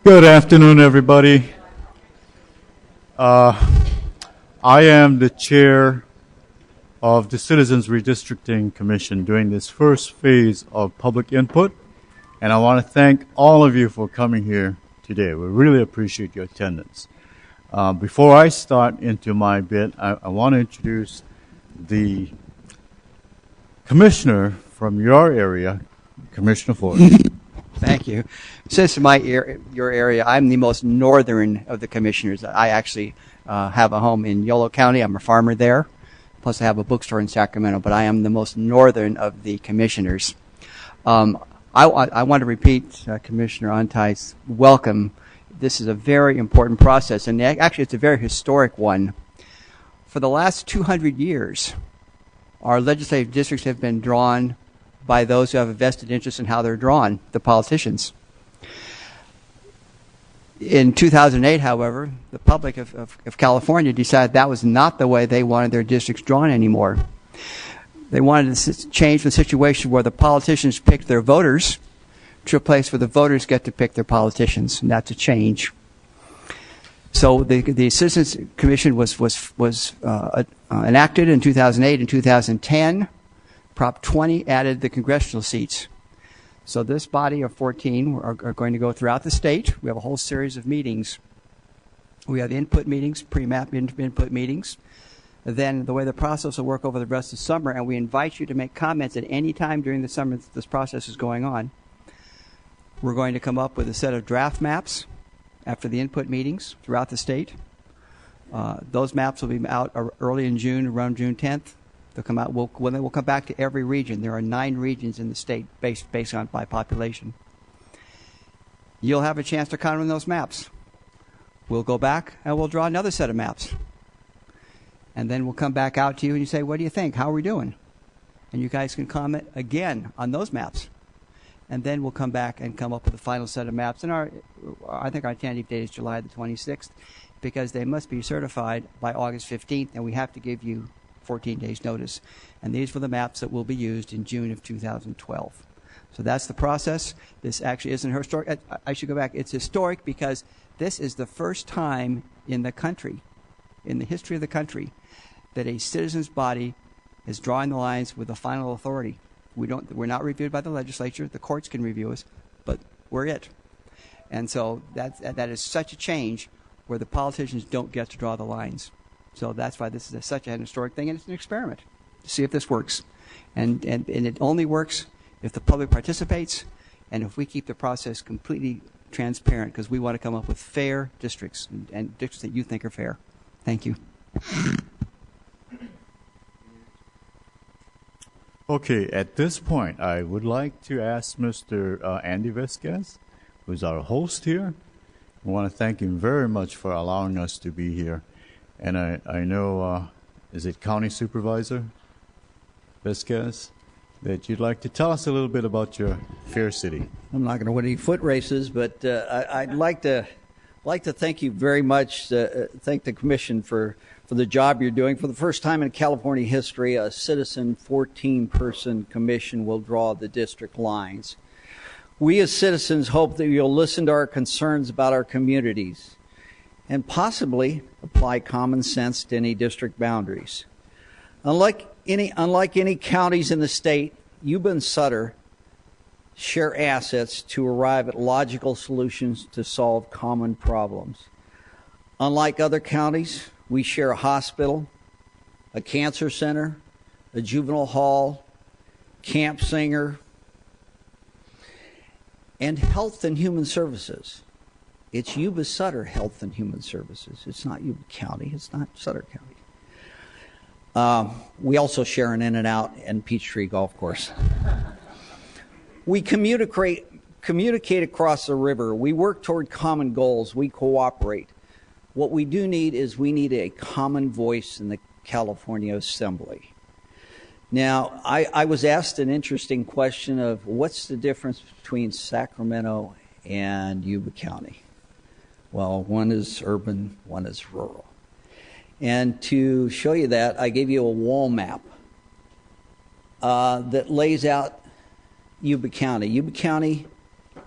Good afternoon, everybody. I am the chair of the Citizens Redistricting Commission during this first phase of public input, and I want to thank all of you for coming here today. We really appreciate your attendance. Before I start into my bit, I want to introduce the commissioner from your area, Commissioner Ford. Thank you. Since your area, I'm the most northern of the commissioners. I actually have a home in Yolo County. I'm a farmer there. Plus, I have a bookstore in Sacramento, but I am the most northern of the commissioners. I want to repeat Commissioner Antai's welcome. This is a very important process, and actually it's a very historic one. For the last 200 years, our legislative districts have been drawn by those who have a vested interest in how they're drawn, the politicians. In 2008, however, the public of California decided that was not the way they wanted their districts drawn anymore. They wanted to change the situation where the politicians picked their voters to a place where the voters get to pick their politicians, and that's a change. So the Citizens Commission was enacted in 2008 and 2010. Prop 20 added the congressional seats. So this body of 14 are going to go throughout the state. We have a whole series of meetings. We have input meetings, pre-map input meetings. Then the way the process will work over the rest of the summer, and we invite you to make comments at any time during the summer that this process is going on. We're going to come up with a set of draft maps after the input meetings throughout the state. Those maps will be out early in June, around June 10th. They'll come out. We'll come back to every region. There are 9 regions in the state based on by population. You'll have a chance to comment on those maps. We'll go back and we'll draw another set of maps. And then we'll come back out to you and you say, what do you think? How are we doing? And you guys can comment again on those maps. And then we'll come back and come up with a final set of maps. And I think our tentative date is July the 26th because they must be certified by August 15th, and we have to give you 14 days notice. And these were the maps that will be used in June of 2012. So that's the process. This actually isn't historic. I should go back. It's historic because this is the first time in the country, in the history of the country, that a citizens' body is drawing the lines with the final authority. We're not reviewed by the legislature. The courts can review us, but we're it. And so that is such a change where the politicians don't get to draw the lines. So that's why this is such an historic thing, and it's an experiment to see if this works. And it only works if the public participates and if we keep the process completely transparent, because we want to come up with fair districts and districts that you think are fair. Thank you. Okay, at this point, I would like to ask Mr. Andy Vasquez, who's our host here. I want to thank him very much for allowing us to be here. And I know, is it County Supervisor Vasquez, that you'd like to tell us a little bit about your fair city. I'm not going to win any foot races, but I'd like to thank you very much. Thank the Commission for the job you're doing. For the first time in California history, a citizen 14-person commission will draw the district lines. We as citizens hope that you'll listen to our concerns about our communities and possibly apply common sense to any district boundaries. Unlike any counties in the state, Yuba and Sutter share assets to arrive at logical solutions to solve common problems. Unlike other counties, we share a hospital, a cancer center, a juvenile hall, camp singer, and health and human services. It's Yuba Sutter Health and Human Services. It's not Yuba County. It's not Sutter County. We also share an In-N-Out and Peachtree Golf Course. We communicate across the river. We work toward common goals. We cooperate. What we do need is we need a common voice in the California Assembly. Now, I was asked an interesting question of what's the difference between Sacramento and Yuba County? Well, one is urban, one is rural. And to show you that, I gave you a wall map that lays out Yuba County. Yuba County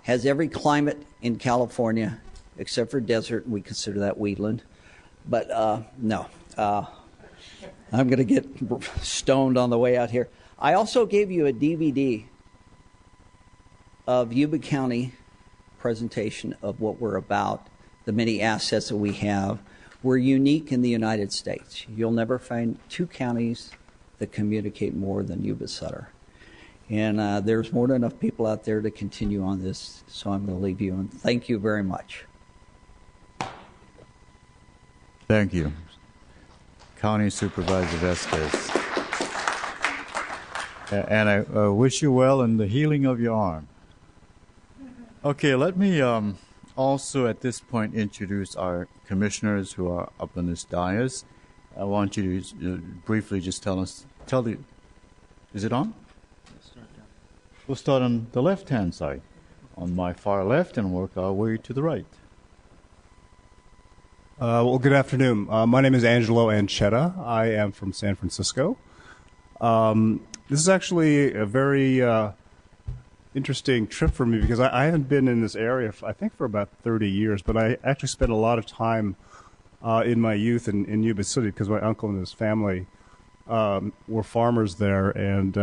has every climate in California except for desert, and we consider that wheatland. But no, I'm going to get stoned on the way out here. I also gave you a DVD of Yuba County presentation of what we're about, the many assets that we have. We're unique in the United States. You'll never find two counties that communicate more than Yuba Sutter. And there's more than enough people out there to continue on this, so I'm going to leave you, and thank you very much. Thank you. County Supervisor Vasquez. And I wish you well in the healing of your arm. Okay, let me also at this point introduce our commissioners who are up on this dais. I want you to briefly just is it on? We'll start on the left-hand side, on my far left, and work our way to the right. Well, good afternoon. My name is Angelo Anchetta. I am from San Francisco. This is actually a very interesting trip for me because I haven't been in this area, I think, for about 30 years, but I actually spent a lot of time in my youth in Yuba City because my uncle and his family were farmers there, and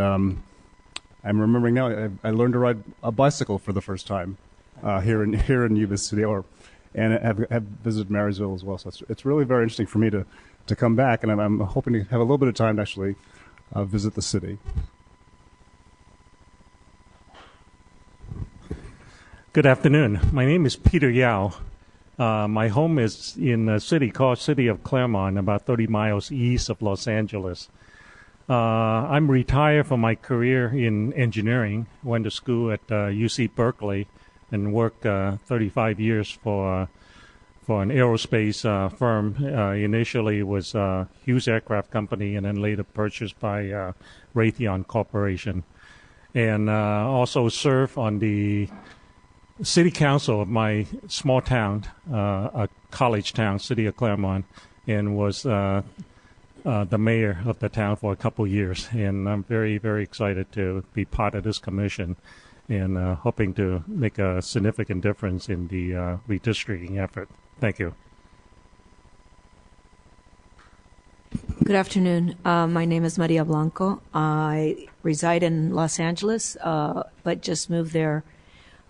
I'm remembering now I learned to ride a bicycle for the first time here in Yuba City, and have visited Marysville as well. So it's really very interesting for me to come back, and I'm hoping to have a little bit of time to actually visit the city. Good afternoon. My name is Peter Yao. My home is in a city called City of Claremont, about 30 miles east of Los Angeles. I'm retired from my career in engineering. Went to school at UC Berkeley and worked 35 years for an aerospace firm. Initially, it was Hughes Aircraft Company, and then later purchased by Raytheon Corporation. And also served on the city council of my small town, a college town, City of Claremont, and was the mayor of the town for a couple years. And I'm very, very excited to be part of this commission and hoping to make a significant difference in the redistricting effort. Thank you. Good afternoon. My name is Maria Blanco. I reside in Los Angeles, but just moved there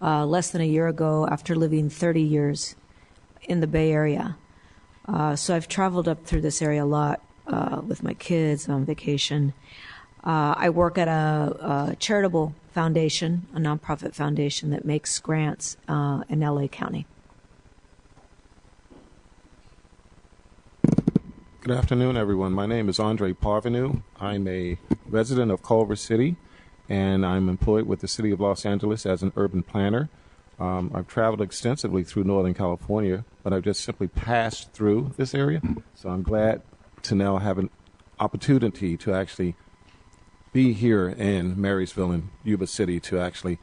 less than a year ago after living 30 years in the Bay Area. So I've traveled up through this area a lot with my kids on vacation. I work at a charitable foundation, a nonprofit foundation that makes grants in LA County. Good afternoon, everyone. My name is Andre Parvenu. I'm a resident of Culver City, and I'm employed with the City of Los Angeles as an urban planner. I've traveled extensively through Northern California, but I've just simply passed through this area. So I'm glad to now have an opportunity to actually be here in Marysville and Yuba City to actually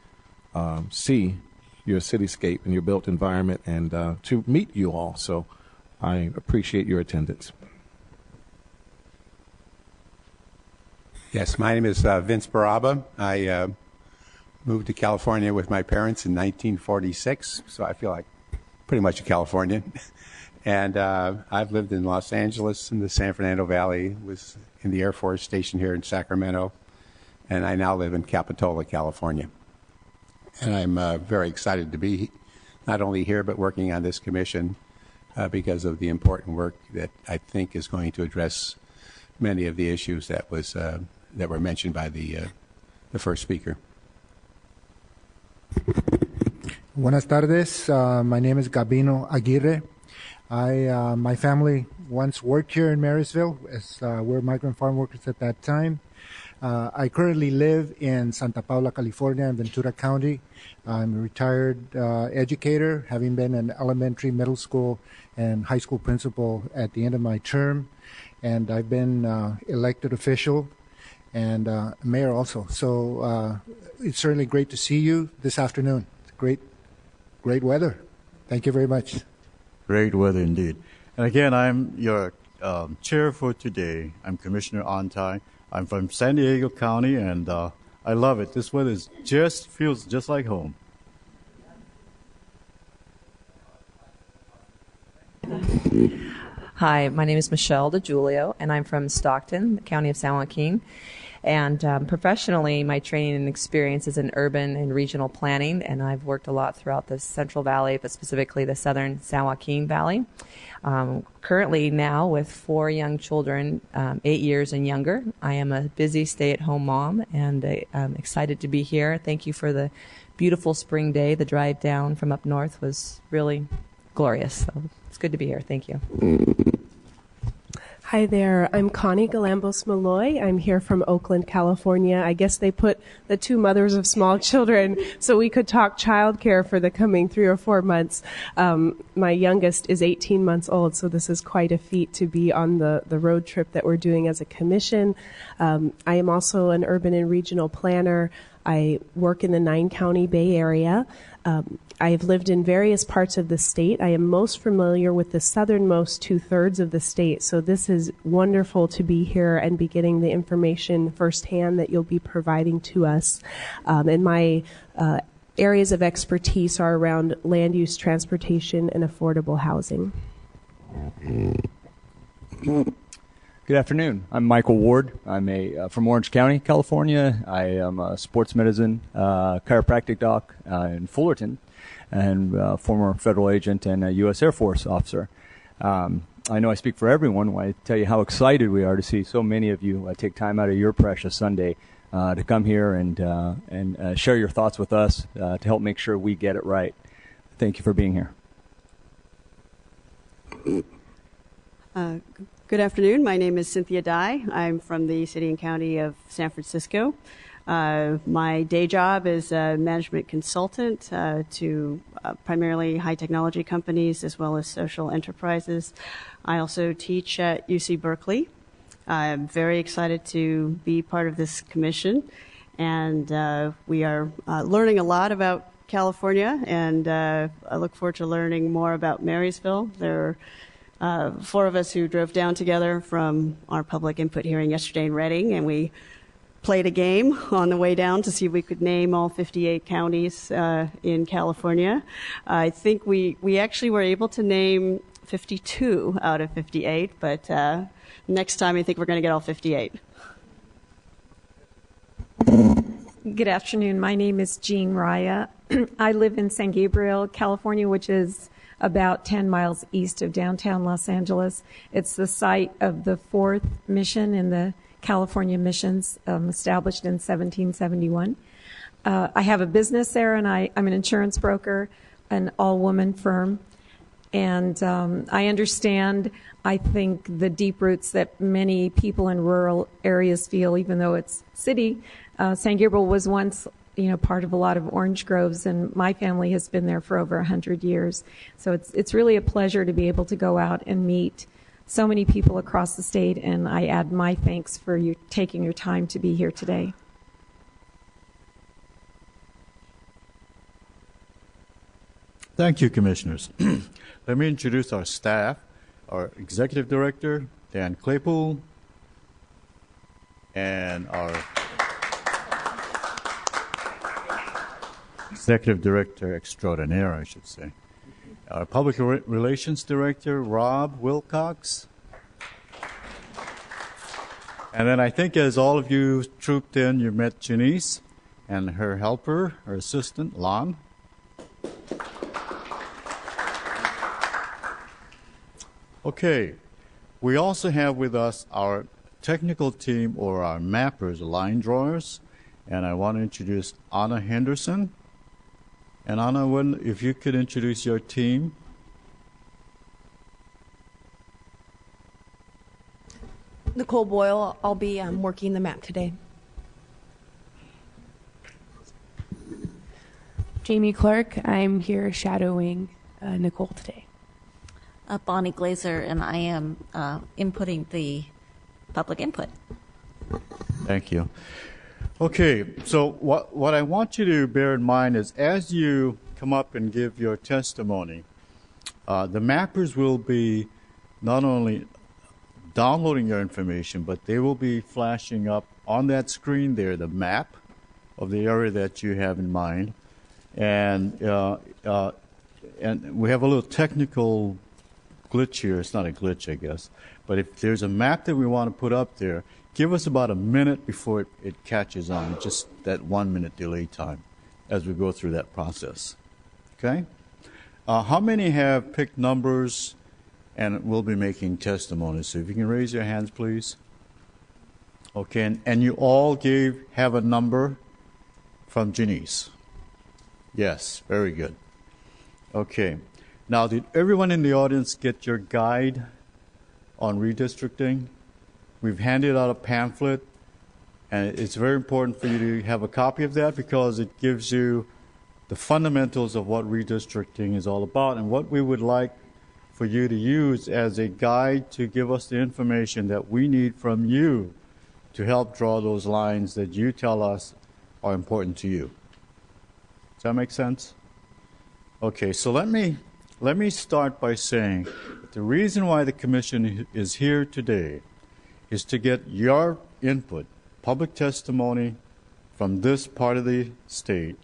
see your cityscape and your built environment and to meet you all. So I appreciate your attendance. Yes, my name is Vince Baraba. I moved to California with my parents in 1946, so I feel like pretty much a Californian. And I've lived in Los Angeles, in the San Fernando Valley, was in the Air Force Station here in Sacramento, and I now live in Capitola, California. And I'm very excited to be not only here, but working on this commission because of the important work that I think is going to address many of the issues that were mentioned by the first speaker. Buenas tardes. My name is Gabino Aguirre. My family once worked here in Marysville as we're migrant farm workers at that time. I currently live in Santa Paula, California, in Ventura County. I'm a retired educator, having been an elementary, middle school, and high school principal at the end of my term. And I've been elected official and mayor also. So it's certainly great to see you this afternoon. It's great weather. Thank you very much. Great weather indeed. And again, I'm your chair for today. I'm Commissioner Antai. I'm from San Diego County, and I love it. This weather feels just like home. Hi, my name is Michelle DeGiulio, and I'm from Stockton, the county of San Joaquin. And professionally, my training and experience is in urban and regional planning, and I've worked a lot throughout the Central Valley, but specifically the southern San Joaquin Valley. Currently now with 4 young children, 8 years and younger. I am a busy stay-at-home mom, and I'm excited to be here. Thank you for the beautiful spring day. The drive down from up north was really glorious. So it's good to be here. Thank you. Hi there. I'm Connie Galambos Malloy. I'm here from Oakland, California. I guess they put the 2 mothers of small children so we could talk childcare for the coming 3 or 4 months. My youngest is 18 months old, so this is quite a feat to be on the road trip that we're doing as a commission. I am also an urban and regional planner. I work in the 9-county Bay Area. I have lived in various parts of the state. I am most familiar with the southernmost 2/3 of the state, so this is wonderful to be here and be getting the information firsthand that you'll be providing to us. And my areas of expertise are around land use, transportation, and affordable housing. Good afternoon. I'm Michael Ward. I'm from Orange County, California. I am a sports medicine chiropractic doc in Fullerton, and former federal agent and a U.S. Air Force officer. I know I speak for everyone when I tell you how excited we are to see so many of you take time out of your precious Sunday to come here and share your thoughts with us to help make sure we get it right. Thank you for being here. Good afternoon. My name is Cynthia Dye. I'm from the city and county of San Francisco. My day job is a management consultant to primarily high technology companies as well as social enterprises. I also teach at UC Berkeley. I'm very excited to be part of this commission, and we are learning a lot about California, and I look forward to learning more about Marysville. There are 4 of us who drove down together from our public input hearing yesterday in Redding, and we played a game on the way down to see if we could name all 58 counties in California. I think we actually were able to name 52 out of 58, but next time I think we're going to get all 58. Good afternoon. My name is Jean Raya. I live in San Gabriel, California, which is about 10 miles east of downtown Los Angeles. It's the site of the 4th mission in the California missions, established in 1771. I have a business there, and I'm an insurance broker, an all-woman firm. And I understand, I think, the deep roots that many people in rural areas feel, even though it's city. San Gabriel was once part of a lot of orange groves, and my family has been there for over 100 years. So it's really a pleasure to be able to go out and meet so many people across the state, and I add my thanks for you taking your time to be here today. Thank you, Commissioners. Let me introduce our staff, our Executive Director, Dan Claypool, and our Executive Director Extraordinaire, I should say. Our Public Relations Director, Rob Wilcox. And then I think as all of you trooped in, you met Janice and her helper, her assistant, Lon. Okay, we also have with us our technical team, or our mappers, line drawers. And I want to introduce Anna Henderson. And Anna, if you could introduce your team. Nicole Boyle, I'll be working the map today. Jamie Clark, I'm here shadowing Nicole today. Bonnie Glazer, and I am inputting the public input. Thank you. Okay, so what I want you to bear in mind is as you come up and give your testimony, the mappers will be not only downloading your information, but they will be flashing up on that screen there the map of the area that you have in mind. And we have a little technical glitch here. It's not a glitch, I guess. But if there's a map that we want to put up there, give us about a minute before it catches on, just that 1 minute delay time as we go through that process. Okay? How many have picked numbers and will be making testimonies? So if you can raise your hands, please. Okay, and you all have a number from Janice. Yes, very good. Okay. Now, did everyone in the audience get your guide on redistricting? We've handed out a pamphlet, and it's very important for you to have a copy of that because it gives you the fundamentals of what redistricting is all about and what we would like for you to use as a guide to give us the information that we need from you to help draw those lines that you tell us are important to you. Does that make sense? Okay, so let me start by saying that the reason why the Commission is here today is to get your input, public testimony from this part of the state,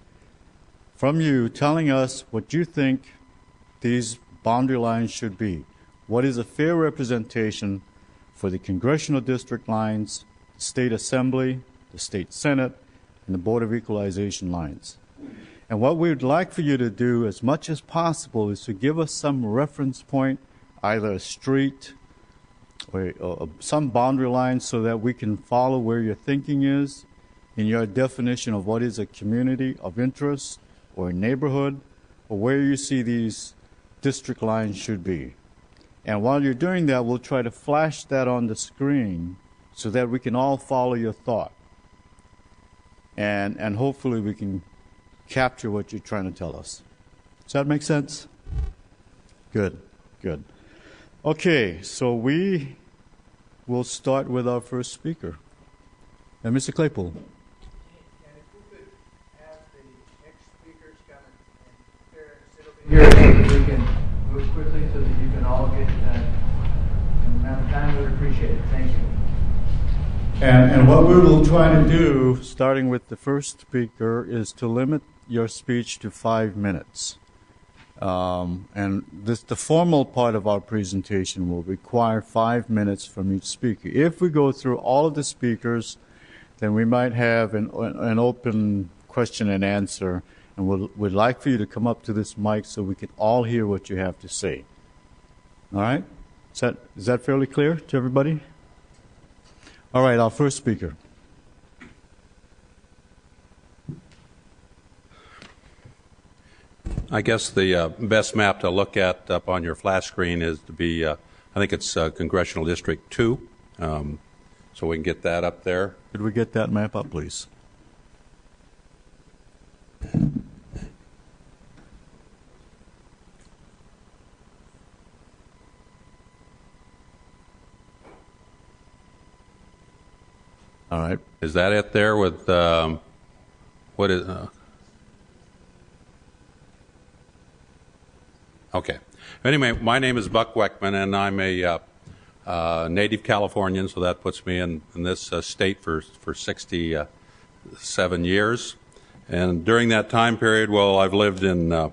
from you telling us what you think these boundary lines should be. What is a fair representation for the congressional district lines, the state assembly, the state senate, and the Board of Equalization lines. And what we would like for you to do as much as possible is to give us some reference point, either a street or some boundary line so that we can follow where your thinking is in your definition of what is a community of interest or a neighborhood or where you see these district lines should be. And while you're doing that, we'll try to flash that on the screen so that we can all follow your thought. And hopefully we can capture what you're trying to tell us. Does that make sense? Good, good. Okay, so we will start with our first speaker. Mr. Claypool. Here, so we can move quickly so that you can all get the amount of time we would appreciate it. Thank you. And what we will try to do, starting with the first speaker, is to limit your speech to 5 minutes. And the formal part of our presentation will require 5 minutes from each speaker. If we go through all of the speakers, then we might have an open question and answer. And we'd like for you to come up to this mic so we can all hear what you have to say. All right? Is that fairly clear to everybody? All right, our first speaker. I guess the best map to look at up on your flash screen is to be, I think it's Congressional District 2. So we can get that up there. Could we get that map up, please? All right. Is that it there with, what is, okay. Anyway, my name is Buck Weckman, and I'm a native Californian, so that puts me in this state for 67 years. And during that time period, well, I've lived in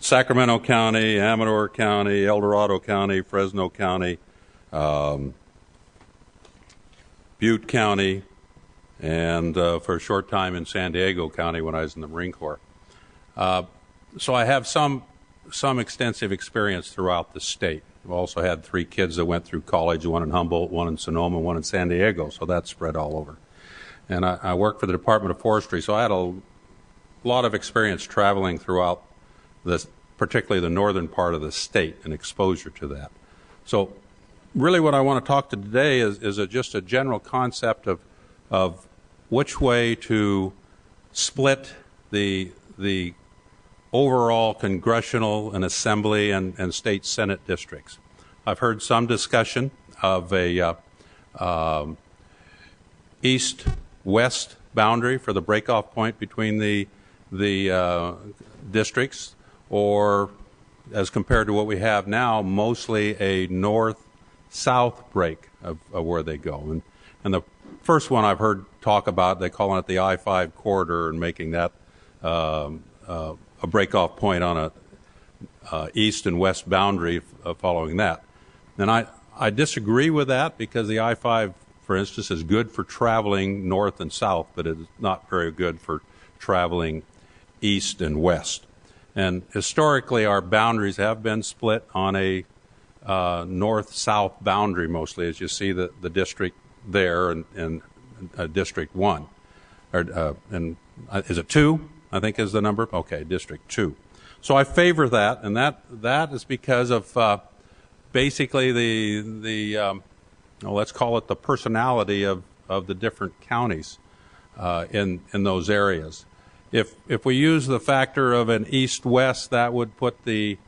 Sacramento County, Amador County, El Dorado County, Fresno County, Butte County, and for a short time in San Diego County when I was in the Marine Corps. So I have some extensive experience throughout the state. I've also had 3 kids that went through college, one in Humboldt, one in Sonoma, one in San Diego, so that's spread all over. And I worked for the Department of Forestry, so I had a lot of experience traveling throughout particularly the northern part of the state and exposure to that. So really what I want to talk to today is just a general concept of which way to split the overall congressional and assembly and state senate districts. I've heard some discussion of a east-west boundary for the breakoff point between the districts, or as compared to what we have now, mostly a north-south break of where they go. And the first one I've heard talk about, they're calling it the I-5 corridor and making that a breakoff point on a east and west boundary following that. And I disagree with that because the I-5, for instance, is good for traveling north and south, but it is not very good for traveling east and west. And historically, our boundaries have been split on a north-south boundary mostly, as you see the district there and District 1. Is it 2, I think is the number? Okay, District 2. So I favor that, and that is because of basically the let's call it the personality of the different counties in those areas. If we use the factor of an east-west, that would put the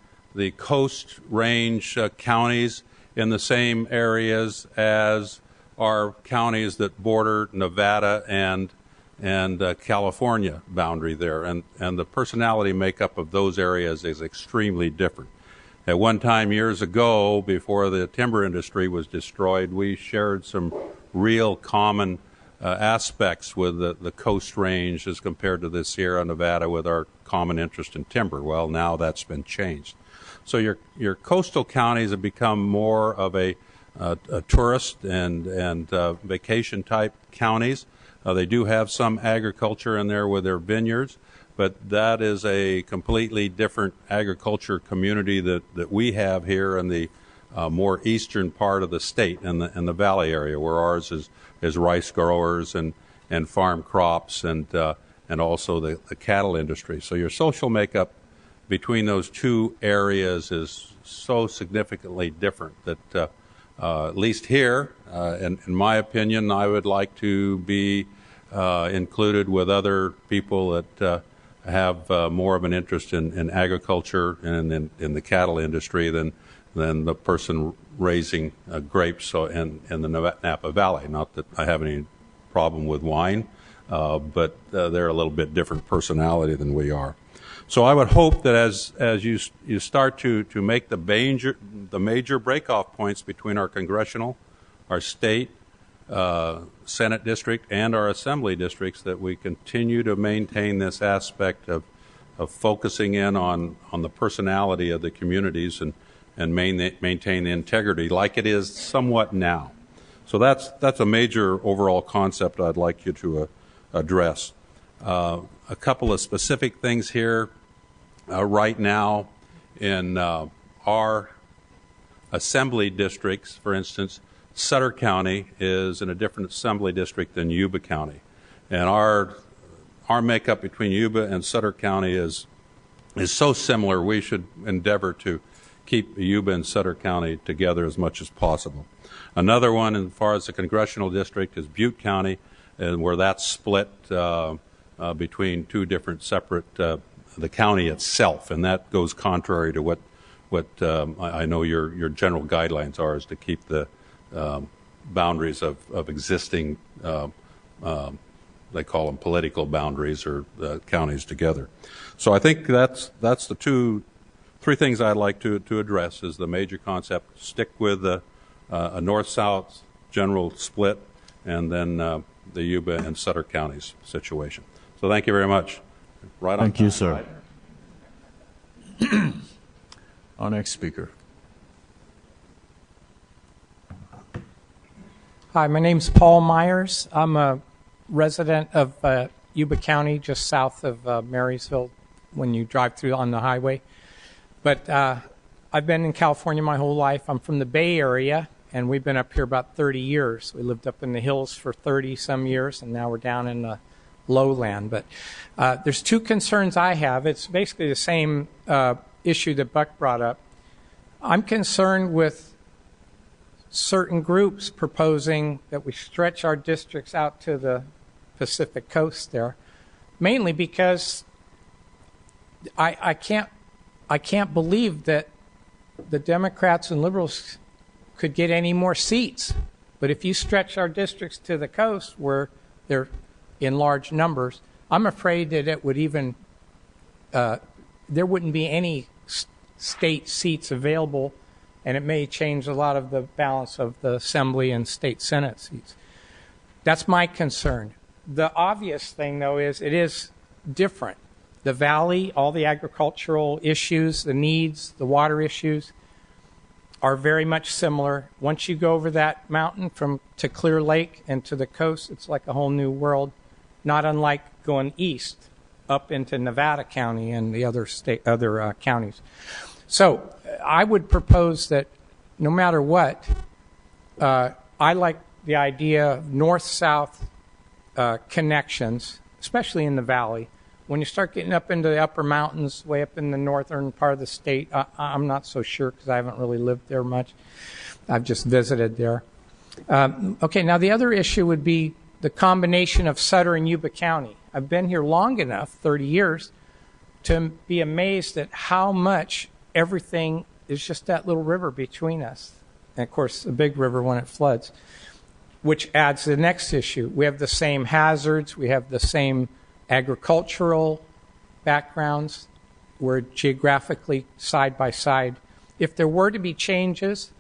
Coast Range counties in the same areas as our counties that border Nevada and California boundary there, and the personality makeup of those areas is extremely different. At one time years ago, before the timber industry was destroyed, we shared some real common aspects with the Coast Range as compared to the Sierra Nevada with our common interest in timber. Well, now that's been changed. So your coastal counties have become more of a tourist and vacation type counties. They do have some agriculture in there with their vineyards, but that is a completely different agriculture community that we have here in the more eastern part of the state and the valley area, where ours is rice growers and farm crops and also the cattle industry. So your social makeup between those two areas is so significantly different that at least here, in my opinion, I would like to be included with other people that have more of an interest in agriculture and in the cattle industry than the person raising grapes in the Napa Valley. Not that I have any problem with wine, but they're a little bit different personality than we are. So I would hope that as you start to make the major breakoff points between our congressional, our state, Senate district, and our assembly districts, that we continue to maintain this aspect of focusing in on the personality of the communities and maintain the integrity like it is somewhat now. So that's a major overall concept I'd like you to address. A couple of specific things here. Right now in our assembly districts, for instance, Sutter County is in a different assembly district than Yuba County. And our makeup between Yuba and Sutter County is so similar, we should endeavor to keep Yuba and Sutter County together as much as possible. Another one, as far as the congressional district, is Butte County, and where that's split between two different separate the county itself, and that goes contrary to what I know your general guidelines are, is to keep the boundaries of existing, they call them political boundaries or counties together. So I think that's the three things I'd like to address is the major concept. Stick with a north-south general split, and then the Yuba and Sutter counties situation. So thank you very much. Right on. Thank you, sir. Our next speaker. Hi, my name's Paul Myers. I'm a resident of Yuba County, just south of Marysville when you drive through on the highway. But I've been in California my whole life. I'm from the Bay Area, and we've been up here about 30 years. We lived up in the hills for 30-some years, and now we're down in the lowland. But there's two concerns I have. It's basically the same issue that Buck brought up. I'm concerned with certain groups proposing that we stretch our districts out to the Pacific coast there, mainly because I can't believe that the Democrats and liberals could get any more seats. But if you stretch our districts to the coast where they're in large numbers, I'm afraid that it would even there wouldn't be any state seats available, and it may change a lot of the balance of the Assembly and state Senate seats. That's my concern. The obvious thing, though, is it is different. The valley, all the agricultural issues, the needs, the water issues, are very much similar. Once you go over that mountain to Clear Lake and to the coast, it's like a whole new world, not unlike going east up into Nevada County and the other counties. So I would propose that no matter what, I like the idea of north-south connections, especially in the valley. When you start getting up into the upper mountains, way up in the northern part of the state, I'm not so sure because I haven't really lived there much. I've just visited there. Okay, now the other issue would be the combination of Sutter and Yuba County. I've been here long enough, 30 years, to be amazed at how much everything is just that little river between us. And, of course, a big river when it floods, which adds to the next issue. We have the same hazards. We have the same agricultural backgrounds. We're geographically side by side. If there were to be changes,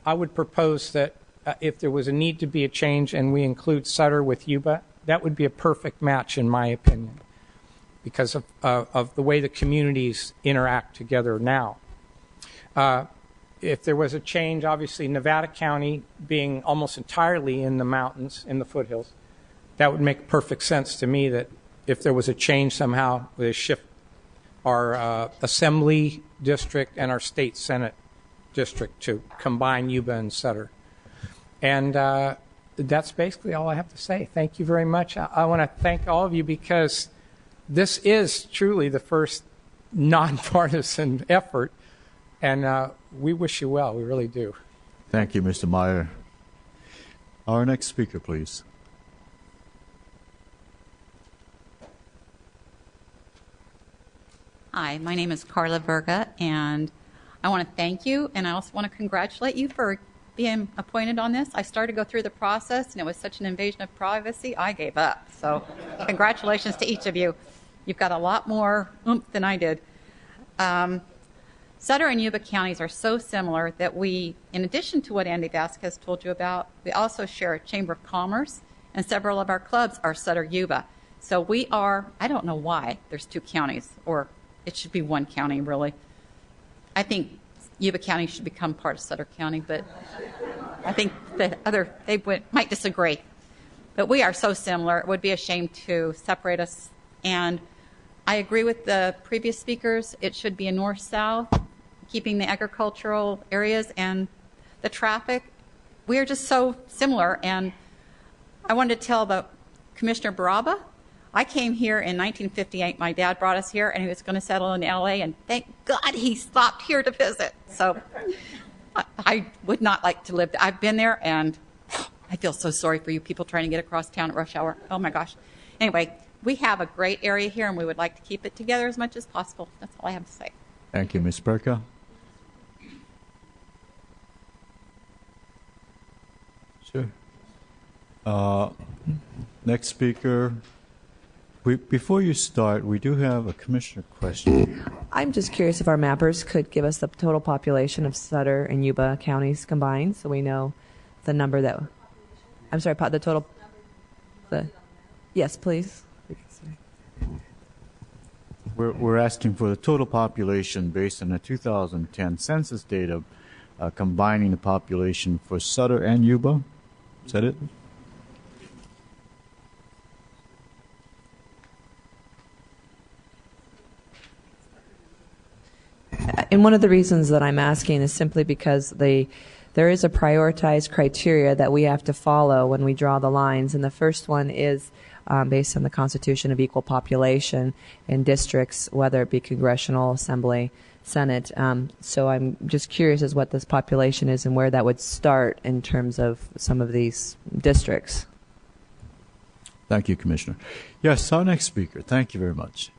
I would propose that if there was a need to be a change and we include Sutter with Yuba, that would be a perfect match in my opinion because of the way the communities interact together now. If there was a change, obviously Nevada County being almost entirely in the mountains, in the foothills, that would make perfect sense to me that if there was a change somehow, we shift our assembly district and our state senate district to combine Yuba and Sutter. And that's basically all I have to say. Thank you very much. I want to thank all of you because this is truly the first nonpartisan effort, and we wish you well. We really do. Thank you, Mr. Meyer. Our next speaker, please. Hi, my name is Carla Verga, and I want to thank you, and I also want to congratulate you for being appointed on this. I started to go through the process, and it was such an invasion of privacy, I gave up. So congratulations to each of you. You've got a lot more oomph than I did. Sutter and Yuba counties are so similar that we, in addition to what Andy Vasquez told you about, we also share a Chamber of Commerce, and several of our clubs are Sutter-Yuba. So we are, I don't know why there's two counties, or it should be one county, really. I think Yuba County should become part of Sutter County, but I think they might disagree. But we are so similar, it would be a shame to separate us. And I agree with the previous speakers. It should be a north-south, keeping the agricultural areas and the traffic. We are just so similar. And I wanted to tell the Commissioner Baraba, I came here in 1958. My dad brought us here, and he was going to settle in L.A., and thank God he stopped here to visit. So I would not like to live there. I've been there, and I feel so sorry for you people trying to get across town at rush hour. Oh, my gosh. Anyway, we have a great area here, and we would like to keep it together as much as possible. That's all I have to say. Thank you, Ms. Berka. Sure. Next speaker. Before you start, we do have a commissioner question. I'm just curious if our mappers could give us the total population of Sutter and Yuba counties combined, so we know the number that. I'm sorry, the total. Yes, please. We're asking for the total population based on the 2010 census data, combining the population for Sutter and Yuba. Is that it? And one of the reasons that I'm asking is simply because there is a prioritized criteria that we have to follow when we draw the lines. And the first one is based on the Constitution of equal population in districts, whether it be congressional, assembly, Senate. So I'm just curious as what this population is and where that would start in terms of some of these districts. Thank you, Commissioner. Yes, our next speaker. Thank you very much.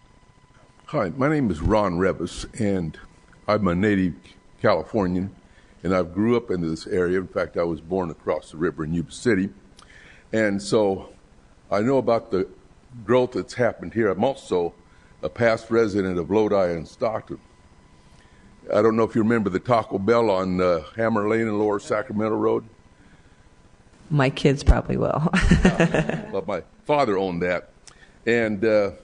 Hi, my name is Ron Revis, and I'm a native Californian, and I grew up in this area. In fact, I was born across the river in Yuba City, and so I know about the growth that's happened here. I'm also a past resident of Lodi and Stockton. I don't know if you remember the Taco Bell on Hammer Lane and Lower Sacramento Road. My kids probably will. But my father owned that, and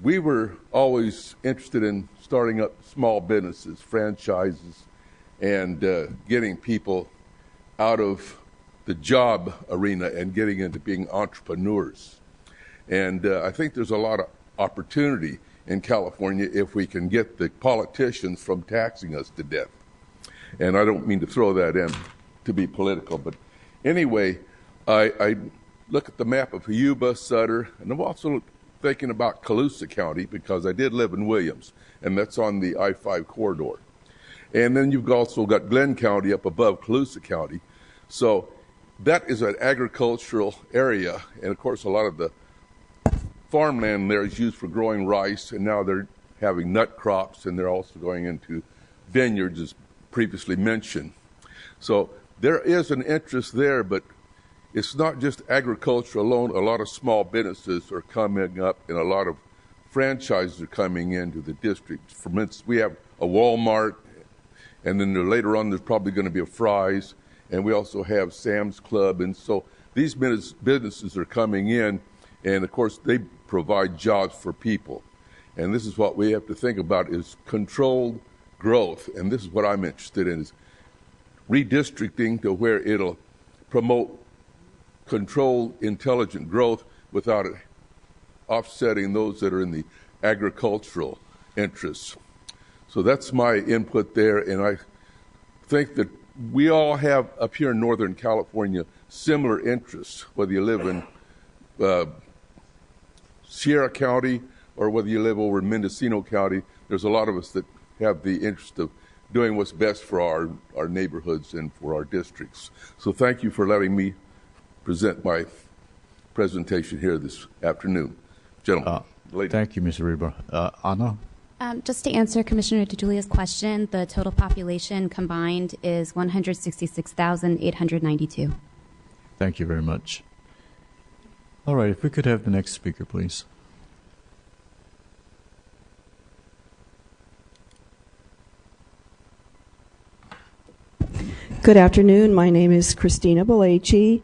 we were always interested in starting up small businesses, franchises, and getting people out of the job arena and getting into being entrepreneurs. And I think there's a lot of opportunity in California if we can get the politicians from taxing us to death. And I don't mean to throw that in to be political, but anyway, I look at the map of Yuba, Sutter, and I'm also thinking about Colusa County because I did live in Williams, and that's on the I-5 corridor. And then you've also got Glenn County up above Colusa County. So that is an agricultural area, and of course a lot of the farmland there is used for growing rice, and now they're having nut crops, and they're also going into vineyards, as previously mentioned. So there is an interest there, but it's not just agriculture alone. A lot of small businesses are coming up, and a lot of franchises are coming into the district. For instance, we have a Walmart, and then later on there's probably going to be a Fry's, and we also have Sam's Club. And so these businesses are coming in, and of course they provide jobs for people. And this is what we have to think about, is controlled growth. And this is what I'm interested in, is redistricting to where it'll promote controlled, intelligent growth without it offsetting those that are in the agricultural interests. So that's my input there, and I think that we all have up here in Northern California similar interests, whether you live in Sierra County or whether you live over in Mendocino County. There's a lot of us that have the interest of doing what's best for our neighborhoods and for our districts. So thank you for letting me present my presentation here this afternoon. Gentlemen, ladies. Thank you, Mr. Reber. Anna? Just to answer Commissioner DeJulia's question, the total population combined is 166,892. Thank you very much. All right, if we could have the next speaker, please. Good afternoon. My name is Christina Bellacci.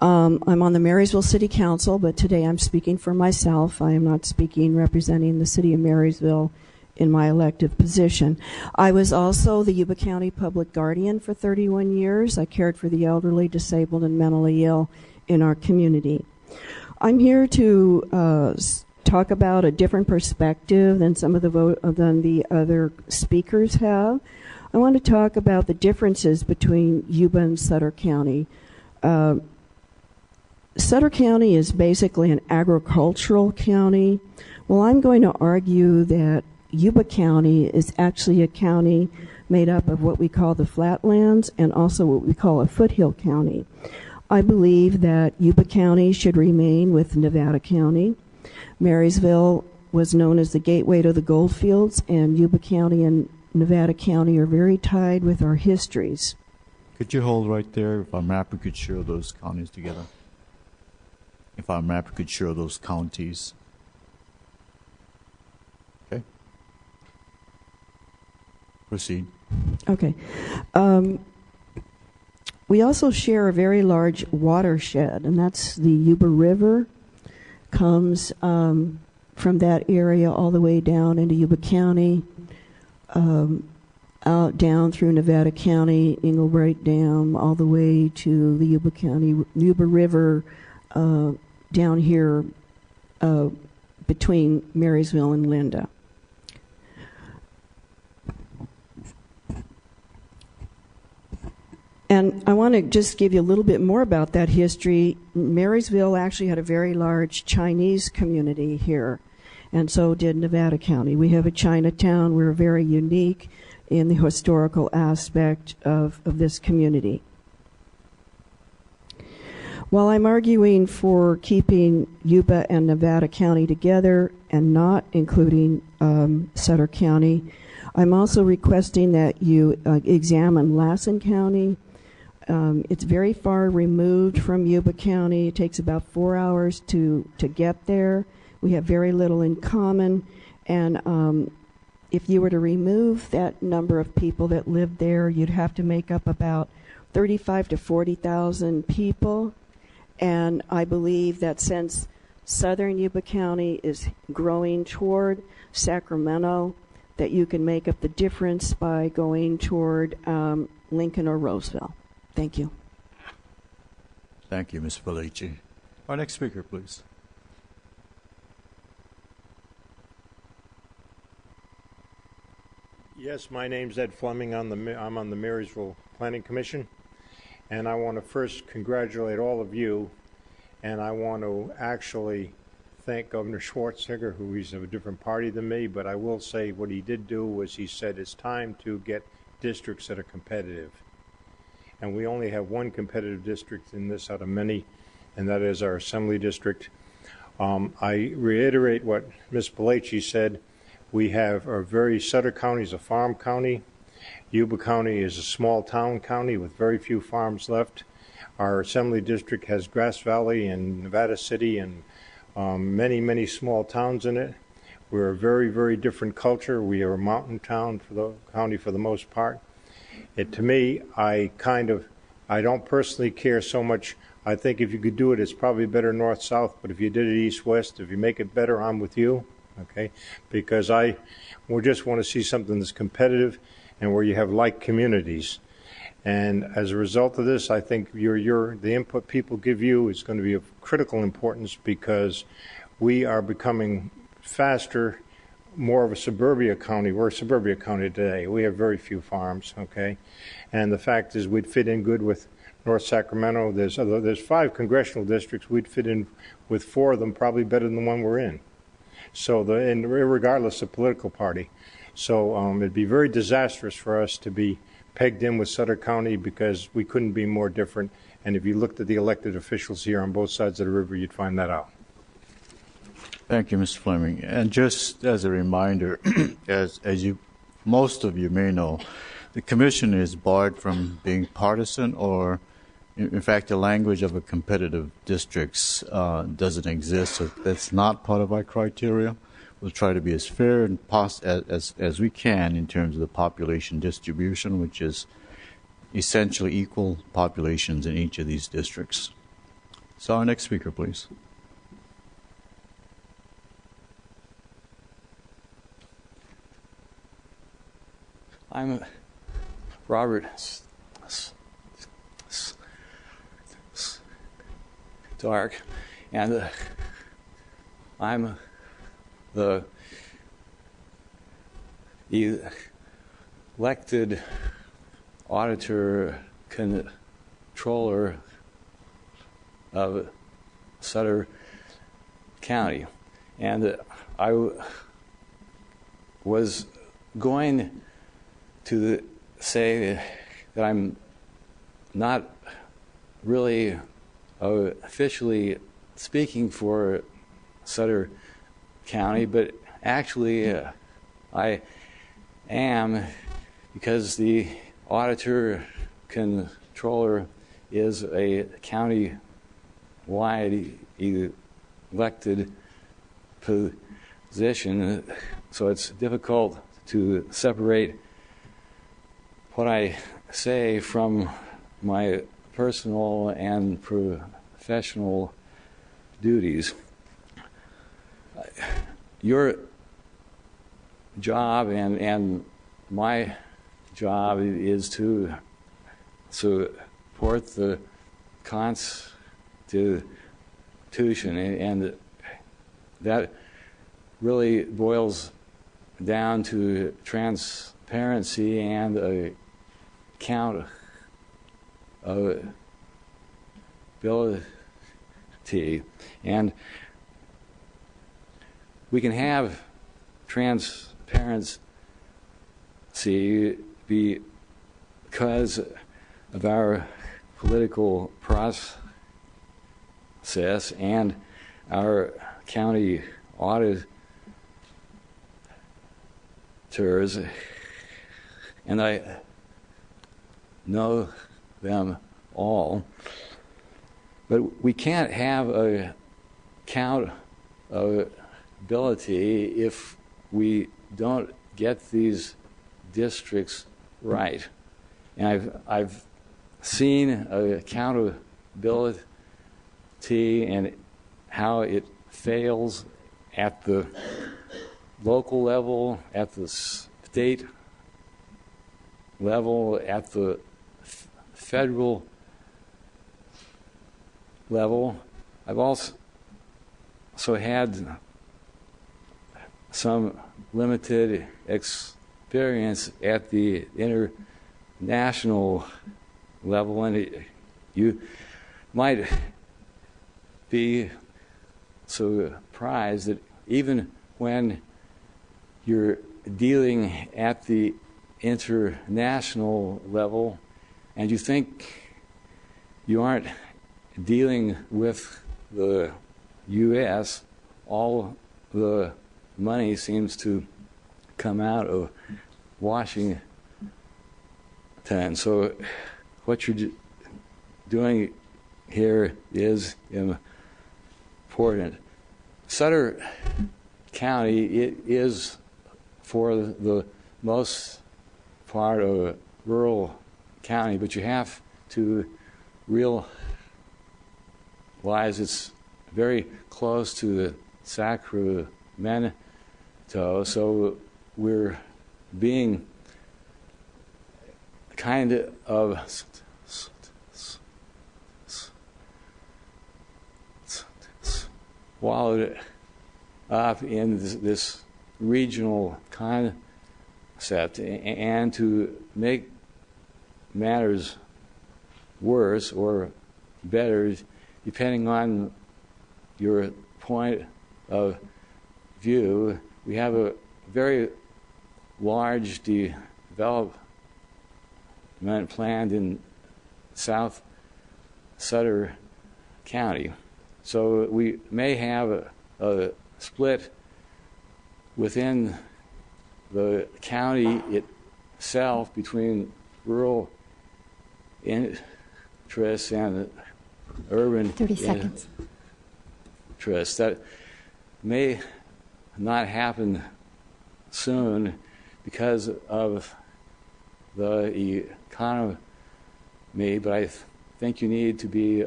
I'm on the Marysville City Council, but today I'm speaking for myself. I am not speaking representing the city of Marysville in my elective position. I was also the Yuba County Public Guardian for 31 years. I cared for the elderly, disabled, and mentally ill in our community. I'm here to talk about a different perspective than some of the other speakers have. I want to talk about the differences between Yuba and Sutter County. Sutter County is basically an agricultural county. Well, I'm going to argue that Yuba County is actually a county made up of what we call the flatlands and also what we call a foothill county. I believe that Yuba County should remain with Nevada County. Marysville was known as the gateway to the goldfields, and Yuba County and Nevada County are very tied with our histories. Could you hold right there? If our map, we could show those counties together. If our map could show those counties. Okay. Proceed. Okay. We also share a very large watershed, and that's the Yuba River. Comes from that area all the way down into Yuba County, out down through Nevada County, Englebright Dam, all the way to the Yuba River, down here between Marysville and Linda. And I want to just give you a little bit more about that history. Marysville actually had a very large Chinese community here, and so did Nevada County. We have a Chinatown. We're very unique in the historical aspect of this community. While I'm arguing for keeping Yuba and Nevada County together and not including Sutter County, I'm also requesting that you examine Lassen County. It's very far removed from Yuba County. It takes about 4 hours to get there. We have very little in common, and if you were to remove that number of people that live there, you'd have to make up about 35 to 40,000 people. And I believe that since southern Yuba County is growing toward Sacramento, that you can make up the difference by going toward Lincoln or Roseville. Thank you. Thank you, Ms. Felici. Our next speaker, please. Yes, my name's Ed Fleming. I'm on the Marysville Planning Commission, and I want to first congratulate all of you, and I want to actually thank Governor Schwarzenegger, who is of a different party than me, but I will say what he did do was he said it's time to get districts that are competitive. And we only have one competitive district in this out of many, and that is our Assembly District. I reiterate what Ms. Palaci said. We have Sutter County is a farm county. Yuba County is a small town county with very few farms left. Our Assembly District has Grass Valley and Nevada City and many, many small towns in it. We're a very, very different culture. We are a mountain town for the county for the most part. To me, I don't personally care so much. I think if you could do it, it's probably better north-south, but if you did it east-west, if you make it better, I'm with you, okay? Because we just want to see something that's competitive and where you have like communities. And as a result of this, I think the input people give you is going to be of critical importance because we are becoming faster, more of a suburbia county. We're a suburbia county today. We have very few farms, okay? And the fact is we'd fit in good with North Sacramento. There's 5 congressional districts. We'd fit in with 4 of them probably better than the one we're in. So, and regardless of political party. So it'd be very disastrous for us to be pegged in with Sutter County because we couldn't be more different. And if you looked at the elected officials here on both sides of the river, you'd find that out. Thank you, Mr. Fleming. And just as a reminder, as most of you may know, the commission is barred from being partisan or, in fact, the language of a competitive districts doesn't exist. So that's not part of our criteria. We'll try to be as fair and as we can in terms of the population distribution, which is essentially equal populations in each of these districts. So our next speaker, please. I'm Robert Dark, and I'm the elected auditor controller of Sutter County, and I was going to say that I'm not really officially speaking for Sutter County, but actually I am, because the auditor controller is a county-wide elected position, so it's difficult to separate what I say from my personal and professional duties. Your job and my job is to support the Constitution, and that really boils down to transparency and accountability. And we can have transparency because of our political process and our county auditors, and I know them all. But we can't have accountability if we don't get these districts right. And I've seen accountability and how it fails at the local level, at the state level, at the federal level. I've also had some limited experience at the international level, and you might be surprised that even when you're dealing at the international level and you think you aren't dealing with the U.S., all the money seems to come out of Washington. So what you're doing here is important. Sutter County, it is for the most part a rural county, but you have to realize it's very close to the Sacramento, so we're being kind of swallowed up in this regional concept, and to make matters worse or better, depending on your point of view, we have a very large development planned in South Sutter County. So we may have a split within the county itself between rural interests and urban 30 seconds. interests. That may not happen soon because of the economy, but I think you need to be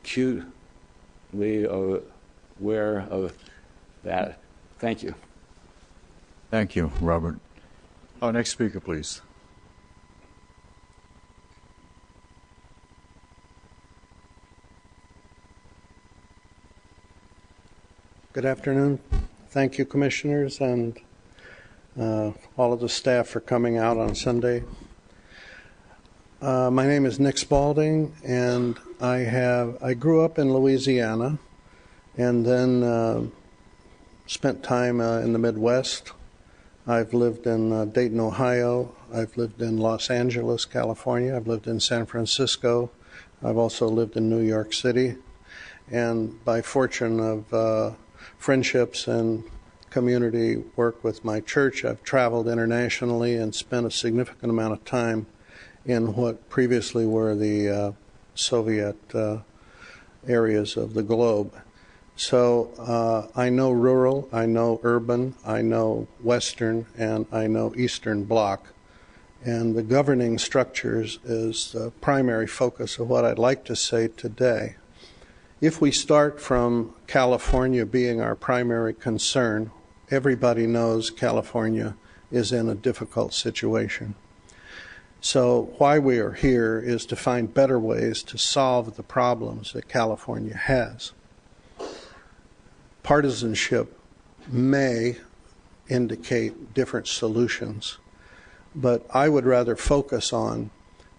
acutely aware of that. Thank you. Thank you, Robert. Our next speaker, please. Good afternoon. Thank you, commissioners, and all of the staff for coming out on Sunday. My name is Nick Spalding, and I grew up in Louisiana, and then spent time in the Midwest. I've lived in Dayton, Ohio. I've lived in Los Angeles, California. I've lived in San Francisco. I've also lived in New York City. And by fortune of friendships and community work with my church, I've traveled internationally and spent a significant amount of time in what previously were the Soviet areas of the globe. So I know rural, I know urban, I know Western, and I know Eastern Bloc. And the governing structures is the primary focus of what I'd like to say today. If we start from California being our primary concern, everybody knows California is in a difficult situation. So why we are here is to find better ways to solve the problems that California has. Partisanship may indicate different solutions, but I would rather focus on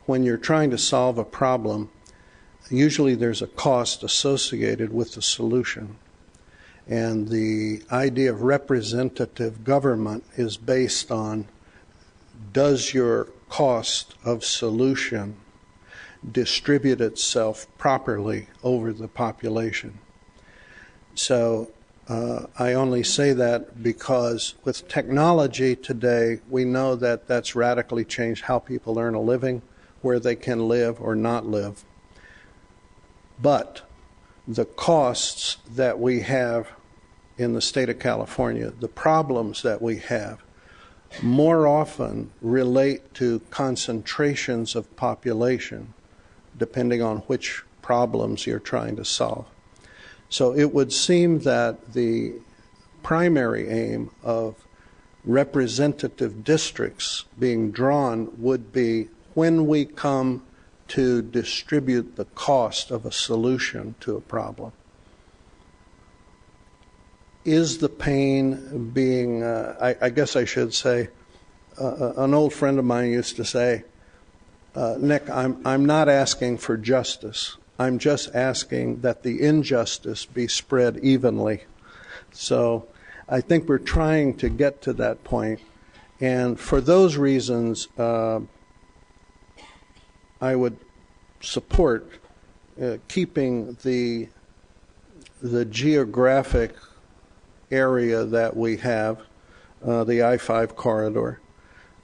when you're trying to solve a problem, usually there's a cost associated with the solution. And the idea of representative government is based on, does your cost of solution distribute itself properly over the population? So I only say that because with technology today, we know that that's radically changed how people earn a living, where they can live or not live. But the costs that we have in the state of California, the problems that we have, more often relate to concentrations of population, depending on which problems you're trying to solve. So it would seem that the primary aim of representative districts being drawn would be when we come to distribute the cost of a solution to a problem. Is the pain being, I guess I should say, an old friend of mine used to say, Nick, I'm not asking for justice. I'm just asking that the injustice be spread evenly. So I think we're trying to get to that point. And for those reasons, I would support keeping the geographic area that we have, the I-5 corridor.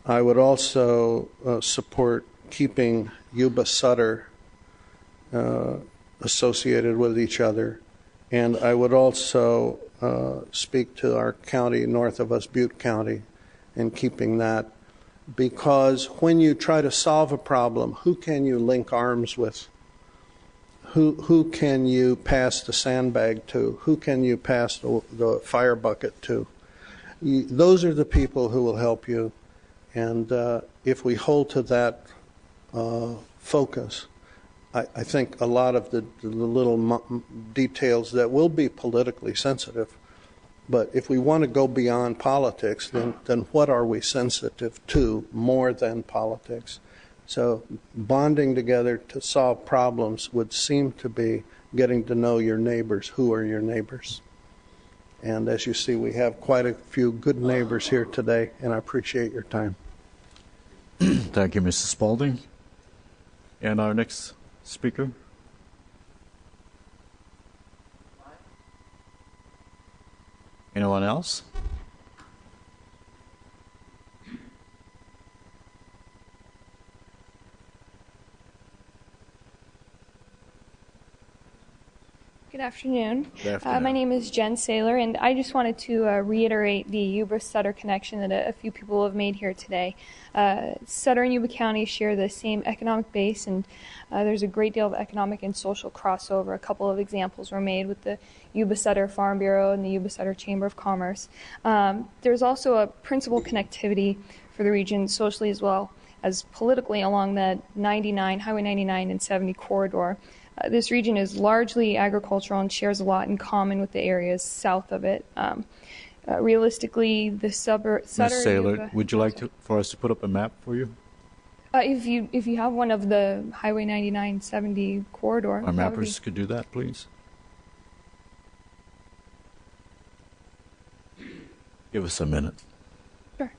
I would also support keeping Yuba Sutter associated with each other. And I would also speak to our county north of us, Butte County, and keeping that. Because when you try to solve a problem, who can you link arms with? Who can you pass the sandbag to? Who can you pass the fire bucket to? Those are the people who will help you. And if we hold to that focus, I think a lot of the little details that will be politically sensitive, but if we want to go beyond politics, then what are we sensitive to more than politics? So bonding together to solve problems would seem to be getting to know your neighbors. Who are your neighbors? And as you see, we have quite a few good neighbors here today, and I appreciate your time. Thank you, Mr. Spaulding. And our next speaker. Anyone else? Good afternoon. Good afternoon. My name is Jen Saylor, and I just wanted to reiterate the Yuba-Sutter connection that a few people have made here today. Sutter and Yuba County share the same economic base, and there's a great deal of economic and social crossover. A couple of examples were made with the Yuba-Sutter Farm Bureau and the Yuba-Sutter Chamber of Commerce. There's also a principal connectivity for the region socially as well as politically along that Highway 99 and 70 corridor. This region is largely agricultural and shares a lot in common with the areas south of it. Realistically, the Sutter. Ms. Saylor, would you like for us to put up a map for you? If you have one of the Highway 99-70 corridor. Our mappers could do that, please. Give us a minute. Sure.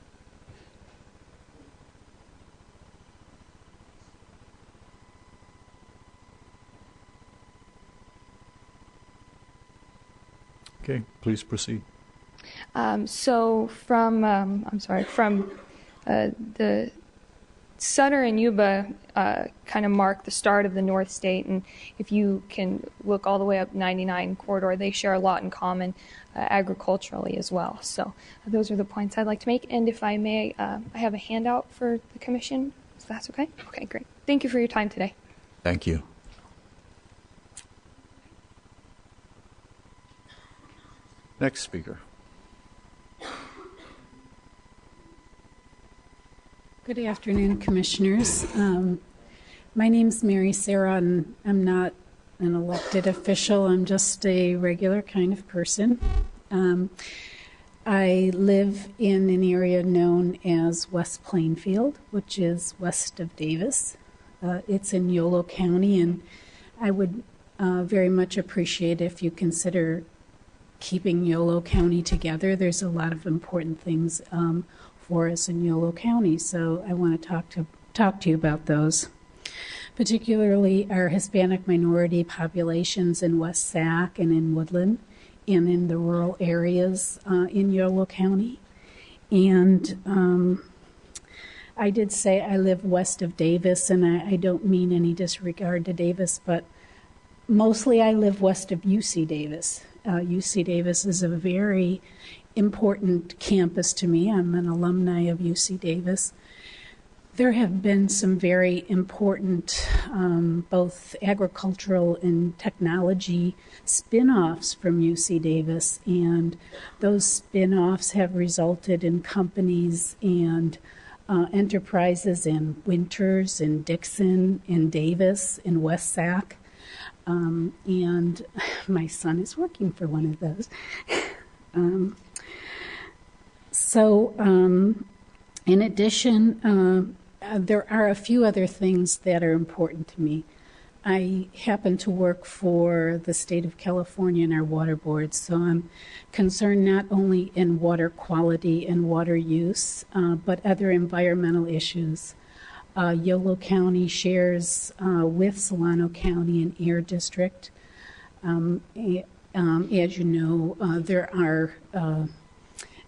Okay, please proceed. So from the Sutter and Yuba kind of mark the start of the North State, and if you can look all the way up 99 corridor, they share a lot in common agriculturally as well. So those are the points I'd like to make. And if I may, I have a handout for the commission. If that's okay? Okay, great. Thank you for your time today. Thank you. Next speaker. Good afternoon, Commissioners. My name's Mary Sarah, and I'm not an elected official. I'm just a regular kind of person. I live in an area known as West Plainfield, which is west of Davis. It's in Yolo County, and I would very much appreciate if you consider keeping Yolo County together. There's a lot of important things for us in Yolo County, so I want to talk to you about those. Particularly our Hispanic minority populations in West Sac and in Woodland and in the rural areas in Yolo County. And I did say I live west of Davis, and I don't mean any disregard to Davis, but mostly I live west of UC Davis. UC Davis is a very important campus to me. I'm an alumni of UC Davis. There have been some very important both agricultural and technology spin-offs from UC Davis, and those spin-offs have resulted in companies and enterprises in Winters, in Dixon, in Davis, in West Sac, and my son is working for one of those. In addition, there are a few other things that are important to me. I happen to work for the state of California in our water board, so I'm concerned not only in water quality and water use, but other environmental issues. Yolo County shares with Solano County an air district. As you know, there are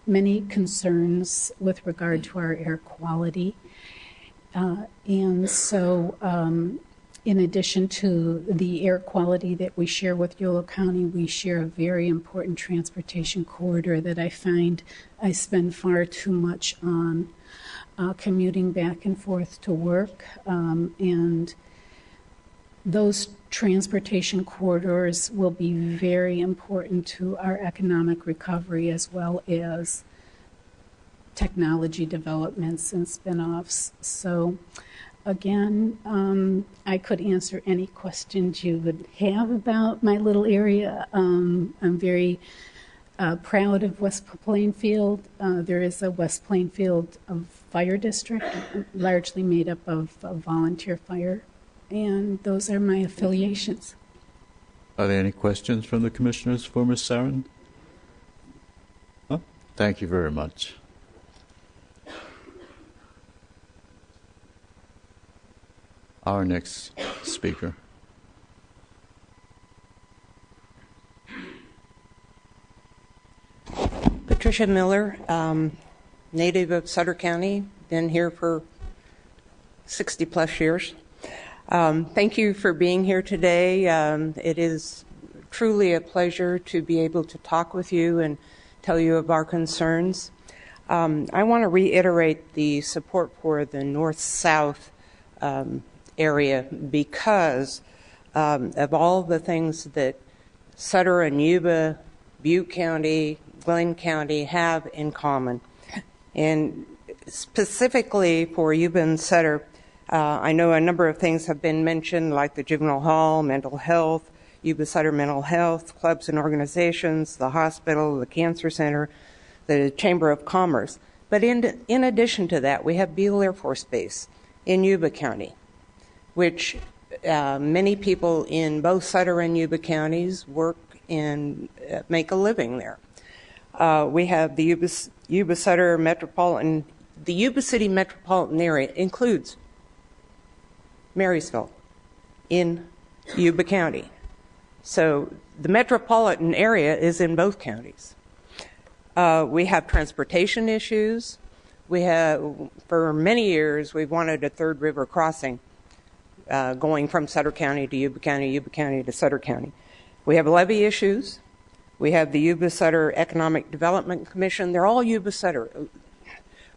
many concerns with regard to our air quality. And so, in addition to the air quality that we share with Yolo County, we share a very important transportation corridor that I find I spend far too much on commuting back and forth to work. And those transportation corridors will be very important to our economic recovery as well as technology developments and spin-offs. So again, I could answer any questions you would have about my little area. I'm very proud of West Plainfield. There is a West Plainfield fire district, largely made up of volunteer fire, and those are my affiliations. Are there any questions from the commissioners for Ms. Sarin? Oh, thank you very much. Our next speaker. Patricia Miller, native of Sutter County, been here for 60 plus years. Thank you for being here today. It is truly a pleasure to be able to talk with you and tell you of our concerns. I want to reiterate the support for the north-south area because of all the things that Sutter and Yuba, Butte County, Glenn County have in common. And specifically for Yuba and Sutter, I know a number of things have been mentioned, like the juvenile hall, mental health, Yuba Sutter mental health, clubs and organizations, the hospital, the cancer center, the Chamber of Commerce. But in addition to that, we have Beale Air Force Base in Yuba County, which many people in both Sutter and Yuba counties work and make a living there. We have the Yuba Sutter metropolitan, the Yuba City metropolitan area includes Marysville in Yuba County. So the metropolitan area is in both counties. We have transportation issues. We have, for many years, we've wanted a third river crossing going from Sutter County to Yuba County to Sutter County. We have levee issues. We have the Yuba Sutter Economic Development Commission. They're all Yuba Sutter.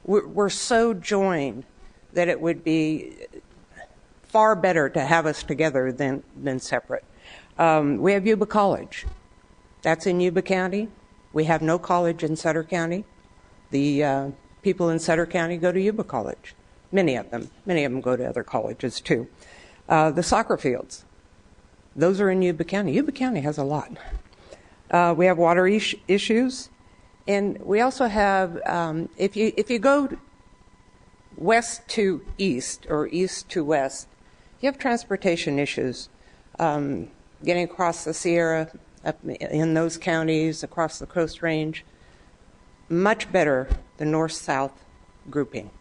We're so joined that it would be far better to have us together than separate. We have Yuba College. That's in Yuba County. We have no college in Sutter County. The people in Sutter County go to Yuba College. Many of them go to other colleges too. The soccer fields, those are in Yuba County. Yuba County has a lot. We have water issues, and we also have, if you go west to east or east to west, you have transportation issues. Getting across the Sierra, up in those counties, across the Coast Range, much better the north-south grouping,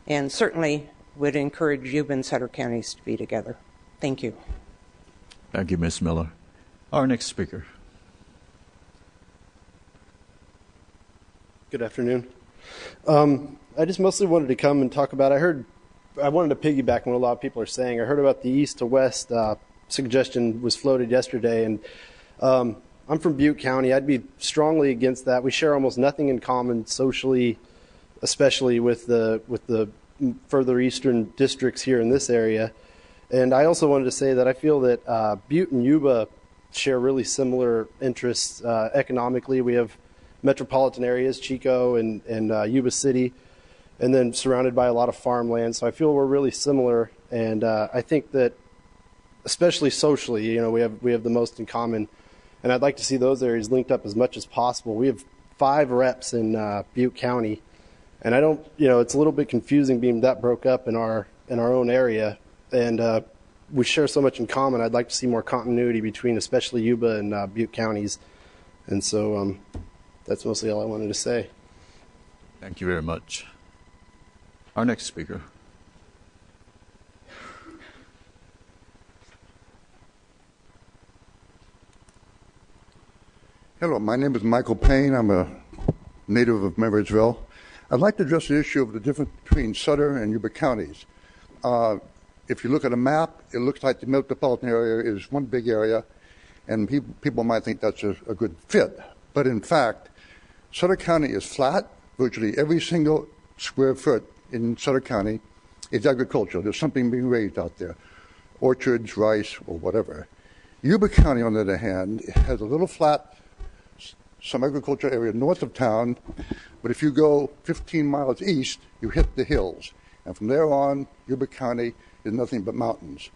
and certainly would encourage Yuba and Sutter counties to be together. Thank you. Thank you, Ms. Miller. Our next speaker. Good afternoon. I just mostly wanted to come and talk about, I wanted to piggyback on what a lot of people are saying. I heard about the east to west suggestion was floated yesterday, and I'm from Butte County. I'd be strongly against that. We share almost nothing in common socially, especially with the further eastern districts here in this area. And I also wanted to say that I feel that Butte and Yuba share really similar interests economically. We have metropolitan areas, Chico and Yuba City, and then surrounded by a lot of farmland. So I feel we're really similar, and I think that especially socially, we have the most in common. And I'd like to see those areas linked up as much as possible. We have 5 reps in Butte County, and I don't, it's a little bit confusing being that broke up in our own area, and we share so much in common. I'd like to see more continuity between especially Yuba and Butte counties, and so that's mostly all I wanted to say. Thank you very much. Our next speaker. Hello, my name is Michael Payne. I'm a native of Marysville. I'd like to address the issue of the difference between Sutter and Yuba counties. If you look at a map, it looks like the metropolitan area is one big area, and people might think that's a good fit. But in fact, Sutter County is flat. Virtually every single square foot in Sutter County is agricultural. There's something being raised out there, orchards, rice, or whatever. Yuba County, on the other hand, has a little flat, some agricultural area north of town, but if you go 15 miles east, you hit the hills. And from there on, Yuba County is nothing but mountains.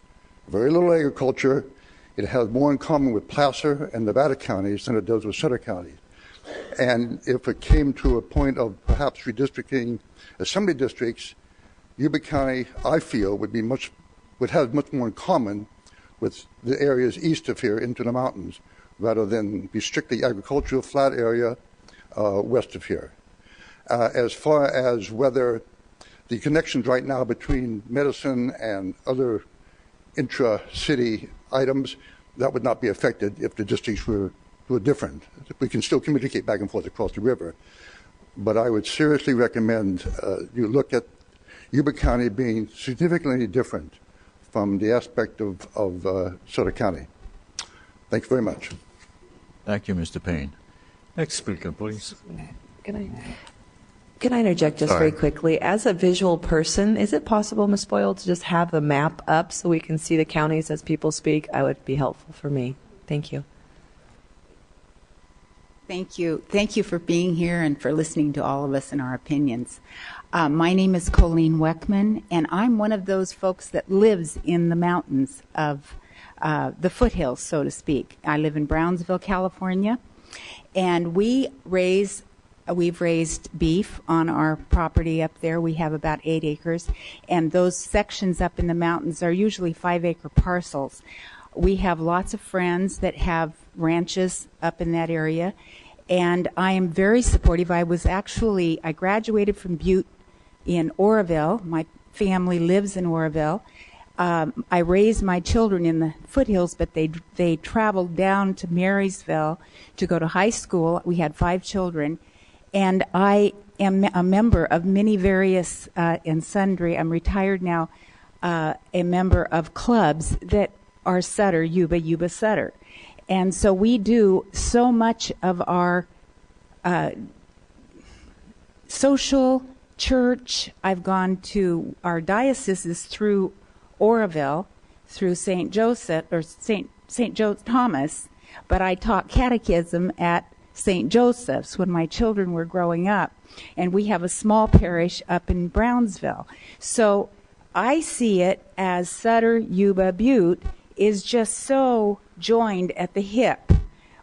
Very little agriculture. It has more in common with Placer and Nevada counties than it does with Sutter County. And if it came to a point of perhaps redistricting assembly districts, Yuba County, I feel, would have much more in common with the areas east of here into the mountains, rather than be strictly agricultural flat area west of here. As far as whether the connections right now between medicine and other intra-city items, that would not be affected if the districts were different. We can still communicate back and forth across the river. But I would seriously recommend you look at Yuba County being significantly different from the aspect of Sutter County. Thanks very much. Thank you, Mr. Payne. Next speaker, please. Can I interject just very quickly? As a visual person, is it possible, Ms. Boyle, to just have the map up so we can see the counties as people speak? That would be helpful for me. Thank you. Thank you. Thank you for being here and for listening to all of us and our opinions. My name is Colleen Weckman, and I'm one of those folks that lives in the mountains of the foothills, so to speak. I live in Brownsville, California, and we've raised beef on our property up there. We have about 8 acres, and those sections up in the mountains are usually 5-acre parcels. We have lots of friends that have ranches up in that area, and I am very supportive. I graduated from Butte in Oroville. My family lives in Oroville. I raised my children in the foothills, but they traveled down to Marysville to go to high school. We had 5 children, and I am a member of many various and sundry. I'm retired now, a member of clubs that are Sutter, Yuba Sutter. And so we do so much of our social church. I've gone to our dioceses through Oroville, through St. Joseph or St. Thomas, but I taught catechism at St. Joseph's when my children were growing up, and we have a small parish up in Brownsville. So I see it as Sutter, Yuba, Butte is just so joined at the hip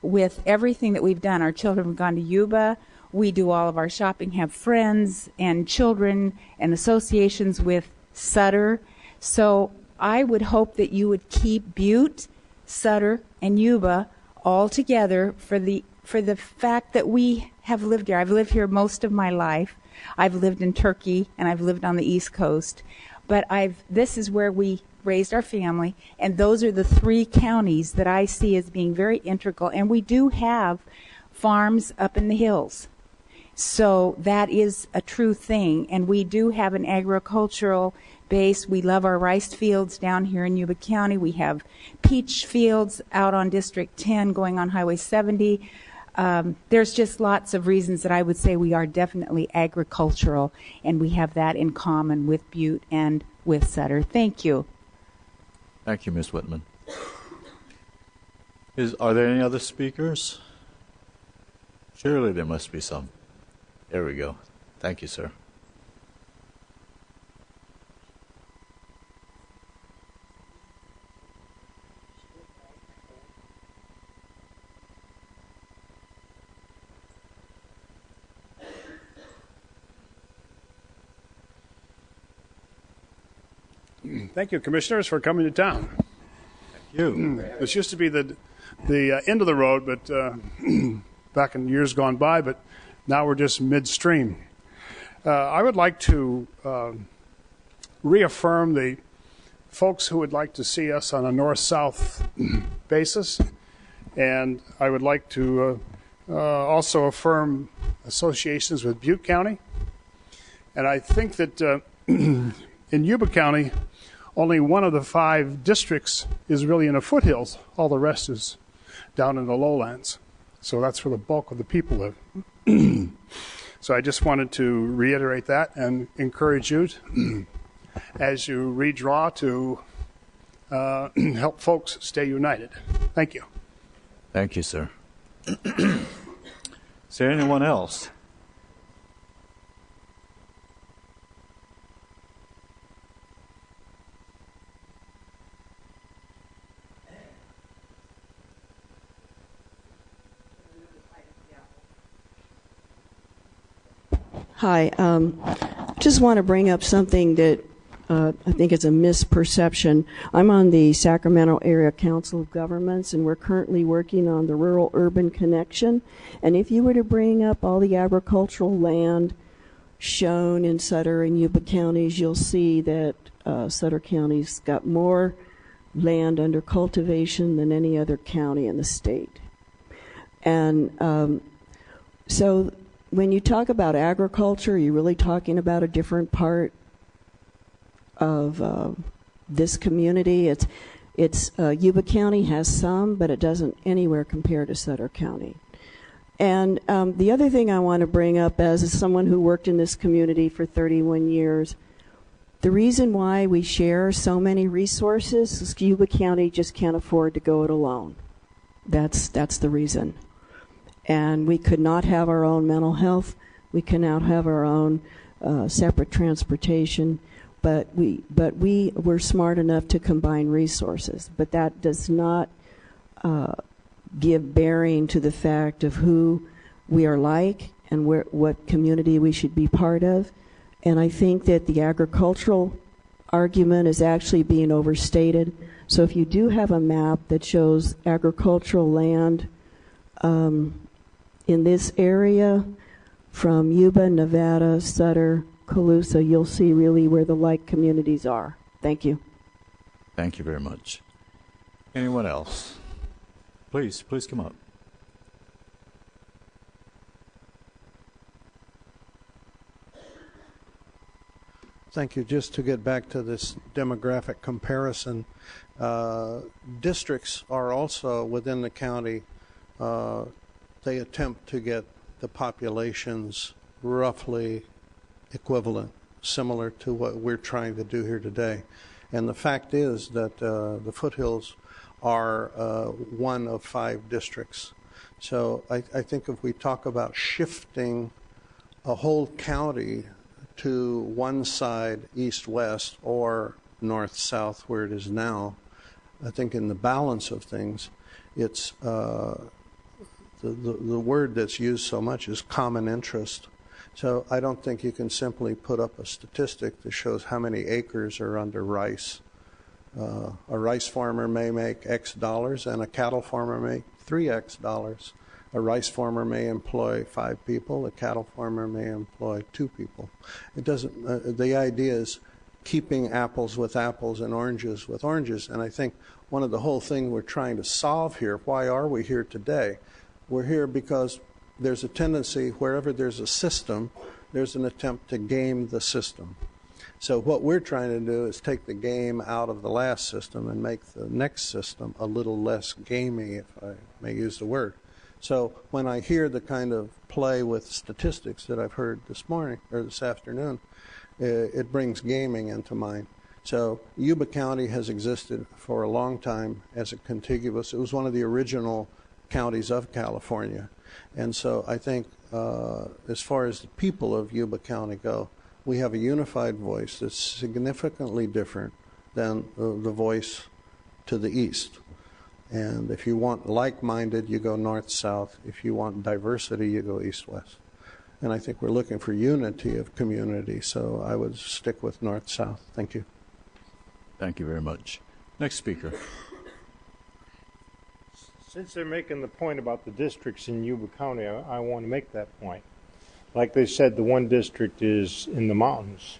with everything that we've done. Our children have gone to Yuba. We do all of our shopping, have friends and children and associations with Sutter. So I would hope that you would keep Butte, Sutter, and Yuba all together for the fact that we have lived here. I've lived here most of my life. I've lived in Turkey and I've lived on the East Coast. But this is where we raised our family, and those are the 3 counties that I see as being very integral. And we do have farms up in the hills. So that is a true thing. And we do have an agricultural base. We love our rice fields down here in Yuba County. We have peach fields out on District 10 going on Highway 70. there's just lots of reasons that I would say we are definitely agricultural, and we have that in common with Butte and with Sutter. Thank you. Thank you, Ms. Whitman. Are there any other speakers? Surely there must be some. There we go. Thank you, sir. Thank you, Commissioners, for coming to town. Thank you. This used to be the end of the road, but back in years gone by, but now we're just midstream. I would like to reaffirm the folks who would like to see us on a north-south basis, and I would like to also affirm associations with Butte County. And I think that in Yuba County, only one of the 5 districts is really in the foothills. All the rest is down in the lowlands. So that's where the bulk of the people live. So I just wanted to reiterate that and encourage you to, as you redraw, to help folks stay united. Thank you. Thank you, sir. Is there anyone else? Hi. Just want to bring up something that I think is a misperception. I'm on the Sacramento Area Council of Governments, and we're currently working on the rural-urban connection. And if you were to bring up all the agricultural land shown in Sutter and Yuba counties, you'll see that Sutter County's got more land under cultivation than any other county in the state. And so when you talk about agriculture, you're really talking about a different part of this community. It's Yuba County has some, but it doesn't anywhere compare to Sutter County. And the other thing I want to bring up as someone who worked in this community for 31 years, the reason why we share so many resources is Yuba County just can't afford to go it alone. That's the reason. And we could not have our own mental health. We cannot have our own separate transportation. But we were smart enough to combine resources. But that does not give bearing to the fact of who we are like and what community we should be part of. And I think that the agricultural argument is actually being overstated. So if you do have a map that shows agricultural land in this area, from Yuba, Nevada, Sutter, Colusa, you'll see really where the like communities are. Thank you. Thank you very much. Anyone else? Please come up. Thank you. Just to get back to this demographic comparison, districts are also within the county. They attempt to get the populations roughly equivalent, similar to what we're trying to do here today. And the fact is that the foothills are one of 5 districts. So I think if we talk about shifting a whole county to one side, east-west, or north-south, where it is now, I think in the balance of things, it's the word that's used so much is common interest. So I don't think you can simply put up a statistic that shows how many acres are under rice. A rice farmer may make X dollars and a cattle farmer may 3X dollars. A rice farmer may employ 5 people, a cattle farmer may employ 2 people. It doesn't, the idea is keeping apples with apples and oranges with oranges. And I think one of the whole thing we're trying to solve here, why are we here today? We're here because there's a tendency, wherever there's a system, there's an attempt to game the system. So what we're trying to do is take the game out of the last system and make the next system a little less gamey, if I may use the word. So when I hear the kind of play with statistics that I've heard this morning or this afternoon, it brings gaming into mind. So Yuba County has existed for a long time as a contiguous. It was one of the original counties of California. And so I think as far as the people of Yuba County go, we have a unified voice that's significantly different than the voice to the east. And if you want like-minded, you go north-south. If you want diversity, you go east-west. And I think we're looking for unity of community, so I would stick with north-south. Thank you. Thank you very much. Next speaker. Since they're making the point about the districts in Yuba County, I want to make that point. Like they said, the one district is in the mountains.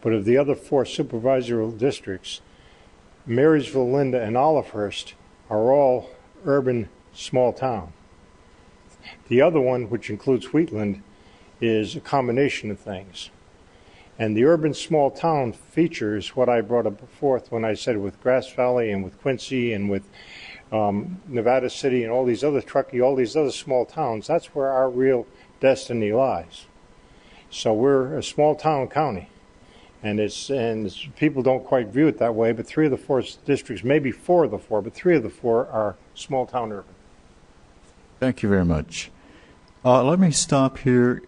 But of the other 4 supervisory districts, Marysville, Linda, and Olivehurst are all urban small town. The other one, which includes Wheatland, is a combination of things. And the urban small town features what I brought up forth when I said with Grass Valley and with Quincy and with Nevada City and all these other Truckee, all these other small towns. That's where our real destiny lies. So we're a small town county. And people don't quite view it that way, but 3 of the 4 districts, maybe 4 of the 4, but 3 of the 4 are small town urban. Thank you very much. Let me stop here.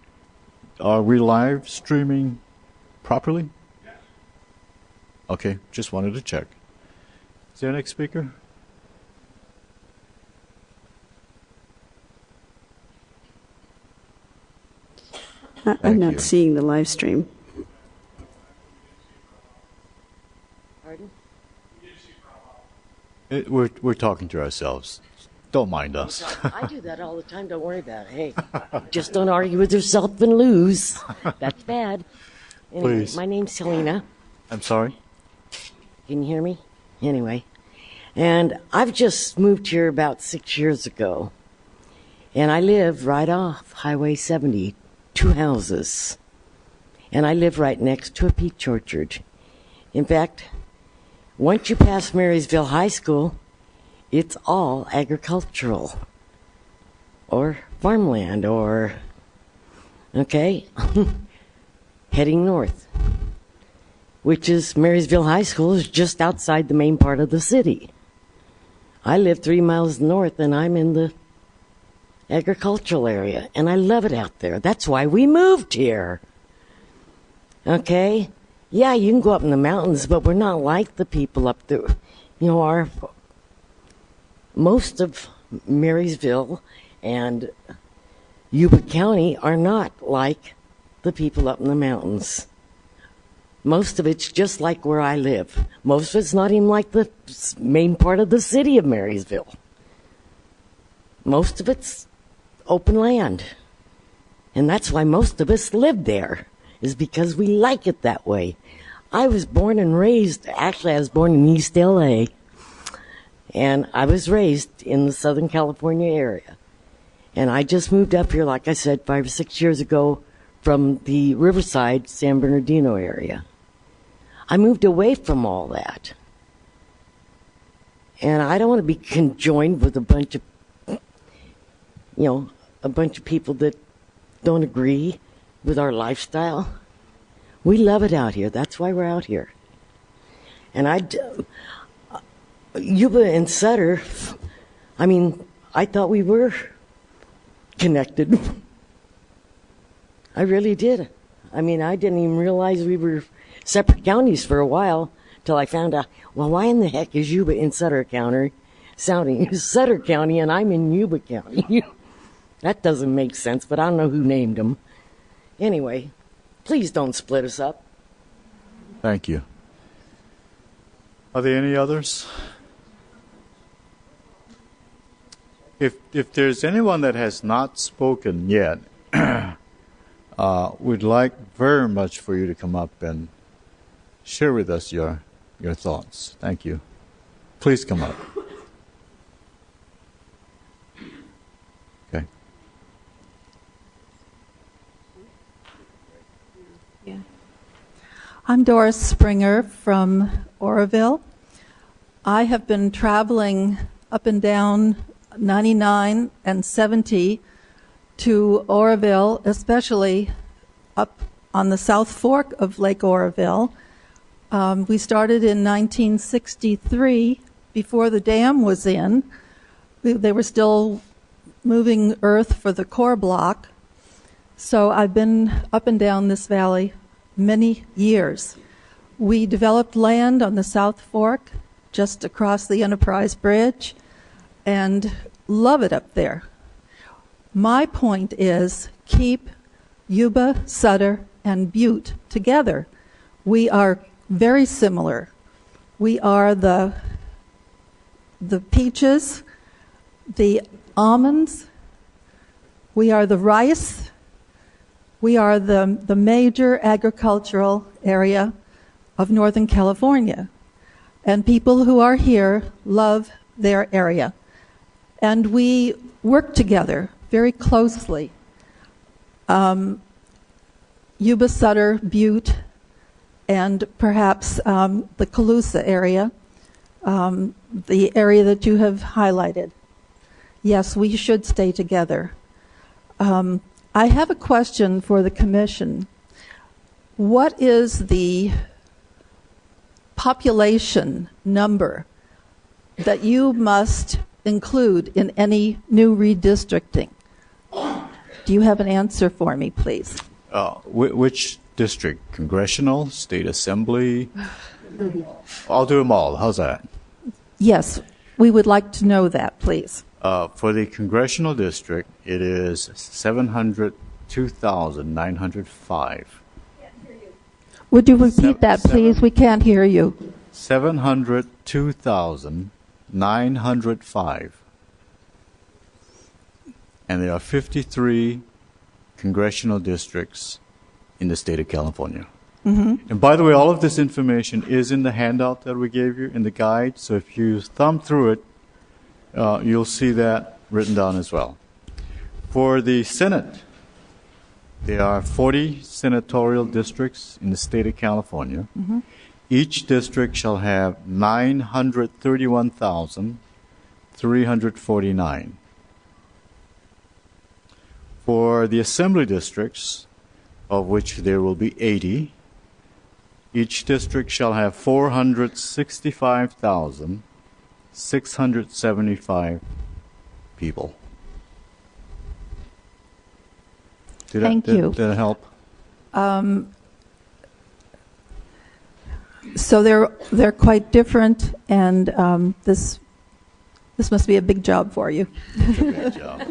Are we live streaming properly? Yes. Okay, just wanted to check. Is there a next speaker? I'm not seeing the live stream. Pardon? We're talking to ourselves. Don't mind us. I do that all the time. Don't worry about it. Hey, just don't argue with yourself and lose. That's bad. Anyway, Please. My name's Selena. I'm sorry? Can you hear me? Anyway. And I've just moved here about 6 years ago. And I live right off Highway 70, 2 houses. And I live right next to a peach orchard. In fact, once you pass Marysville High School, it's all agricultural or farmland or, okay, heading north, which is Marysville High School is just outside the main part of the city. I live 3 miles north and I'm in the agricultural area and I love it out there. That's why we moved here. Okay? Yeah, you can go up in the mountains, but we're not like the people up there. You know, most of Marysville and Yuba County are not like the people up in the mountains. Most of it's just like where I live. Most of it's not even like the main part of the city of Marysville. Most of it's open land. And that's why most of us live there, is because we like it that way. I was born and raised, actually I was born in East LA. And I was raised in the Southern California area. And I just moved up here, like I said, 5 or 6 years ago from the Riverside, San Bernardino area. I moved away from all that. And I don't want to be conjoined with a bunch of, a bunch of people that don't agree with our lifestyle. We love it out here. That's why we're out here. And Yuba and Sutter, I thought we were connected. I really did. I didn't even realize we were separate counties for a while till I found out, well, why in the heck is Yuba in Sutter County sounding Sutter County and I'm in Yuba County? That doesn't make sense, but I don't know who named them. Anyway, please don't split us up. Thank you. Are there any others? If there's anyone that has not spoken yet, we'd like very much for you to come up and share with us your thoughts. Thank you. Please come up. Okay. Yeah. I'm Doris Springer from Oroville. I have been traveling up and down 99 and 70 to Oroville, especially up on the South Fork of Lake Oroville. We started in 1963, before the dam was in. They were still moving earth for the core block. So I've been up and down this valley many years. We developed land on the South Fork, just across the Enterprise Bridge, and love it up there. My point is, keep Yuba, Sutter, and Butte together. We are very similar. We are the peaches, the almonds, we are the rice, we are the major agricultural area of Northern California. And people who are here love their area. And we work together very closely. Yuba, Sutter, Butte, and perhaps the Colusa area, the area that you have highlighted. Yes, we should stay together. I have a question for the commission. What is the population number that you must include in any new redistricting? Do you have an answer for me, please? Which district? Congressional, state assembly? I'll do them all. How's that? Yes, we would like to know that, please. For the congressional district, it is 702,905. Would you repeat that, please? We can't hear you. 702,905. And there are 53 congressional districts in the state of California. Mm-hmm. And by the way, all of this information is in the handout that we gave you, in the guide. So if you thumb through it, you'll see that written down as well. For the Senate, there are 40 senatorial districts in the state of California. Mm-hmm. Each district shall have 931,349. For the assembly districts, of which there will be 80, each district shall have 465,675 people. Thank you. Did that help? So they're quite different, and this must be a big job for you. It's a big job.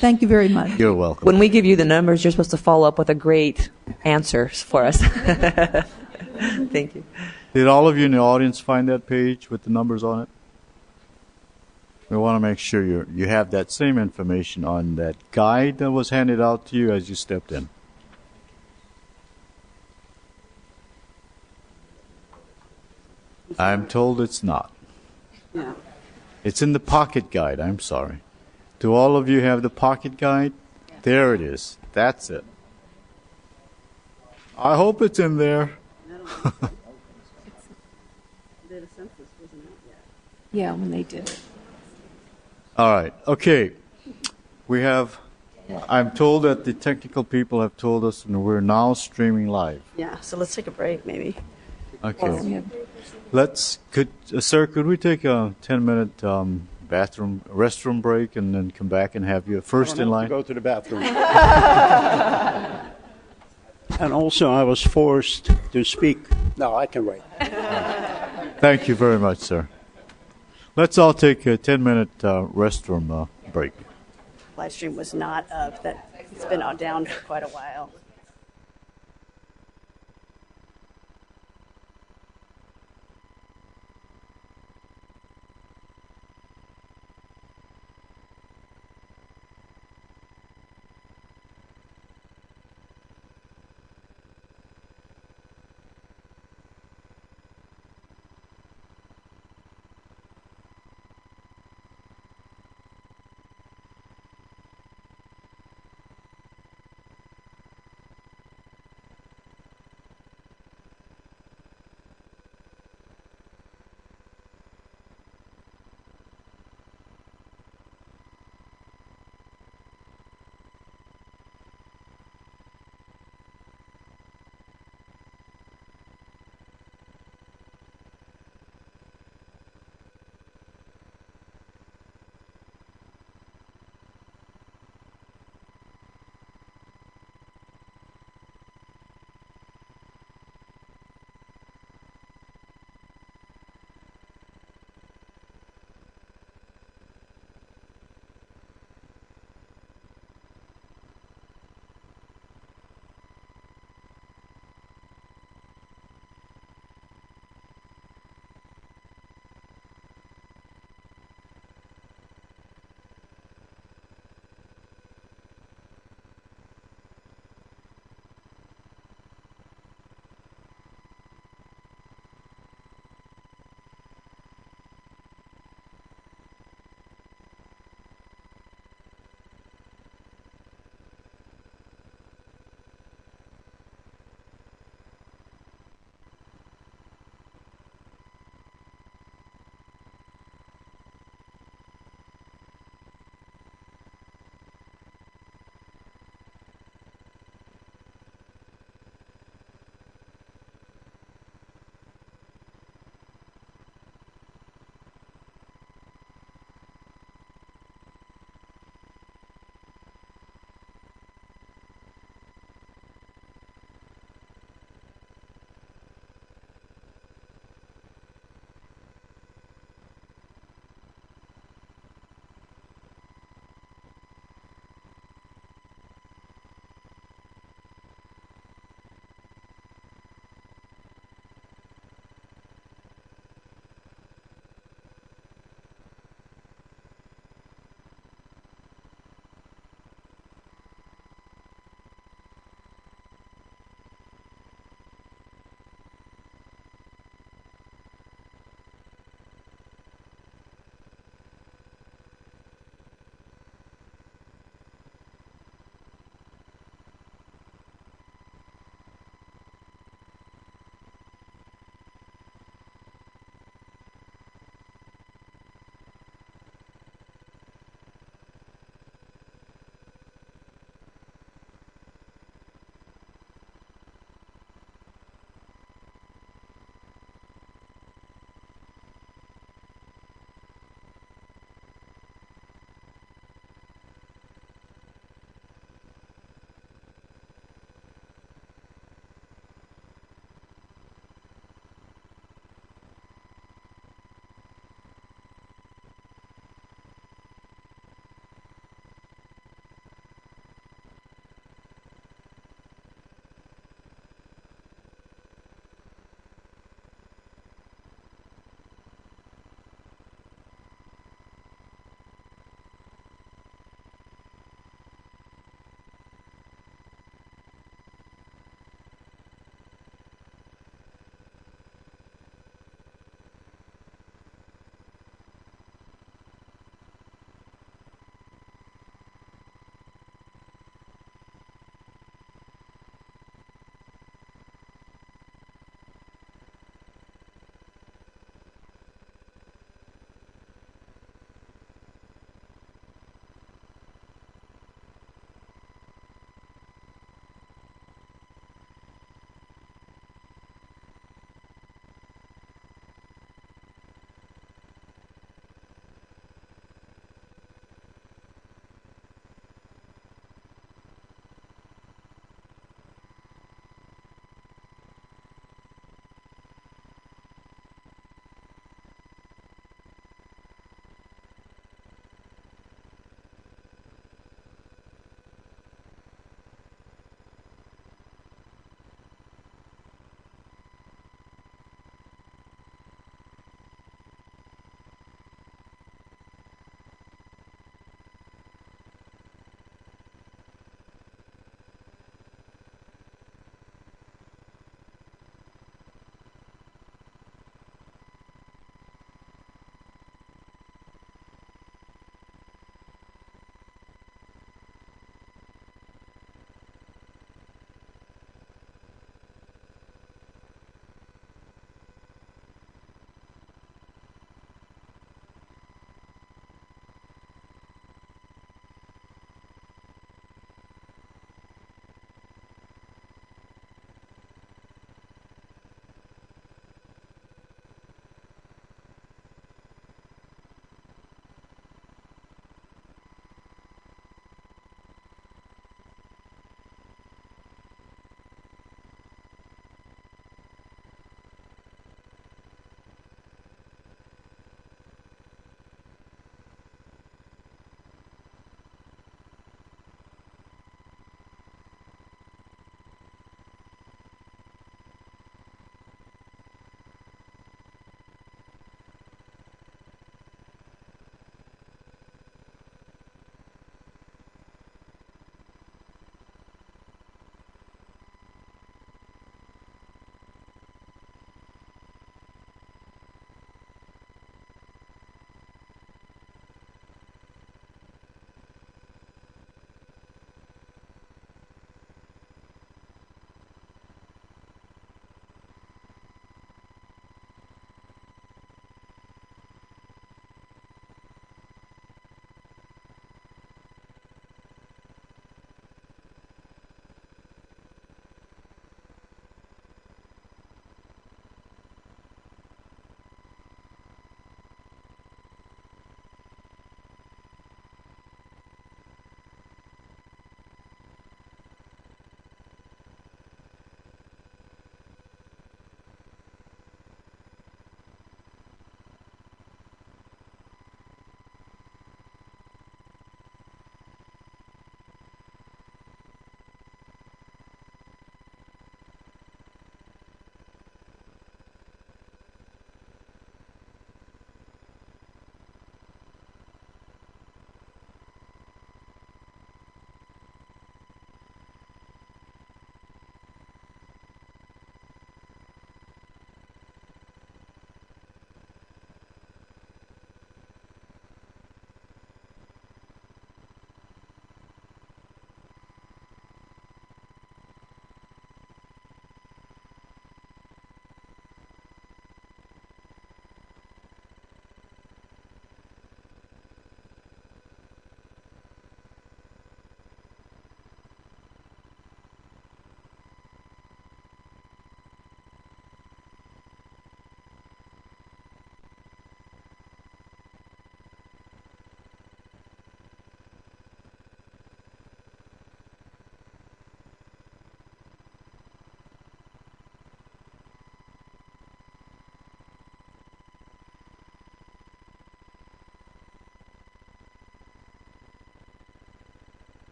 Thank you very much. You're welcome. When we give you the numbers, you're supposed to follow up with a great answer for us. Thank you. Did all of you in the audience find that page with the numbers on it? We want to make sure you have that same information on that guide that was handed out to you as you stepped in. I'm told it's not. Yeah. It's in the pocket guide. I'm sorry. Do all of you have the pocket guide? There it is. That's it. I hope it's in there. Yeah, when they did it. All right. Okay. I'm told that the technical people have told us and we're now streaming live. Yeah, so let's take a break maybe. Okay. Sir, could we take a 10-minute restroom break and then come back and have you first in line? Go to the bathroom. And also, I was forced to speak. No, I can wait. Thank you very much, sir. Let's all take a 10-minute restroom break. Live stream was not up. It's been down for quite a while.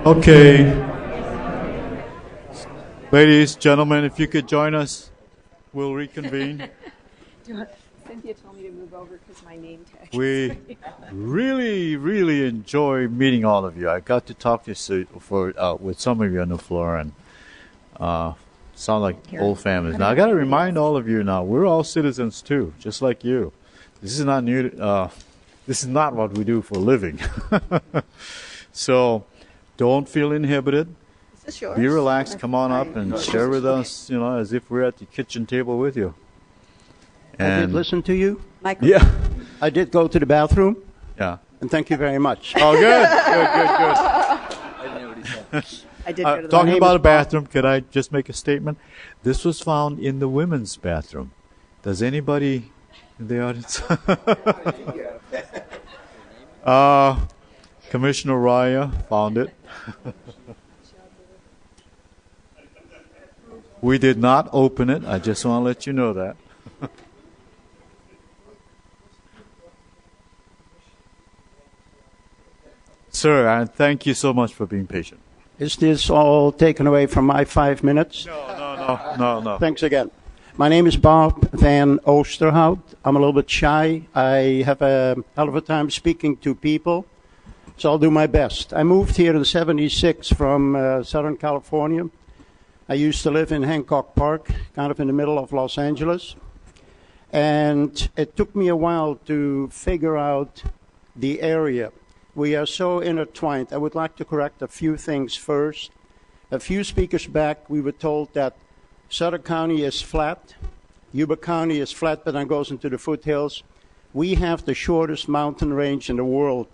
Okay. Ladies, gentlemen, if you could join us, we'll reconvene. Cynthia told me to move over because my name tag. We really, really enjoy meeting all of you. I got to talk to with some of you on the floor, and sound like old families. Now, I got to remind all of you now, we're all citizens too, just like you. This is not new. This is not what we do for a living. So don't feel inhibited. Is this yours? Be relaxed. Come on up and share with us, as if we're at the kitchen table with you. I did listen to you. Michael. Yeah. I did go to the bathroom. Yeah. And thank you very much. Oh, good. I did go to the Talking about a bathroom, could I just make a statement? This was found in the women's bathroom. Does anybody in the audience? Commissioner Raya found it. We did not open it. I just want to let you know that. Sir, and thank you so much for being patient. Is this all taken away from my 5 minutes? No. Thanks again. My name is Bob Van Oosterhout. I'm a little bit shy. I have a hell of a time speaking to people, so I'll do my best. I moved here in '76 from Southern California. I used to live in Hancock Park, kind of in the middle of Los Angeles. And it took me a while to figure out the area. We are so intertwined. I would like to correct a few things first. A few speakers back, we were told that Sutter County is flat. Yuba County is flat, but then goes into the foothills. We have the shortest mountain range in the world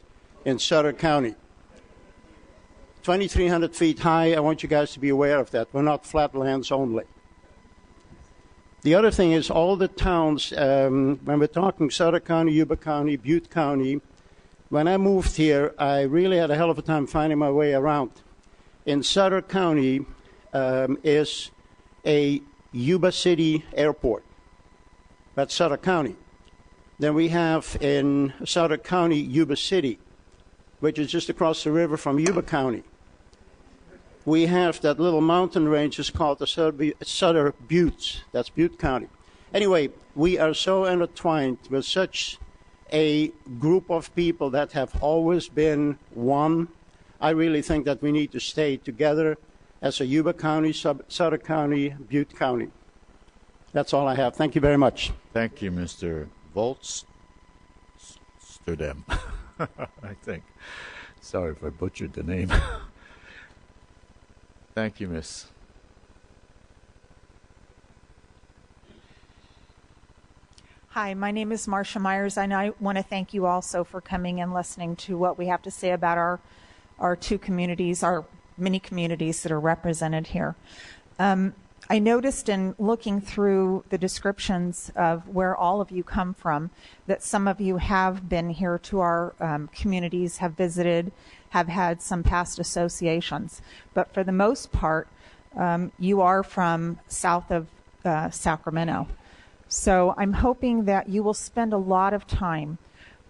in Sutter County. 2,300 feet high. I want you guys to be aware of that. We're not flatlands only. The other thing is all the towns, when we're talking Sutter County, Yuba County, Butte County, when I moved here, I really had a hell of a time finding my way around. In Sutter County is a Yuba City airport. That's Sutter County. Then we have in Sutter County, Yuba City, which is just across the river from Yuba County. We have that little mountain range is called the Sutter Buttes. That's Butte County. Anyway, we are so intertwined with such a group of people that have always been one. I really think that we need to stay together as a Yuba County, Sutter County, Butte County. That's all I have. Thank you very much. Thank you, Mr. Volts. Sturdem, I think. Sorry if I butchered the name. Thank you, Miss. Hi, my name is Marcia Myers, and I want to thank you also for coming and listening to what we have to say about our two communities, our many communities that are represented here. I noticed in looking through the descriptions of where all of you come from that some of you have been here to our communities, have visited, have had some past associations. But for the most part, you are from south of Sacramento. So I'm hoping that you will spend a lot of time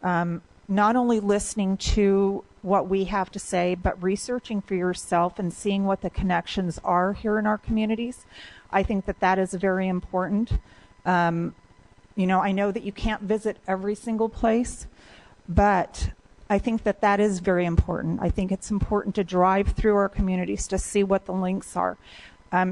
not only listening to what we have to say, but researching for yourself and seeing what the connections are here in our communities. I think that that is very important. I know that you can't visit every single place, but I think that that is very important. I think it's important to drive through our communities to see what the links are.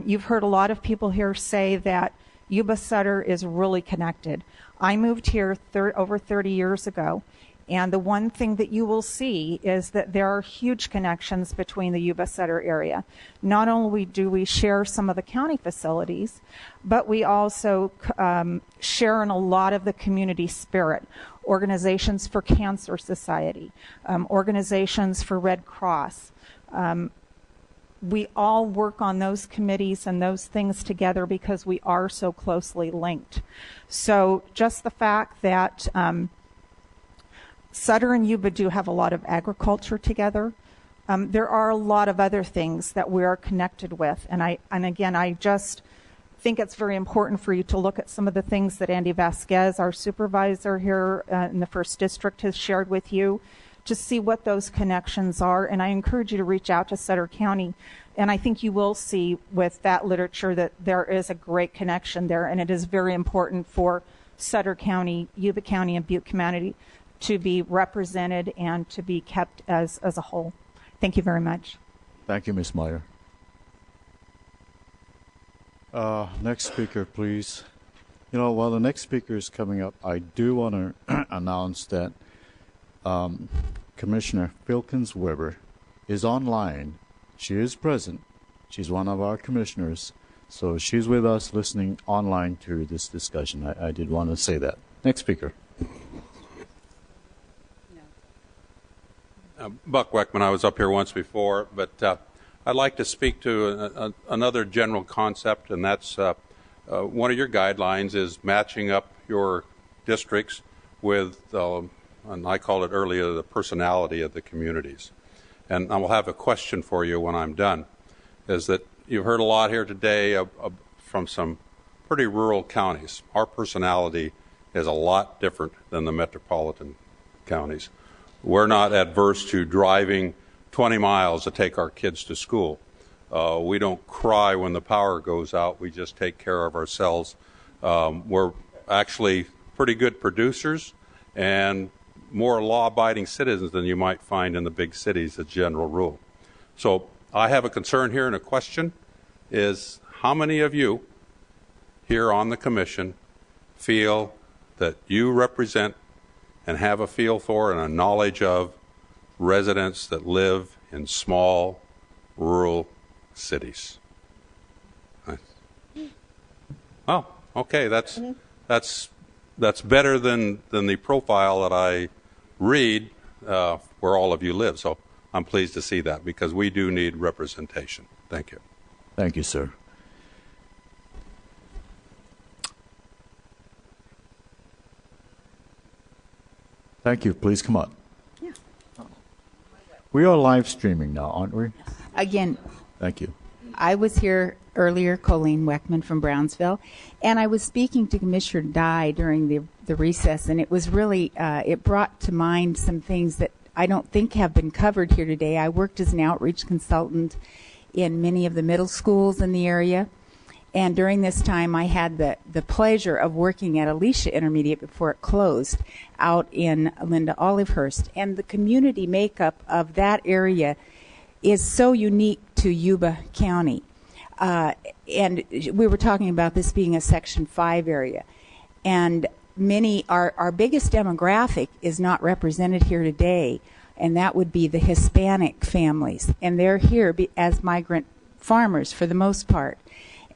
You've heard a lot of people here say that Yuba Sutter is really connected. I moved here over 30 years ago, and the one thing that you will see is that there are huge connections between the Yuba Sutter area. Not only do we share some of the county facilities, but we also share in a lot of the community spirit. Organizations for Cancer Society, organizations for Red Cross. We all work on those committees and those things together because we are so closely linked. So just the fact that Sutter and Yuba do have a lot of agriculture together, there are a lot of other things that we are connected with. And again, I just think it's very important for you to look at some of the things that Andy Vasquez, our supervisor here in the 1st District, has shared with you. to see what those connections are. And I encourage you to reach out to Sutter County. And I think you will see with that literature that there is a great connection there. And it is very important for Sutter County, Yuba County, and Butte County to be represented and to be kept as a whole. Thank you very much. Thank you, Ms. Meyer. Next speaker, please. You know, while the next speaker is coming up, I do want to announce that Commissioner Filkins Weber is online. She is present. She's one of our commissioners. So she's with us listening online to this discussion. I did want to say that. Next speaker. Buck Weckman, I was up here once before, but I'd like to speak to another general concept, and that's one of your guidelines is matching up your districts with, and I called it earlier, the personality of the communities. And I will have a question for you when I'm done, is that you've heard a lot here today from some pretty rural counties. Our personality is a lot different than the metropolitan counties. We're not adverse to driving 20 miles to take our kids to school. We don't cry when the power goes out. We just take care of ourselves. We're actually pretty good producers and more law-abiding citizens than you might find in the big cities, as a general rule. So I have a concern here and a question is how many of you here on the commission feel that you represent and have a feel for and a knowledge of residents that live in small rural cities? Oh, okay, that's better than the profile that I read where all of you live. So I'm pleased to see that because we do need representation. Thank you. Thank you, sir. Thank you. Please come up. Yeah. We are live streaming now, aren't we? Again, Thank you. I was here earlier, Colleen Weckman from Brownsville, and I was speaking to Commissioner Dye during the recess, and it was really, it brought to mind some things that I don't think have been covered here today. I worked as an outreach consultant in many of the middle schools in the area, and during this time I had the pleasure of working at Alicia Intermediate before it closed out in Linda Olivehurst, and the community makeup of that area is so unique to Yuba County. And we were talking about this being a Section 5 area. And our biggest demographic is not represented here today, and that would be the Hispanic families. And they're here as migrant farmers for the most part.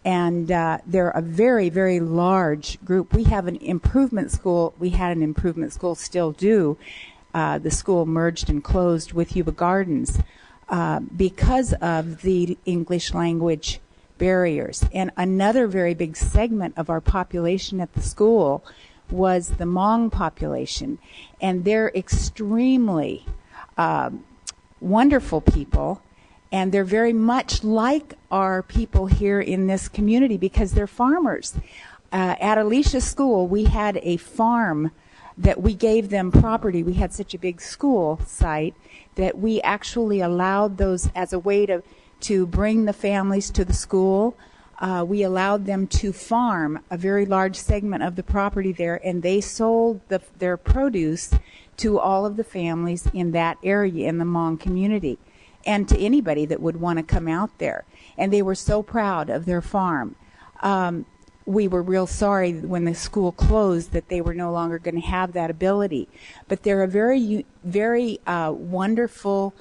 And they're a very, very large group. We have an improvement school. We had an improvement school, still do. The school merged and closed with Yuba Gardens because of the English language barriers. And another very big segment of our population at the school was the Hmong population. And they're extremely wonderful people. And they're very much like our people here in this community because they're farmers. At Alicia School, we had a farm that we gave them property. We had such a big school site that we actually allowed those as a way to bring the families to the school. We allowed them to farm a very large segment of the property there, and they sold their produce to all of the families in that area in the Hmong community, and to anybody that would want to come out there. And they were so proud of their farm. We were real sorry when the school closed that they were no longer going to have that ability. But they're a very, very wonderful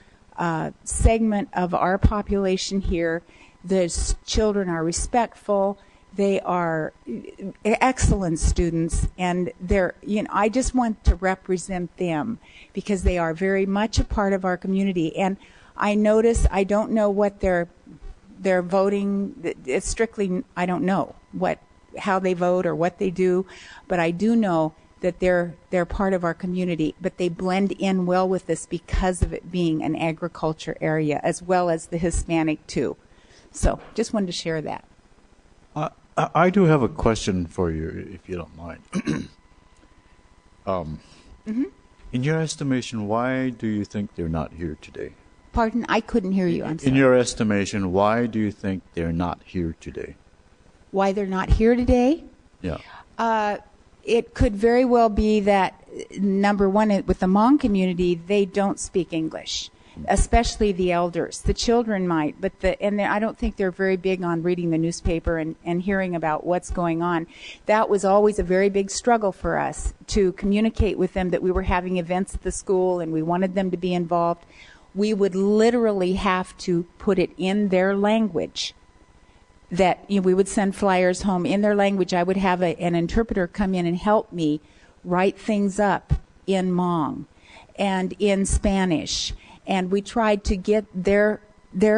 segment of our population here. The children are respectful. They are excellent students, and I just want to represent them because they are very much a part of our community. And I notice, I don't know what their voting, it's strictly, I don't know how they vote or what they do, but I do know that they're part of our community, but they blend in well with us because of it being an agriculture area, as well as the Hispanic too. So just wanted to share that. I do have a question for you, if you don't mind. In your estimation, why do you think they're not here today? Pardon? I couldn't hear you. I'm sorry. In your estimation, why do you think they're not here today? Why they're not here today? Yeah. It could very well be that, number one, with the Hmong community, they don't speak English, especially the elders. The children might, but I don't think they're very big on reading the newspaper and hearing about what's going on. That was always a very big struggle for us to communicate with them that we were having events at the school and we wanted them to be involved. We would literally have to put it in their language. That we would send flyers home in their language. I would have an interpreter come in and help me write things up in Hmong and in Spanish. And we tried to get their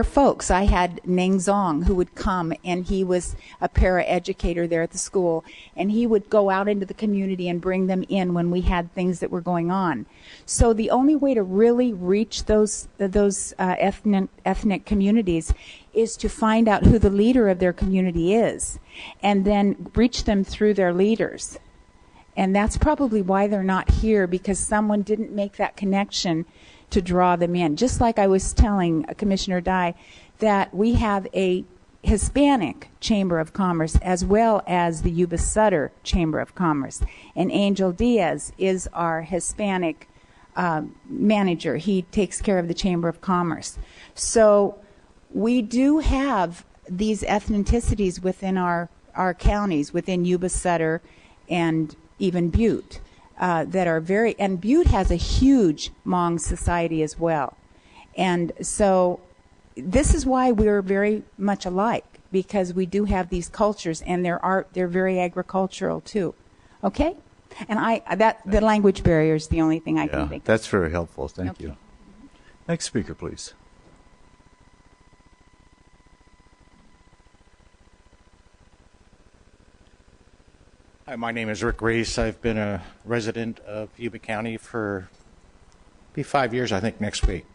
folks. I had Neng Zong who would come, and he was a para-educator there at the school, and he would go out into the community and bring them in when we had things that were going on. So the only way to really reach those ethnic communities is to find out who the leader of their community is, and then reach them through their leaders. And that's probably why they're not here, because someone didn't make that connection to draw them in. Just like I was telling Commissioner Dye that we have a Hispanic Chamber of Commerce as well as the Yuba Sutter Chamber of Commerce. And Angel Diaz is our Hispanic manager. He takes care of the Chamber of Commerce. So we do have these ethnicities within our counties, within Yuba Sutter and even Butte. That are and Butte has a huge Hmong society as well. And so this is why we're very much alike, because we do have these cultures, and they're very agricultural too. Okay? And the language barrier is the only thing I can think of. That's very helpful. Thank you. Next speaker, please. Hi, my name is Rick Reese. I've been a resident of Yuba County for 5 years, I think, next week.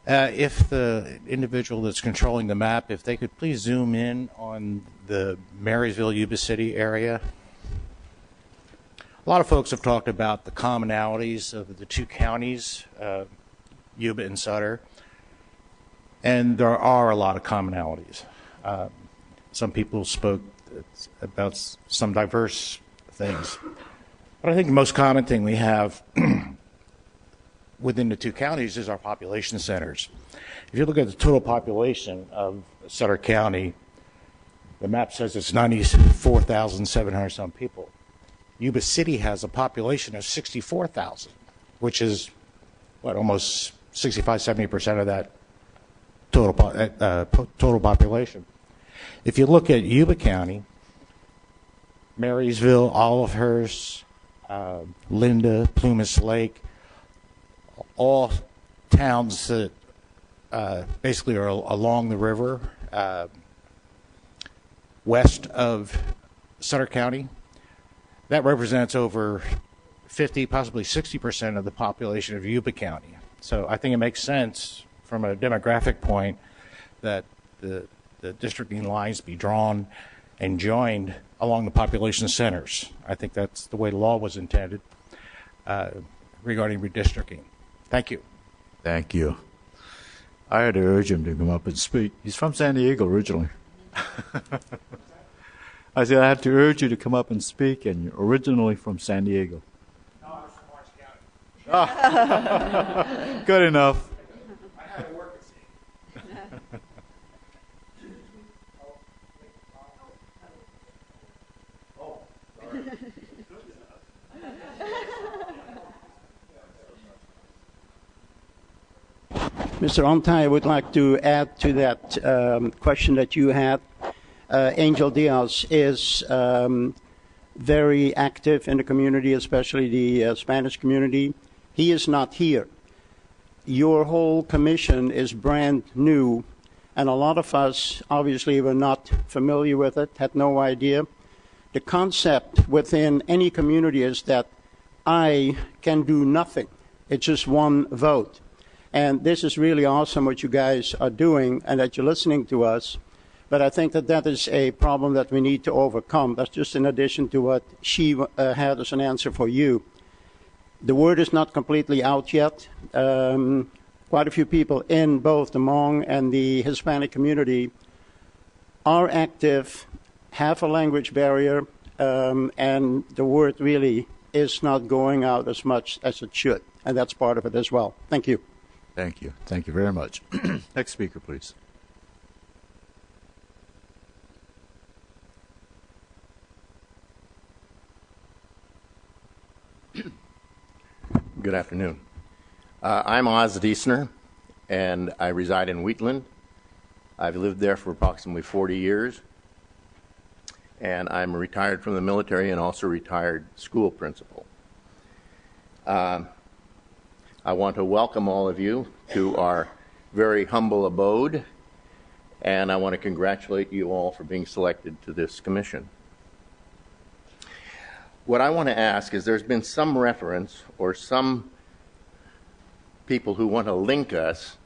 If the individual that's controlling the map, if they could please zoom in on the Marysville, Yuba City area. A lot of folks have talked about the commonalities of the two counties, Yuba and Sutter, and there are a lot of commonalities. Some people spoke about some diverse things. But I think the most common thing we have within the two counties is our population centers. If you look at the total population of Sutter County, the map says it's 94,700 some people. Yuba City has a population of 64,000, which is almost 65-70% of that total population. If you look at Yuba County, Marysville, Olivehurst, Linda, Plumas Lake, all towns that basically are along the river west of Sutter County, that represents over 50, possibly 60% of the population of Yuba County. So I think it makes sense from a demographic point that the districting lines be drawn and joined along the population centers. I think that's the way the law was intended regarding redistricting. Thank you. Thank you. I had to urge him to come up and speak. He's from San Diego originally. I said I had to urge you to come up and speak, and you're originally from San Diego. No, I'm from Orange County. Good enough. I had to work at sea. Mr. Ontai, I would like to add to that question that you had. Angel Diaz is very active in the community, especially the Spanish community. He is not here. Your whole commission is brand new, and a lot of us obviously were not familiar with it, had no idea. The concept within any community is that I can do nothing. It's just one vote. And this is really awesome what you guys are doing and that you're listening to us. But I think that that is a problem that we need to overcome. That's just in addition to what she had as an answer for you. The word is not completely out yet. Quite a few people in both the Hmong and the Hispanic community are active, have a language barrier, and the word really is not going out as much as it should. And that's part of it as well. Thank you. Thank you. Thank you very much. Next speaker, please. Good afternoon. I'm Oz Diesner, and I reside in Wheatland. I've lived there for approximately 40 years, and I'm retired from the military and also retired school principal. I want to welcome all of you to our very humble abode, and I want to congratulate you all for being selected to this commission. What I want to ask is there's been some reference or some people who want to link us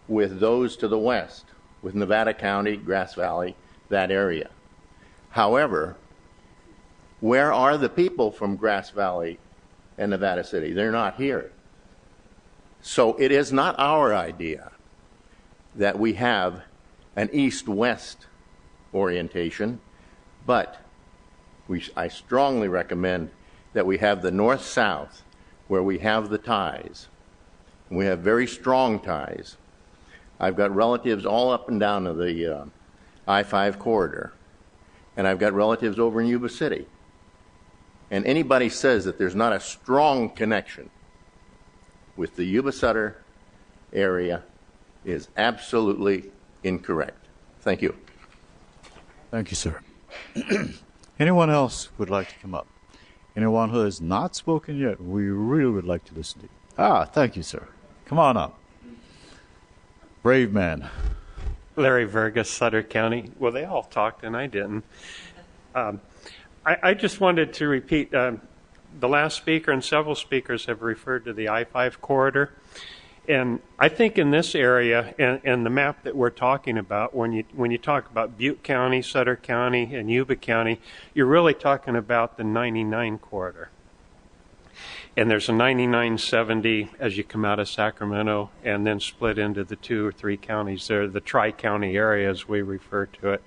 with those to the west, with Nevada County, Grass Valley, that area. However, where are the people from Grass Valley and Nevada City? They're not here. So it is not our idea that we have an east-west orientation, but I strongly recommend that we have the north-south, where we have the ties. And we have very strong ties. I've got relatives all up and down of the I-5 corridor, and I've got relatives over in Yuba City. And anybody says that there's not a strong connection with the Yuba-Sutter area is absolutely incorrect. Thank you. Thank you, sir. Anyone else would like to come up? Anyone who has not spoken yet, we really would like to listen to you. Thank you, sir. Come on up. Brave man. Larry Vergas, Sutter County. Well, they all talked and I didn't. I just wanted to repeat, the last speaker and several speakers have referred to the I-5 corridor. And I think in this area, and the map that we're talking about, when you talk about Butte County, Sutter County, and Yuba County, you're really talking about the 99 corridor. And there's a 9970 as you come out of Sacramento, and then split into the 2 or 3 counties there, the tri-county area as we refer to it.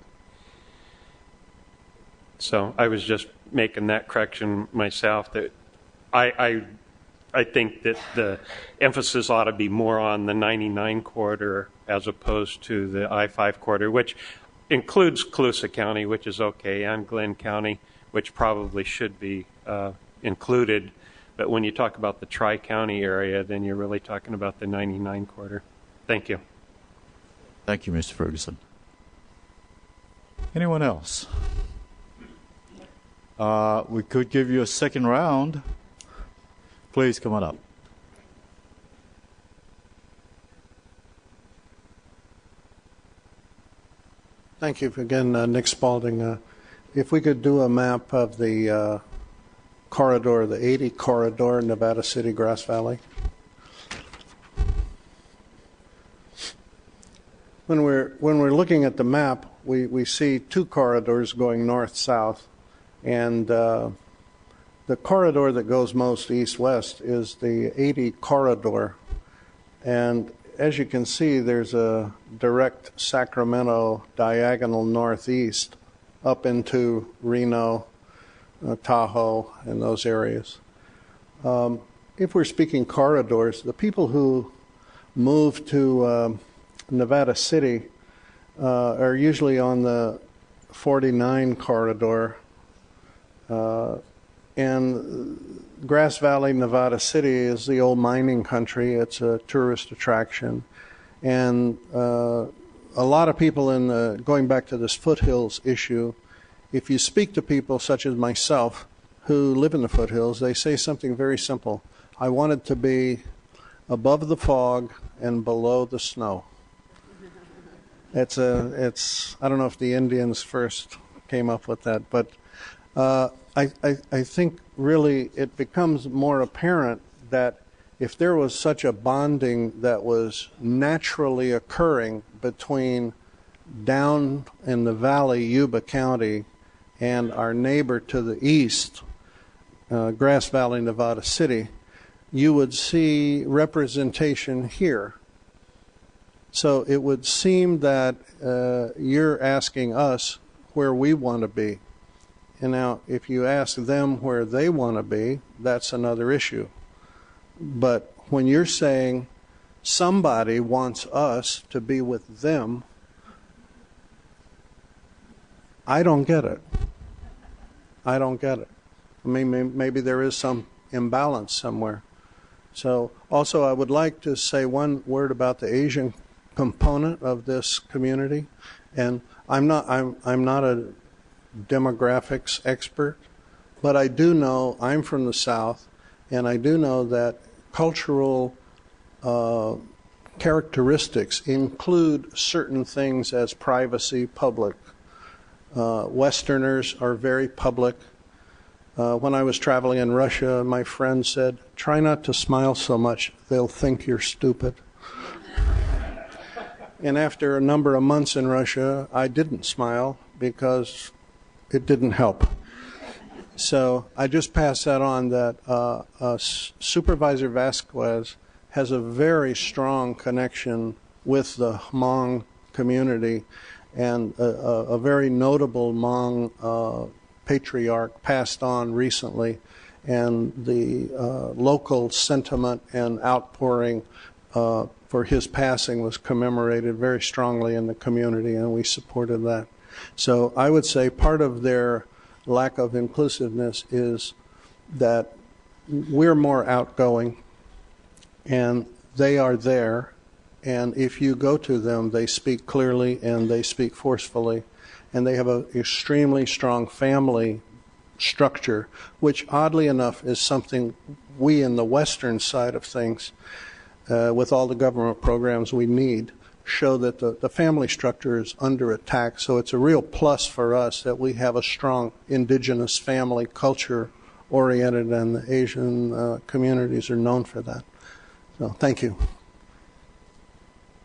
So I was just making that correction myself, that I think that the emphasis ought to be more on the 99 corridor as opposed to the I-5 corridor, which includes Colusa County, which is okay, and Glenn County, which probably should be included. But when you talk about the tri-county area, then you're really talking about the 99 corridor. Thank you. Thank you, Mr. Ferguson. Anyone else? We could give you a second round. Please come on up. Thank you again, Nick Spalding. If we could do a map of the corridor, the 80 corridor, Nevada City, Grass Valley. When we're looking at the map, we see 2 corridors going north-south, and the corridor that goes most east-west is the 80 corridor. And as you can see, there's a direct Sacramento diagonal northeast up into Reno, Tahoe, and those areas. If we're speaking corridors, the people who move to Nevada City are usually on the 49 corridor, and Grass Valley, Nevada City is the old mining country. It's a tourist attraction. And a lot of people going back to this foothills issue, if you speak to people such as myself who live in the foothills, they say something very simple. I want it to be above the fog and below the snow. I don't know if the Indians first came up with that, but I think really it becomes more apparent that if there was such a bonding that was naturally occurring between down in the valley, Yuba County, and our neighbor to the east, Grass Valley, Nevada City, you would see representation here. So it would seem that you're asking us where we want to be. And now, if you ask them where they want to be, that's another issue. But when you're saying somebody wants us to be with them, I don't get it. I don't get it. I mean, maybe there is some imbalance somewhere. So, also, I would like to say one word about the Asian component of this community. And I'm not a demographics expert, but I do know, I'm from the South, and I do know that cultural characteristics include certain things as privacy, public. Westerners are very public. When I was traveling in Russia, my friend said, "Try not to smile so much, they'll think you're stupid." And after a number of months in Russia, I didn't smile because it didn't help. So I just pass that on that Supervisor Vasquez has a very strong connection with the Hmong community, and a very notable Hmong patriarch passed on recently, and the local sentiment and outpouring for his passing was commemorated very strongly in the community, and we supported that. So I would say part of their lack of inclusiveness is that we're more outgoing, and they are there, and if you go to them, they speak clearly and they speak forcefully, and they have an extremely strong family structure, which oddly enough is something we in the western side of things, with all the government programs we need, show that the family structure is under attack. So it's a real plus for us that we have a strong indigenous family culture oriented, and the Asian communities are known for that. So thank you.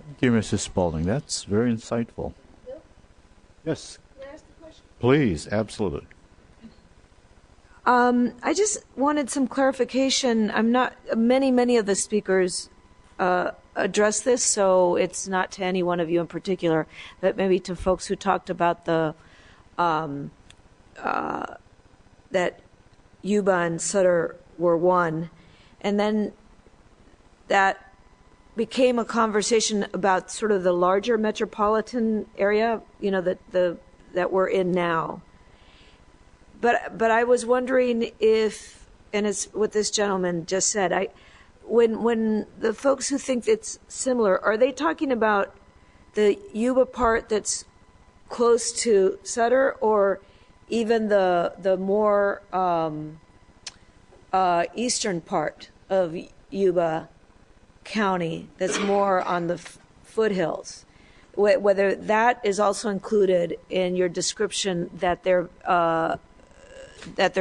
Thank you, Mrs. Spaulding. That's very insightful. Yes. Can I ask the question? Please, absolutely. I just wanted some clarification. Many of the speakers address this, so it's not to any one of you in particular, but maybe to folks who talked about the that Yuba and Sutter were one, and then that became a conversation about sort of the larger metropolitan area, that we're in now. But I was wondering if, and it's what this gentleman just said, when the folks who think it's similar, are they talking about the Yuba part that's close to Sutter, or even the more eastern part of Yuba County that's more on the foothills? Whether that is also included in your description that they're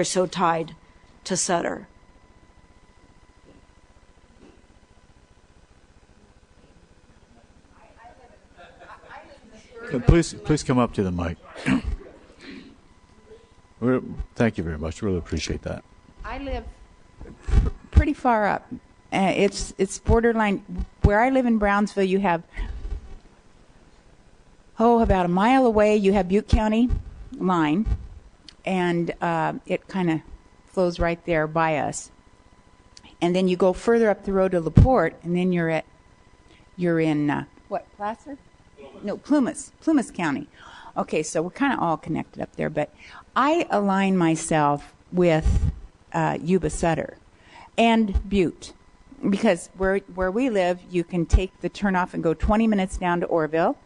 so tied to Sutter. Please come up to the mic. Thank you very much. Really appreciate that. I live pretty far up. It's borderline. Where I live in Brownsville, you have, about a mile away, you have Butte County line, and it kind of flows right there by us. And then you go further up the road to LaPorte, and then you're in Placer? No, Plumas County. Okay, so we're kind of all connected up there, but I align myself with Yuba Sutter and Butte, because where we live, you can take the turnoff and go 20 minutes down to Orville,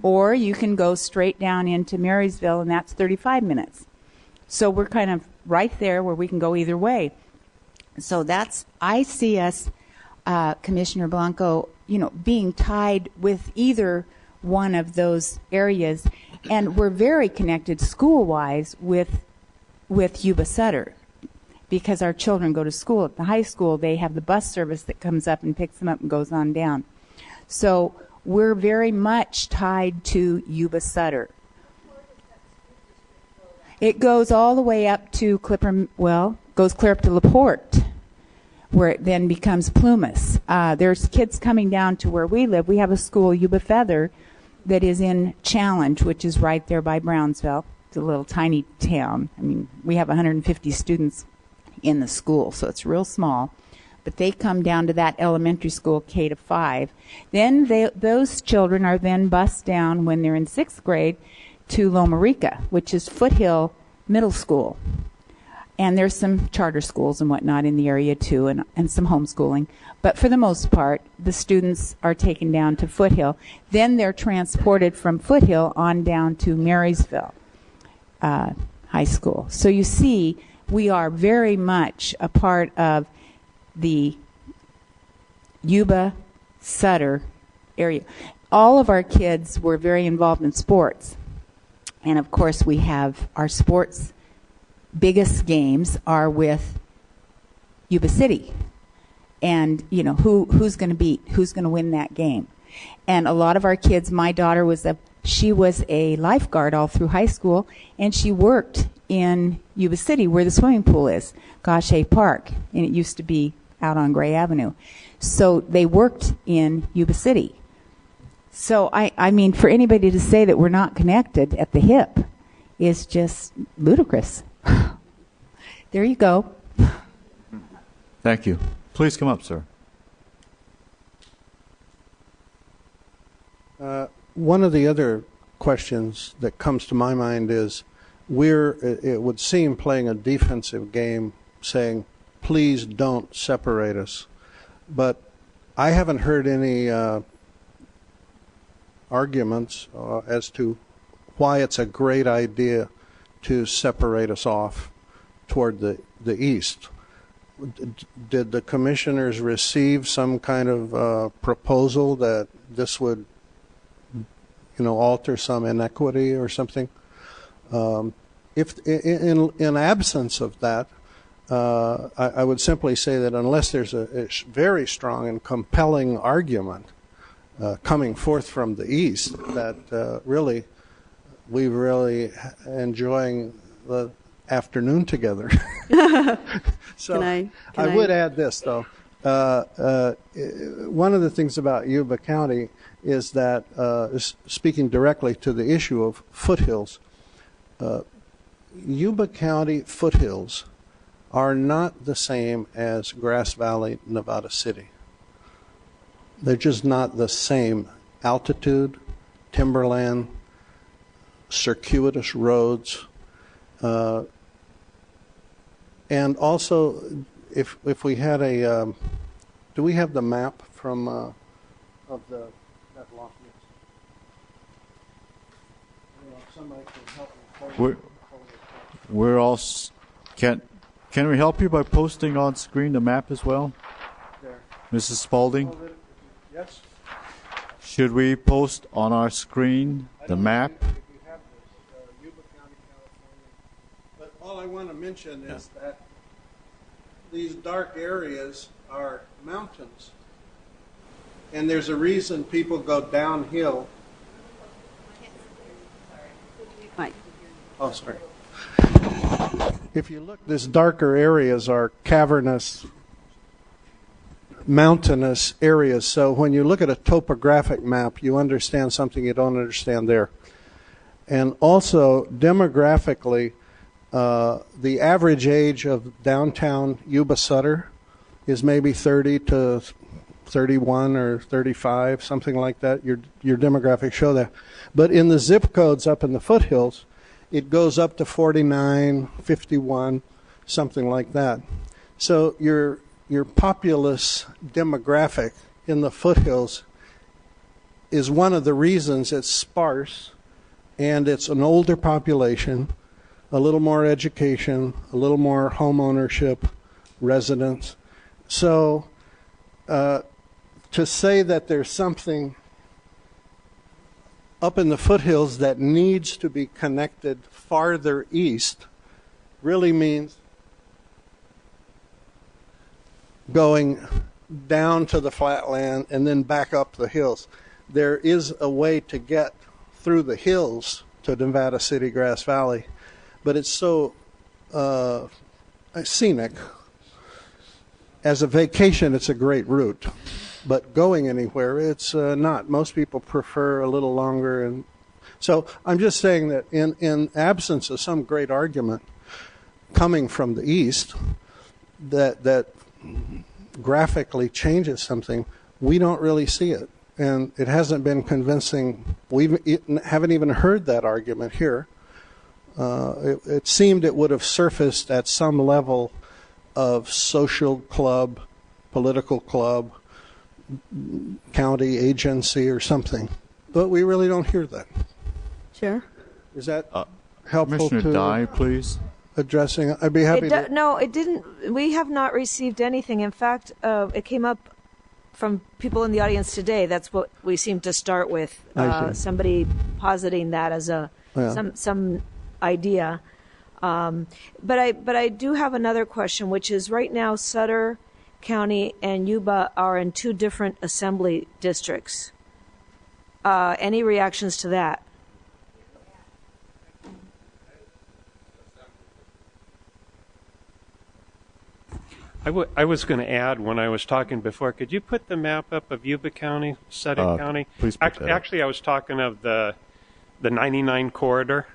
or you can go straight down into Marysville, and that's 35 minutes. So we're kind of right there where we can go either way. So I see us, Commissioner Blanco, being tied with either one of those areas, and we're very connected school-wise with Yuba Sutter, because our children go to school at the high school. They have the bus service that comes up and picks them up and goes on down. So we're very much tied to Yuba Sutter. It goes all the way up to goes clear up to LaPorte. where it then becomes Plumas. There's kids coming down to where we live. We have a school, Yuba Feather, that is in Challenge, which is right there by Brownsville. It's a little tiny town. I mean, we have 150 students in the school, so it's real small. But they come down to that elementary school, K to 5. Then those children are then bused down when they're in 6th grade to Loma Rica, which is Foothill Middle School. And there's some charter schools and whatnot in the area too, and some homeschooling. But for the most part, the students are taken down to Foothill. Then they're transported from Foothill on down to Marysville High School. So you see, we are very much a part of the Yuba Sutter area. All of our kids were very involved in sports. And of course, we have our sports biggest games are with Yuba City. And, you know, who's going to win that game. And a lot of our kids, my daughter was a lifeguard all through high school, and she worked in Yuba City where the swimming pool is, Gaucher Park, and it used to be out on Gray Avenue. So they worked in Yuba City. So, I mean, for anybody to say that we're not connected at the hip is just ludicrous. There you go. Thank you. Please come up, sir. One of the other questions that comes to my mind is it would seem, playing a defensive game, saying, please don't separate us. But I haven't heard any arguments as to why it's a great idea to separate us off toward the east. Did the commissioners receive some kind of proposal that this would, alter some inequity or something? If in absence of that, I would simply say that unless there's a very strong and compelling argument coming forth from the east, that really we're really enjoying the afternoon together. So I would add this, though. One of the things about Yuba County is that, speaking directly to the issue of foothills, Yuba County foothills are not the same as Grass Valley, Nevada City. They're just not the same altitude, timberland, circuitous roads, and also, if we had a, do we have the map from of that Lafayette? Somebody can help me. We're all. Can we help you by posting on screen the map as well, There. Mrs. Spaulding? Yes. Should we post on our screen the map? If you have this, Yuba County, California. But all I want to mention is that these dark areas are mountains. And there's a reason people go downhill. Mike. Oh, sorry. If you look, these darker areas are cavernous, mountainous areas. So when you look at a topographic map, you understand something you don't understand there. And also, demographically, the average age of downtown Yuba Sutter is maybe 30 to 31 or 35, something like that. Your demographics show that. But in the zip codes up in the foothills, it goes up to 49, 51, something like that. So your populous demographic in the foothills is one of the reasons it's sparse, and it's an older population, a little more education, a little more home ownership, residents. So to say that there's something up in the foothills that needs to be connected farther east really means going down to the flatland and then back up the hills. There is a way to get through the hills to Nevada City, Grass Valley, but it's so scenic as a vacation, it's a great route, but going anywhere, it's not. Most people prefer a little longer, and so I'm just saying that in absence of some great argument coming from the east that graphically changes something, we don't really see it, and it hasn't been convincing. We haven't even heard that argument here. It seemed it would have surfaced at some level of social club, political club, county agency or something. But we really don't hear that. Chair? Is that helpful Commissioner to Dye, please? addressing? I'd be happy to. No, it didn't. We have not received anything. In fact, it came up from people in the audience today. That's what we seem to start with. Somebody positing that as some idea. But I do have another question, which is right now Sutter County and Yuba are in two different assembly districts. Any reactions to that? I was going to add when I was talking before, could you put the map up of Yuba County, Sutter County? Please put that up. Actually, I was talking of the 99 corridor,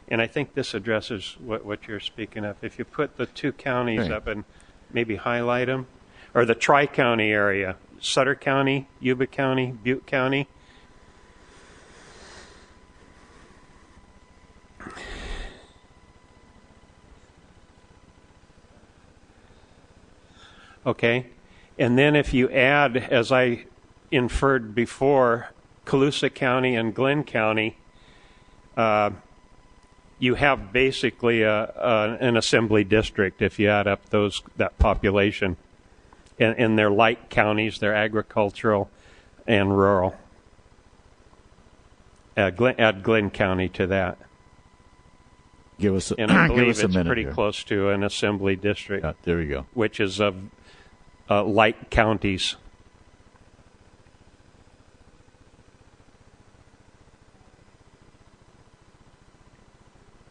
and I think this addresses what you're speaking of. If you put the two counties up and maybe highlight them, or the tri-county area, Sutter County, Yuba County, Butte County. Okay, and then if you add, as I inferred before, Colusa County and Glenn County, you have basically an assembly district if you add up that population. And they're light counties, they're agricultural and rural. Add Glenn County to that. Give us and I believe it's pretty here. close to an assembly district. There we go. Which is of light counties.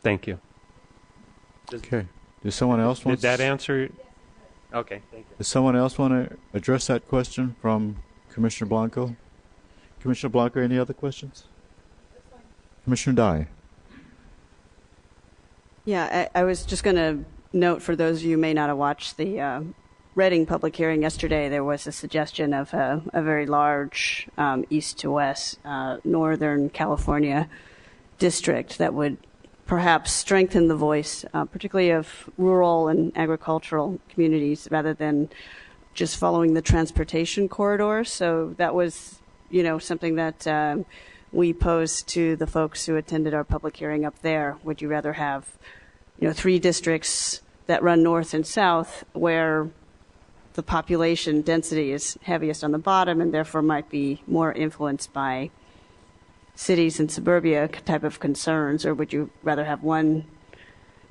Thank you. Okay. Does someone else want? Did that answer? Okay. Thank you. Does someone else want to address that question from Commissioner Blanco? Commissioner Blanco, any other questions? Commissioner Dye. Yeah, I was just going to note for those of you who may not have watched the Reading public hearing yesterday, there was a suggestion of a very large east to west Northern California district that would perhaps strengthen the voice, particularly of rural and agricultural communities, rather than just following the transportation corridor. So that was, something that we posed to the folks who attended our public hearing up there. Would you rather have, 3 districts that run north and south where the population density is heaviest on the bottom and therefore might be more influenced by cities and suburbia type of concerns, or would you rather have one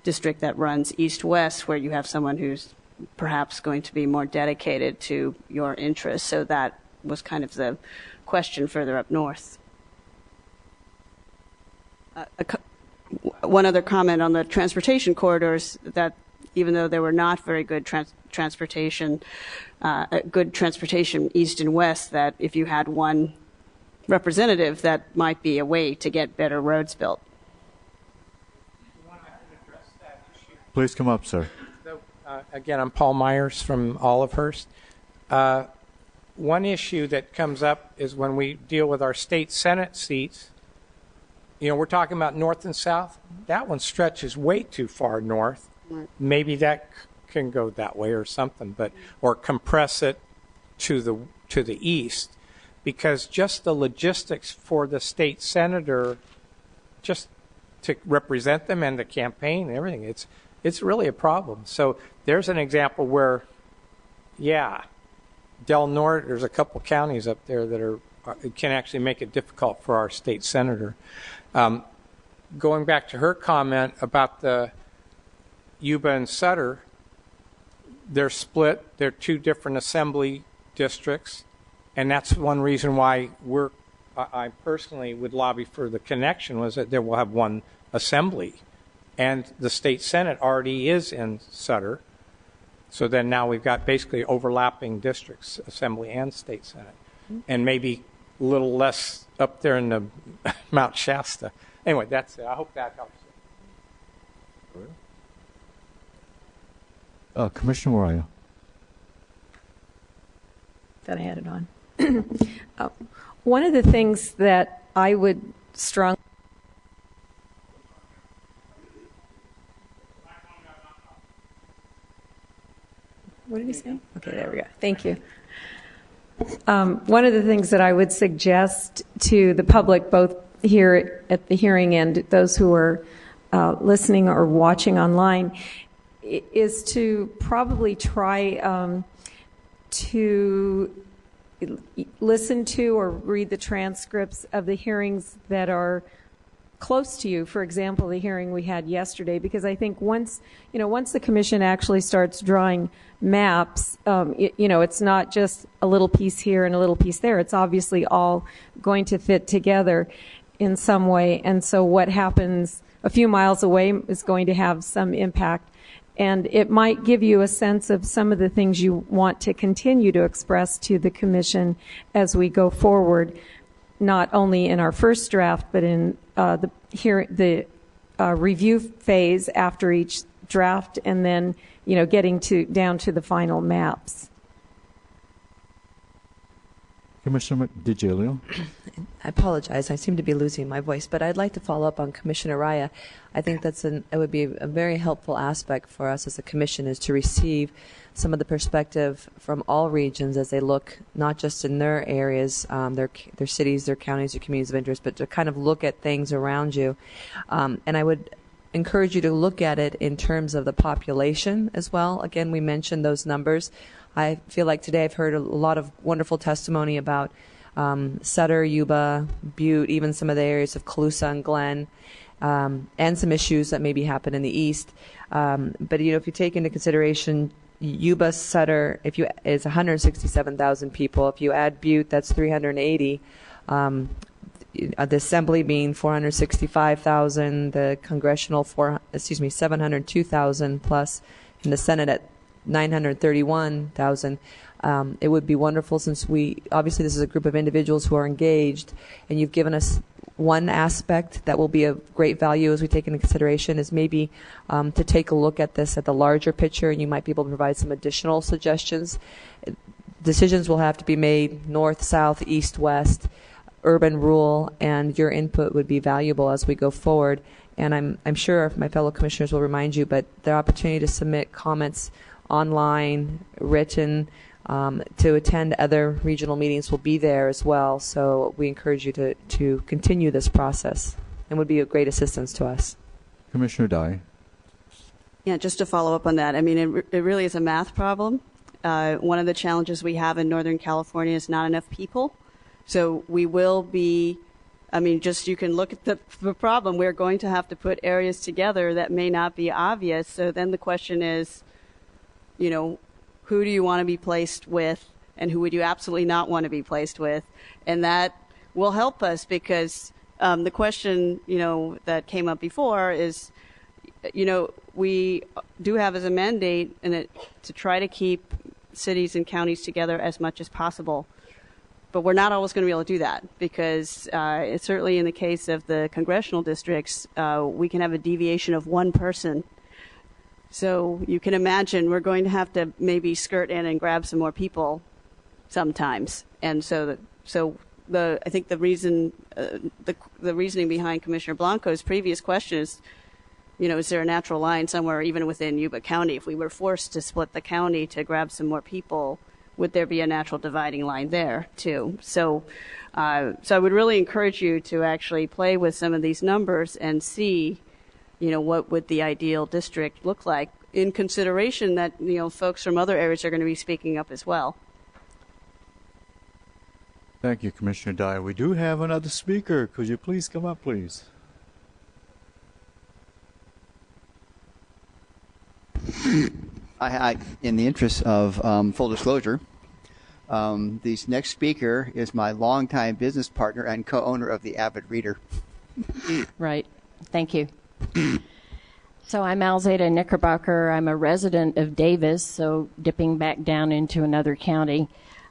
district that runs east-west where you have someone who's perhaps going to be more dedicated to your interests? So that was kind of the question further up north. One other comment on the transportation corridors, that even though there were not very good transportation east and west, that if you had one representative, that might be a way to get better roads built. Please come up, sir. So, again, I'm Paul Myers from Olivehurst. One issue that comes up is when we deal with our state Senate seats, we're talking about north and south. That one stretches way too far north. Right. Maybe that can go that way or something, or compress it to the east. Because just the logistics for the state senator, just to represent them and the campaign and everything, it's really a problem. So there's an example where, Del Norte, there's a couple counties up there that can actually make it difficult for our state senator. Going back to her comment about the Yuba and Sutter, they're split. They're 2 different assembly districts. And that's one reason why I personally would lobby for the connection, was that there will have one assembly. And the state Senate already is in Sutter. So then now we've got basically overlapping districts, Assembly and State Senate, and maybe a little less up there in the Mount Shasta. Anyway, that's it. I hope that helps. Commissioner Warrior. That I had it on. One of the things that I would strongly What did he say? Okay, there we go. Thank you. One of the things that I would suggest to the public, both here at the hearing and those who are listening or watching online, is to probably try to listen to or read the transcripts of the hearings that are close to you. For example, the hearing we had yesterday, because I think once the commission actually starts drawing maps, it's not just a little piece here and a little piece there. It's obviously all going to fit together in some way. And so what happens a few miles away is going to have some impact. And it might give you a sense of some of the things you want to continue to express to the commission as we go forward, not only in our first draft, but in the review phase after each draft, and then getting down to the final maps. Commissioner DiGilio. I apologize. I seem to be losing my voice, but I'd like to follow up on Commissioner Raya. I think it would be a very helpful aspect for us as a commission is to receive some of the perspective from all regions as they look not just in their areas, their cities, their counties, their communities of interest, but to kind of look at things around you. And I would encourage you to look at it in terms of the population as well. Again, we mentioned those numbers. I feel like today I've heard a lot of wonderful testimony about Sutter, Yuba, Butte, even some of the areas of Colusa and Glen, and some issues that maybe happen in the east. But if you take into consideration Yuba, Sutter, is 167,000 people. If you add Butte, that's 380. The Assembly being 465,000, the Congressional 702,000 plus, and the Senate at 931,000. It would be wonderful, since obviously this is a group of individuals who are engaged, and you've given us one aspect that will be of great value as we take into consideration is maybe to take a look at this at the larger picture, and you might be able to provide some additional suggestions. Decisions will have to be made north, south, east, west, urban, rural, and your input would be valuable as we go forward. And I'm sure my fellow commissioners will remind you, but the opportunity to submit comments online, written, to attend other regional meetings will be there as well. So we encourage you to continue this process, and would be a great assistance to us. Commissioner Dye. Yeah, just to follow up on that, I mean, it really is a math problem. One of the challenges we have in Northern California is not enough people. So we will be, you can look at the problem. We're going to have to put areas together that may not be obvious. So then the question is, who do you want to be placed with, and who would you absolutely not want to be placed with? And that will help us, because the question, that came up before is, we do have as a mandate to try to keep cities and counties together as much as possible. But we're not always going to be able to do that, because certainly in the case of the congressional districts, we can have a deviation of one person. So you can imagine we're going to have to maybe skirt in and grab some more people sometimes. And I think the reason, the reasoning behind Commissioner Blanco's previous question is, is there a natural line somewhere even within Yuba County? If we were forced to split the county to grab some more people, would there be a natural dividing line there too? So I would really encourage you to actually play with some of these numbers and see, what would the ideal district look like, in consideration that, folks from other areas are going to be speaking up as well. Thank you, Commissioner Dye. We do have another speaker. Could you please come up, please? In the interest of full disclosure, this next speaker is my longtime business partner and co-owner of the Avid Reader. Right. Thank you. So I'm Alzada Knickerbocker. I'm a resident of Davis, so dipping back down into another county.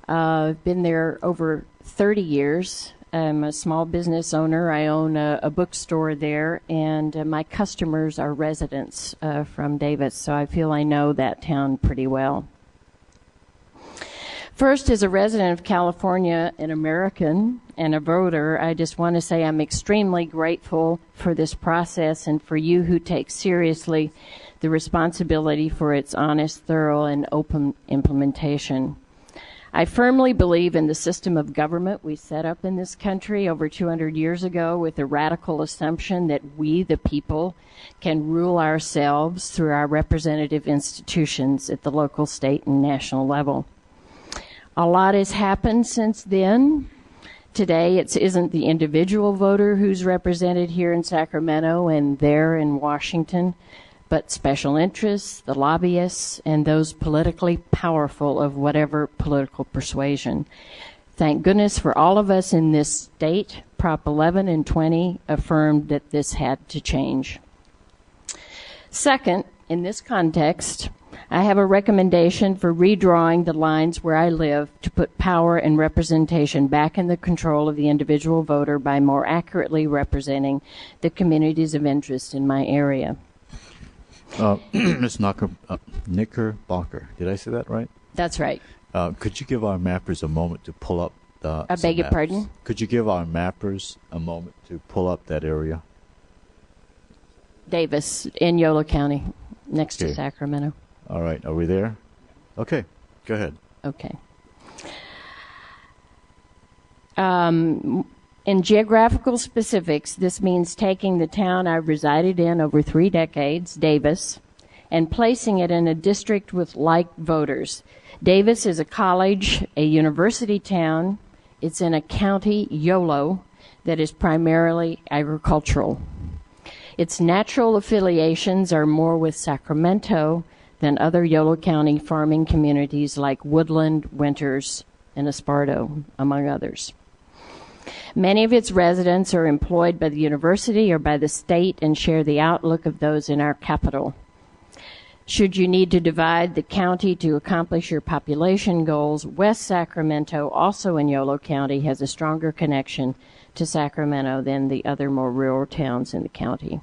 I've been there over 30 years. I'm a small business owner. I own a bookstore there, and my customers are residents from Davis, so I feel I know that town pretty well. First, as a resident of California, an American, and a voter, I just want to say I'm extremely grateful for this process and for you who take seriously the responsibility for its honest, thorough, and open implementation. I firmly believe in the system of government we set up in this country over 200 years ago with the radical assumption that we, the people, can rule ourselves through our representative institutions at the local, state, and national level. A lot has happened since then. Today, it isn't the individual voter who's represented here in Sacramento and there in Washington, but special interests, the lobbyists, and those politically powerful of whatever political persuasion. Thank goodness for all of us in this state. Prop 11 and 20 affirmed that this had to change. Second, in this context, I have a recommendation for redrawing the lines where I live to put power and representation back in the control of the individual voter by more accurately representing the communities of interest in my area. Ms. Knickerbocker, did I say that right? That's right. Could you give our mappers a moment to pull up the... I beg your pardon? Could you give our mappers a moment to pull up that area? Davis, in Yolo County, next to Sacramento. All right. Are we there? Okay. Go ahead. Okay. In geographical specifics, this means taking the town I've resided in over 3 decades, Davis, and placing it in a district with like voters. Davis is a college, a university town. It's in a county, Yolo, that is primarily agricultural. Its natural affiliations are more with Sacramento than other Yolo County farming communities like Woodland, Winters, and Esparto, among others. Many of its residents are employed by the university or by the state and share the outlook of those in our capital. Should you need to divide the county to accomplish your population goals, West Sacramento, also in Yolo County, has a stronger connection to Sacramento than the other more rural towns in the county.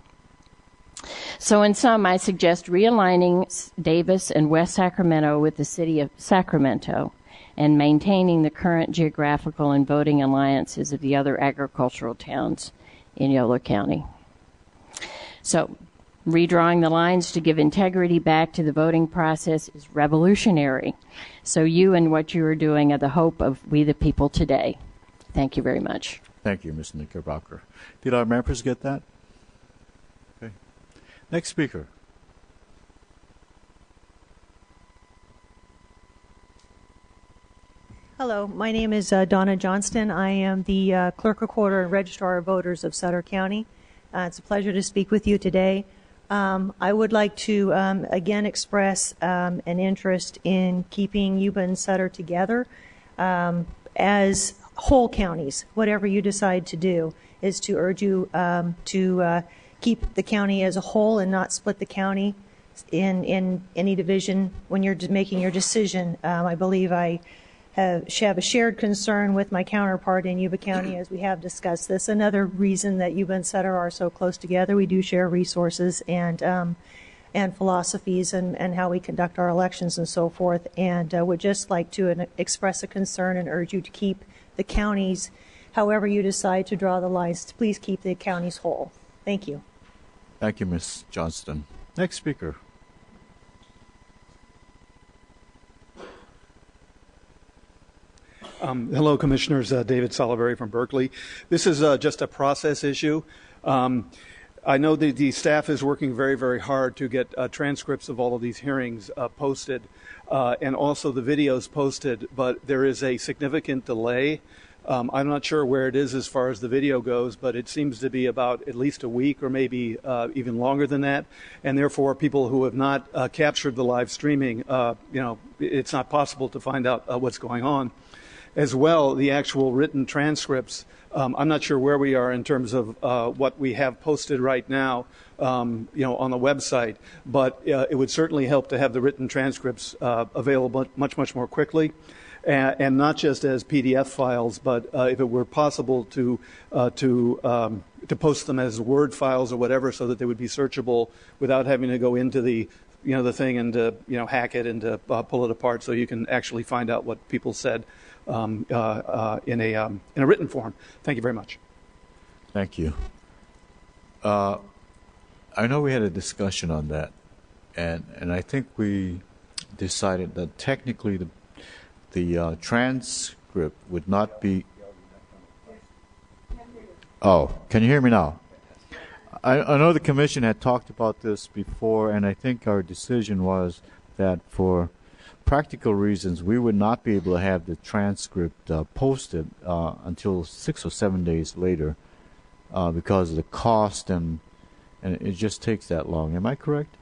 So in sum, I suggest realigning Davis and West Sacramento with the city of Sacramento and maintaining the current geographical and voting alliances of the other agricultural towns in Yolo County. So redrawing the lines to give integrity back to the voting process is revolutionary. So you and what you are doing are the hope of we the people today. Thank you very much. Thank you, Ms. Knickerbocker. Did our members get that? Okay. Next speaker. Hello, my name is Donna Johnston. I am the Clerk Recorder and Registrar of Voters of Sutter County. It's a pleasure to speak with you today. I would like to again express an interest in keeping Yuba and Sutter together as whole counties. Whatever you decide to do is to urge you to keep the county as a whole and not split the county in any division when you're making your decision. I believe I have a shared concern with my counterpart in Yuba County as we have discussed this. Another reason that Yuba and Sutter are so close together, we do share resources and philosophies and how we conduct our elections and so forth, and would just like to express a concern and urge you to keep the counties, however you decide to draw the lines, please keep the counties whole. Thank you. Thank you, Ms. Johnston. Next speaker. Hello, Commissioners. David Salaberry from Berkeley. This is just a process issue. I know that the staff is working very, very hard to get transcripts of all of these hearings posted and also the videos posted, but there is a significant delay. I'm not sure where it is as far as the video goes, but it seems to be about at least a week or maybe even longer than that. And therefore, people who have not captured the live streaming, it's not possible to find out what's going on. as well, the actual written transcripts. I'm not sure where we are in terms of what we have posted right now, on the website, but it would certainly help to have the written transcripts available much more quickly, and not just as PDF files, but if it were possible to post them as Word files or whatever, so that they would be searchable without having to go into the thing and hack it and to pull it apart, so you can actually find out what people said in a written form. Thank you very much. Thank you. I know we had a discussion on that, and I think we decided that technically the transcript would not be. Oh, can you hear me now? I know the commission had talked about this before, and I think our decision was that for practical reasons, we would not be able to have the transcript posted until 6 or 7 days later because of the cost, and it just takes that long. Am I correct?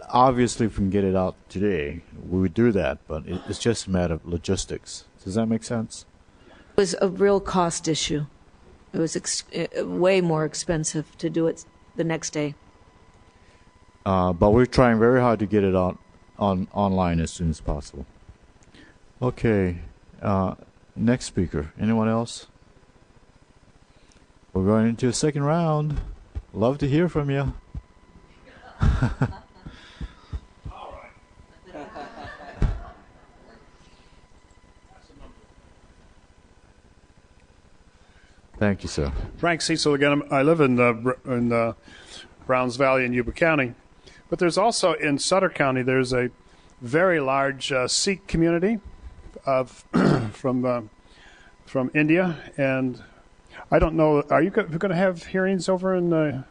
Obviously, if we can get it out today, we would do that, but it's just a matter of logistics. Does that make sense? It was a real cost issue. It was way more expensive to do it the next day. But we're trying very hard to get it out online as soon as possible. Okay. Next speaker. Anyone else? We're going into a second round. Love to hear from you. Thank you, sir. Frank Cecil again. I live in Browns Valley in Yuba County. But there's also in Sutter County, there's a very large Sikh community from India. And I don't know, are you going to have hearings over in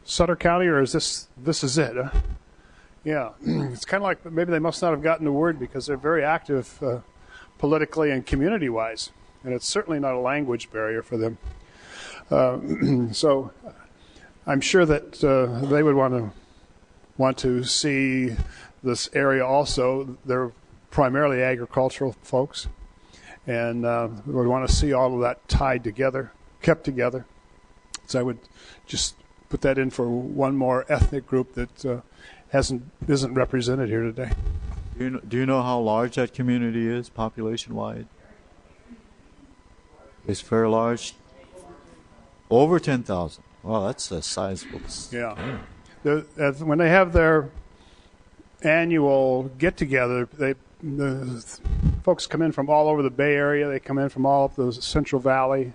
Sutter County, or is this is it? Yeah, it's kind of like maybe they must not have gotten the word because they're very active politically and community-wise. And it's certainly not a language barrier for them. So I'm sure that they would want to see this area also. They're primarily agricultural folks, and would want to see all of that tied together, kept together. So I would just put that in for one more ethnic group that isn't represented here today. Do you know how large that community is, population-wide? It's very large. Over 10,000. Wow, that's a sizable. Yeah. When they have their annual get-together, the folks come in from all over the Bay Area. They come in from all up the Central Valley,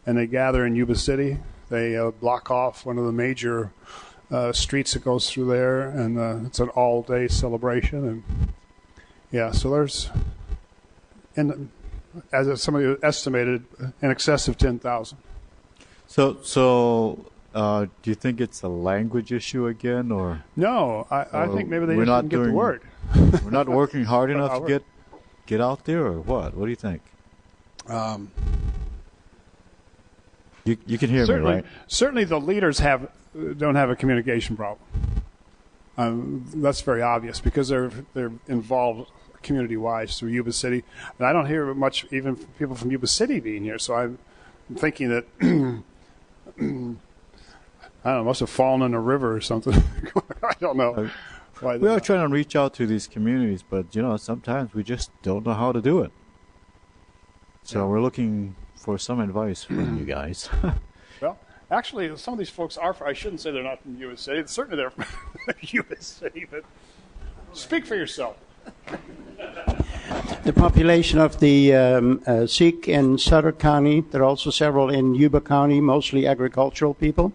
and they gather in Yuba City. They block off one of the major streets that goes through there, and it's an all-day celebration. And yeah, so there's, and as somebody estimated, in excess of 10,000. So do you think it's a language issue again, or no? I think maybe they just didn't get the word. We're not working hard enough to get out there, or what? What do you think? You can hear me, right? Certainly, the leaders don't have a communication problem. That's very obvious because they're involved community-wise through Yuba City, and I don't hear much even people from Yuba City being here. So I'm thinking that I don't know, must have fallen in a river or something. I don't know. We are trying to reach out to these communities, but sometimes we just don't know how to do it. So we're looking for some advice from you guys. Well, actually, some of these folks are. I shouldn't say they're not from Yuba City. Certainly they're from Yuba City, but speak for yourself. The population of the Sikh in Sutter County, there are also several in Yuba County, mostly agricultural people,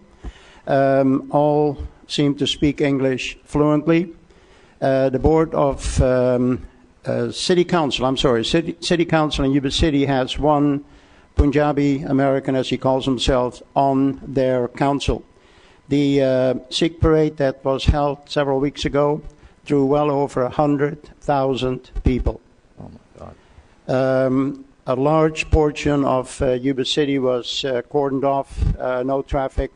all seem to speak English fluently. The board of City Council in Yuba City has one Punjabi American, as he calls himself, on their council. The Sikh parade that was held several weeks ago drew well over 100,000 people. Oh my God. A large portion of Yuba City was cordoned off, no traffic.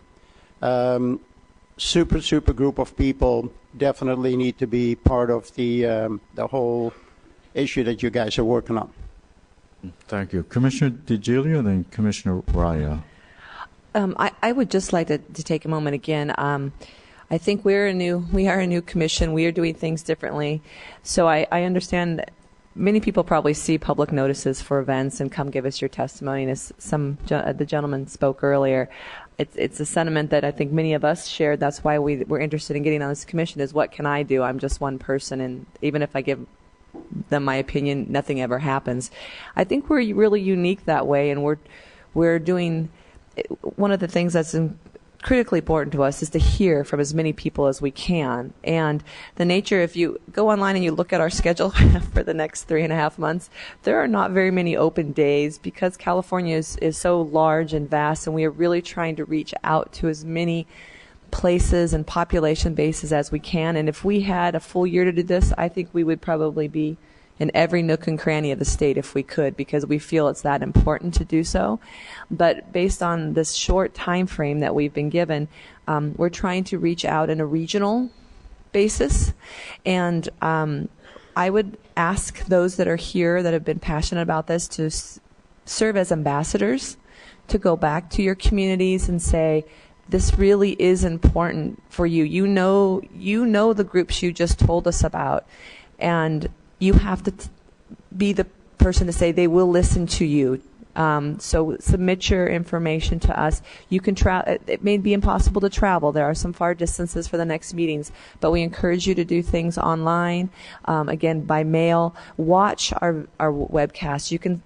Super group of people definitely need to be part of the whole issue that you guys are working on. Thank you. Commissioner DiGilio, then Commissioner Raya. I would just like to take a moment again. I think we are a new commission. We are doing things differently. So I understand many people probably see public notices for events and come give us your testimony. And as the gentleman spoke earlier, it's a sentiment that I think many of us shared. That's why we're interested in getting on this commission is what can I do? I'm just one person, and even if I give them my opinion, nothing ever happens. I think we're really unique that way, and we're doing one of the things that's critically important to us is to hear from as many people as we can. And the nature, if you go online and you look at our schedule for the next 3.5 months, there are not very many open days because California is so large and vast, and we are really trying to reach out to as many places and population bases as we can. And if we had a full year to do this, I think we would probably be in every nook and cranny of the state if we could, because we feel it's that important to do so. But based on this short time frame that we've been given, we're trying to reach out in a regional basis. And I would ask those that are here that have been passionate about this to serve as ambassadors, to go back to your communities and say, this really is important for you. You know the groups you just told us about, and you have to be the person to say they will listen to you. So submit your information to us. You can it may be impossible to travel. There are some far distances for the next meetings, but we encourage you to do things online, again, by mail. Watch our webcast. You can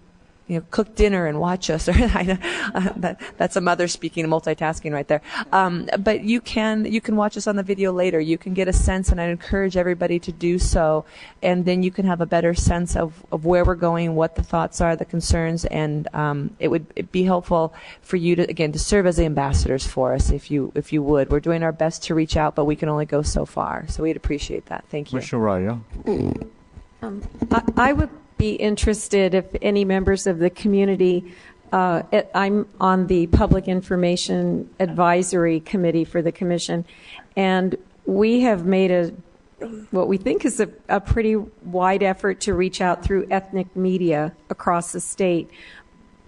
cook dinner and watch us. That's a mother speaking, multitasking right there. But you can watch us on the video later. You can get a sense, and I encourage everybody to do so. And then you can have a better sense of where we're going, what the thoughts are, the concerns, and it'd be helpful for you to serve as the ambassadors for us, if you would. We're doing our best to reach out, but we can only go so far. So we'd appreciate that. Thank you. Commissioner Raya. I would be interested if any members of the community, I'm on the Public Information Advisory Committee for the Commission, and we have made what we think is a pretty wide effort to reach out through ethnic media across the state,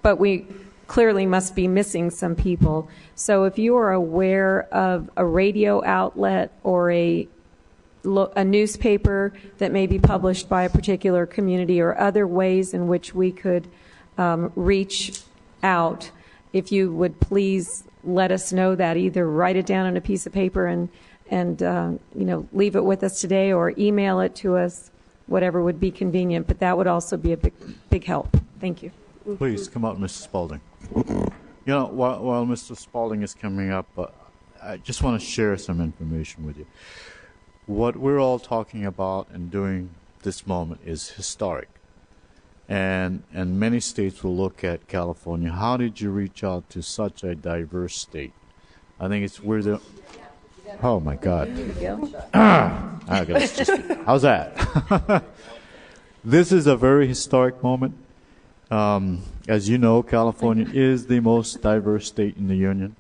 but we clearly must be missing some people. So if you are aware of a radio outlet or a newspaper that may be published by a particular community, or other ways in which we could reach out, if you would please let us know that. Either write it down on a piece of paper and leave it with us today, or email it to us, whatever would be convenient. But that would also be a big help. Thank you. Please come up, Mr. Spalding. While Mr. Spalding is coming up, I just want to share some information with you. What we're all talking about and doing this moment is historic. And many states will look at California. How did you reach out to such a diverse state? I think we're the... Oh, my God. How's that? This is a very historic moment. As you know, California is the most diverse state in the Union.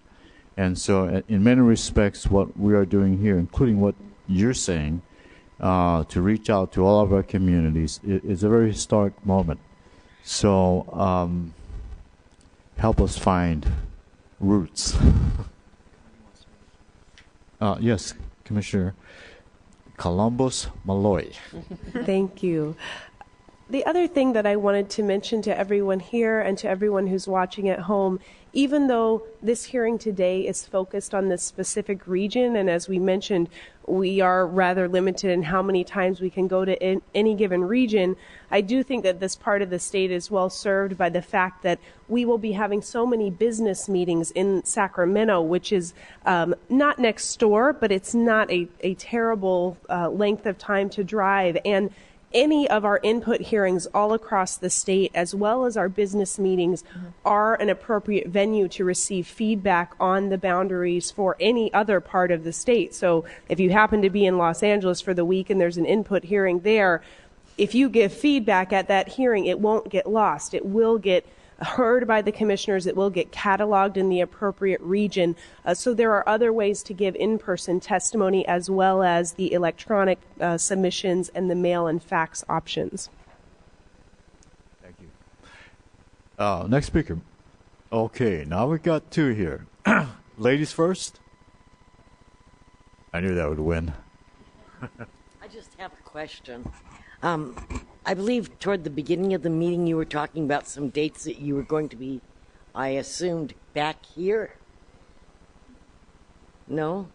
And so in many respects, what we are doing here, including what you're saying, to reach out to all of our communities, is a very historic moment. So help us find roots. Yes, Commissioner Columbus Malloy. Thank you. The other thing that I wanted to mention to everyone here and to everyone who's watching at home, even though this hearing today is focused on this specific region, and as we mentioned, we are rather limited in how many times we can go to any given region, I do think that this part of the state is well served by the fact that we will be having so many business meetings in Sacramento, which is not next door, but it's not a terrible length of time to drive. And any of our input hearings all across the state, as well as our business meetings, are an appropriate venue to receive feedback on the boundaries for any other part of the state. So if you happen to be in Los Angeles for the week and there's an input hearing there, if you give feedback at that hearing, it won't get lost. It will get heard by the commissioners. It will get cataloged in the appropriate region. So there are other ways to give in-person testimony, as well as the electronic submissions and the mail and fax options. Next speaker. Okay, now we've got two here. Ladies first. I knew that would win. I just have a question. I believe toward the beginning of the meeting you were talking about some dates that you were going to be, I assumed, back here. No?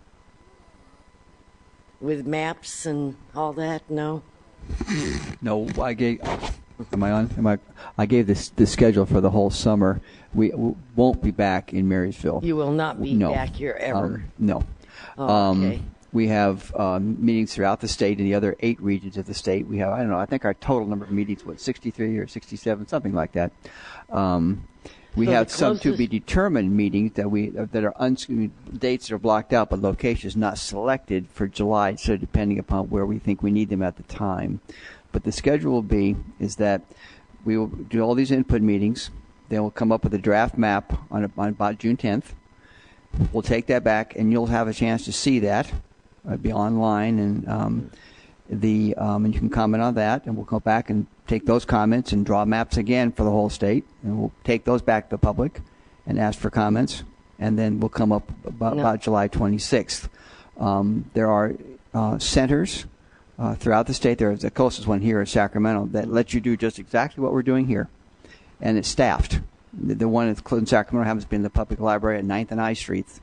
With maps and all that? No? No, I gave. Am I on? I gave the schedule for the whole summer. We won't be back in Marysville. You will not be back here ever? No. Oh, okay. We have meetings throughout the state in the other 8 regions of the state. We have, I don't know, I think our total number of meetings, 63 or 67, something like that. We So have the some to closest- be determined meetings that are dates that are blocked out, but locations not selected for July, so depending upon where we think we need them at the time. But the schedule will be is that we will do all these input meetings. Then we'll come up with a draft map on about June 10th. We'll take that back, and you'll have a chance to see that. It'll be online, and and you can comment on that. And we'll go back and take those comments and draw maps again for the whole state, and we'll take those back to the public and ask for comments. And then we'll come up about July 26th. There are centers throughout the state. There's the closest one here in Sacramento that lets you do just exactly what we're doing here, and it's staffed. The one in Sacramento happens to be in the public library at 9th and I Streets.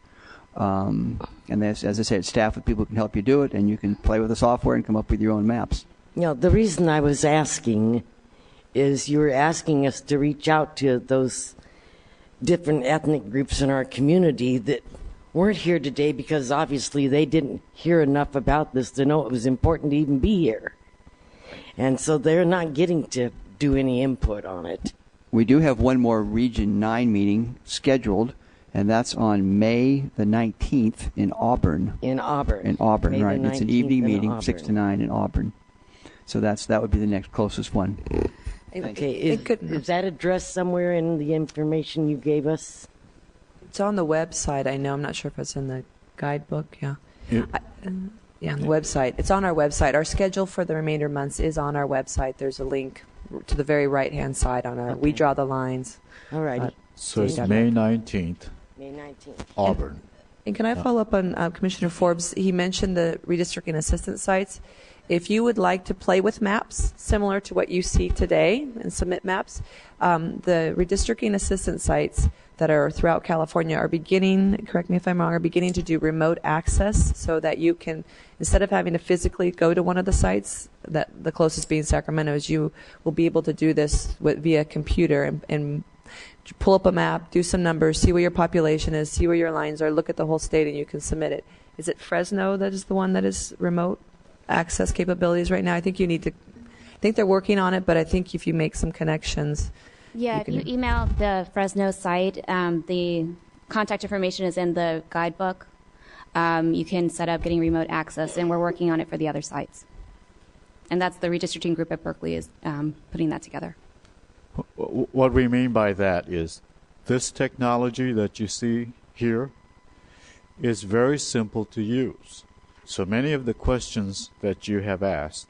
And as I said, it's staffed with people who can help you do it, and you can play with the software and come up with your own maps. The reason I was asking is you were asking us to reach out to those different ethnic groups in our community that weren't here today because obviously they didn't hear enough about this to know it was important to even be here. And so they're not getting to do any input on it. We do have one more Region 9 meeting scheduled, and that's on May the 19th in Auburn. In Auburn. In Auburn, May the right. It's an 19th evening in meeting, 6 to 9 in Auburn. So that would be the next closest one. Okay, is that addressed somewhere in the information you gave us? It's on the website. I know. I'm not sure if it's in the guidebook. Yeah. Yeah. On the website. It's on our website. Our schedule for the remainder months is on our website. There's a link to the very right-hand side on our. We draw the lines. All right. So it's May 19th. May 19th. Auburn. And can I follow up on Commissioner Forbes? He mentioned the redistricting assistance sites. If you would like to play with maps similar to what you see today and submit maps, the redistricting assistance sites that are throughout California are beginning, correct me if I'm wrong, are beginning to do remote access so that you can, instead of having to physically go to one of the sites, that the closest being Sacramento, is you will be able to do this via computer and pull up a map, do some numbers, see where your population is, see where your lines are, look at the whole state, and you can submit it. Is it Fresno that is the one that is remote access capabilities right now? I think they're working on it, but I think if you make some connections. Yeah, if you email the Fresno site, the contact information is in the guidebook. You can set up getting remote access, and we're working on it for the other sites. And that's the redistricting group at Berkeley is putting that together. What we mean by that is this technology that you see here is very simple to use. So many of the questions that you have asked,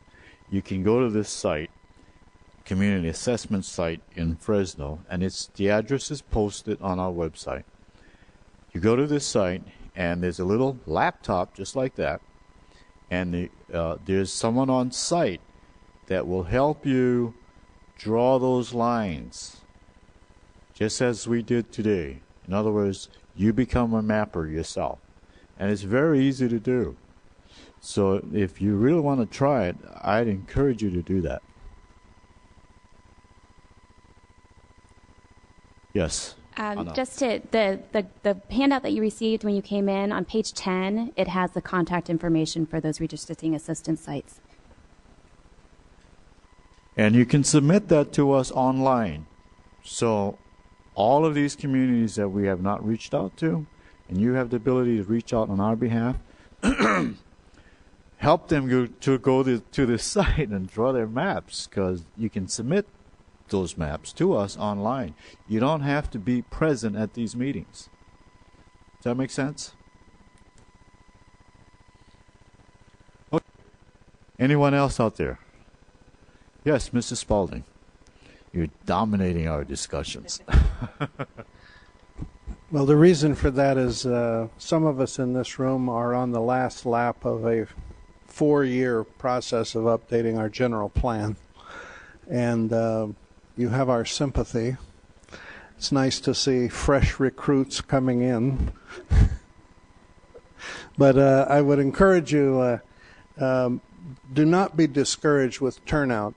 you can go to this site, community assessment site in Fresno, and the address is posted on our website. You go to this site, and there's a little laptop just like that, and there's someone on site that will help you draw those lines, just as we did today. In other words, you become a mapper yourself, and it's very easy to do. So if you really want to try it, I'd encourage you to do that. Yes. Just to the handout that you received when you came in on page 10, it has the contact information for those redistricting assistance sites. And you can submit that to us online. So all of these communities that we have not reached out to, and you have the ability to reach out on our behalf, help them go to the site and draw their maps, because you can submit those maps to us online. You don't have to be present at these meetings. Does that make sense? Okay. Anyone else out there? Yes, Mrs. Spaulding. You're dominating our discussions. Well, the reason for that is some of us in this room are on the last lap of a 4-year process of updating our general plan. And you have our sympathy. It's nice to see fresh recruits coming in. But I would encourage you, do not be discouraged with turnout.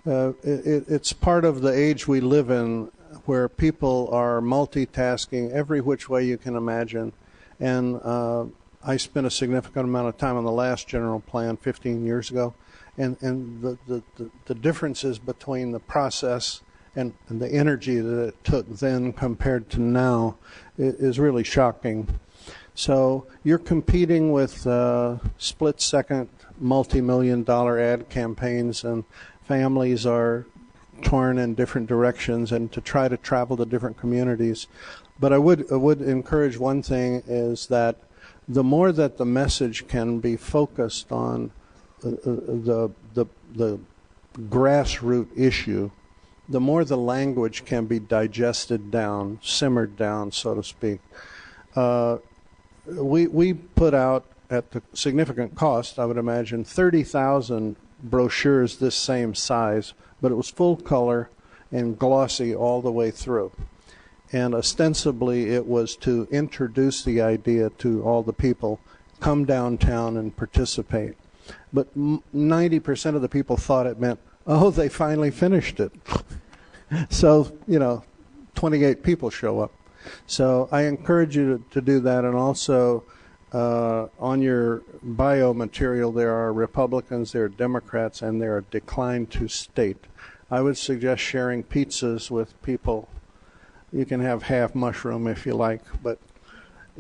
It's part of the age we live in, where people are multitasking every which way you can imagine. And I spent a significant amount of time on the last general plan 15 years ago. And the differences between the process and the energy that it took then compared to now is really shocking. So you're competing with split-second, multi-million-dollar ad campaigns, and families are torn in different directions and to try to travel to different communities. But I would encourage one thing is that the more that the message can be focused on the grassroots issue, the more the language can be digested down, simmered down, so to speak. We put out, at the significant cost, I would imagine, 30,000 brochures this same size, but it was full color and glossy all the way through. And ostensibly it was to introduce the idea to all the people, come downtown and participate. But 90% of the people thought it meant, oh, they finally finished it. So, 28 people show up. So I encourage you to do that. And also on your bio material, there are Republicans, there are Democrats, and there are decline to state. I would suggest sharing pizzas with people. You can have half mushroom if you like, but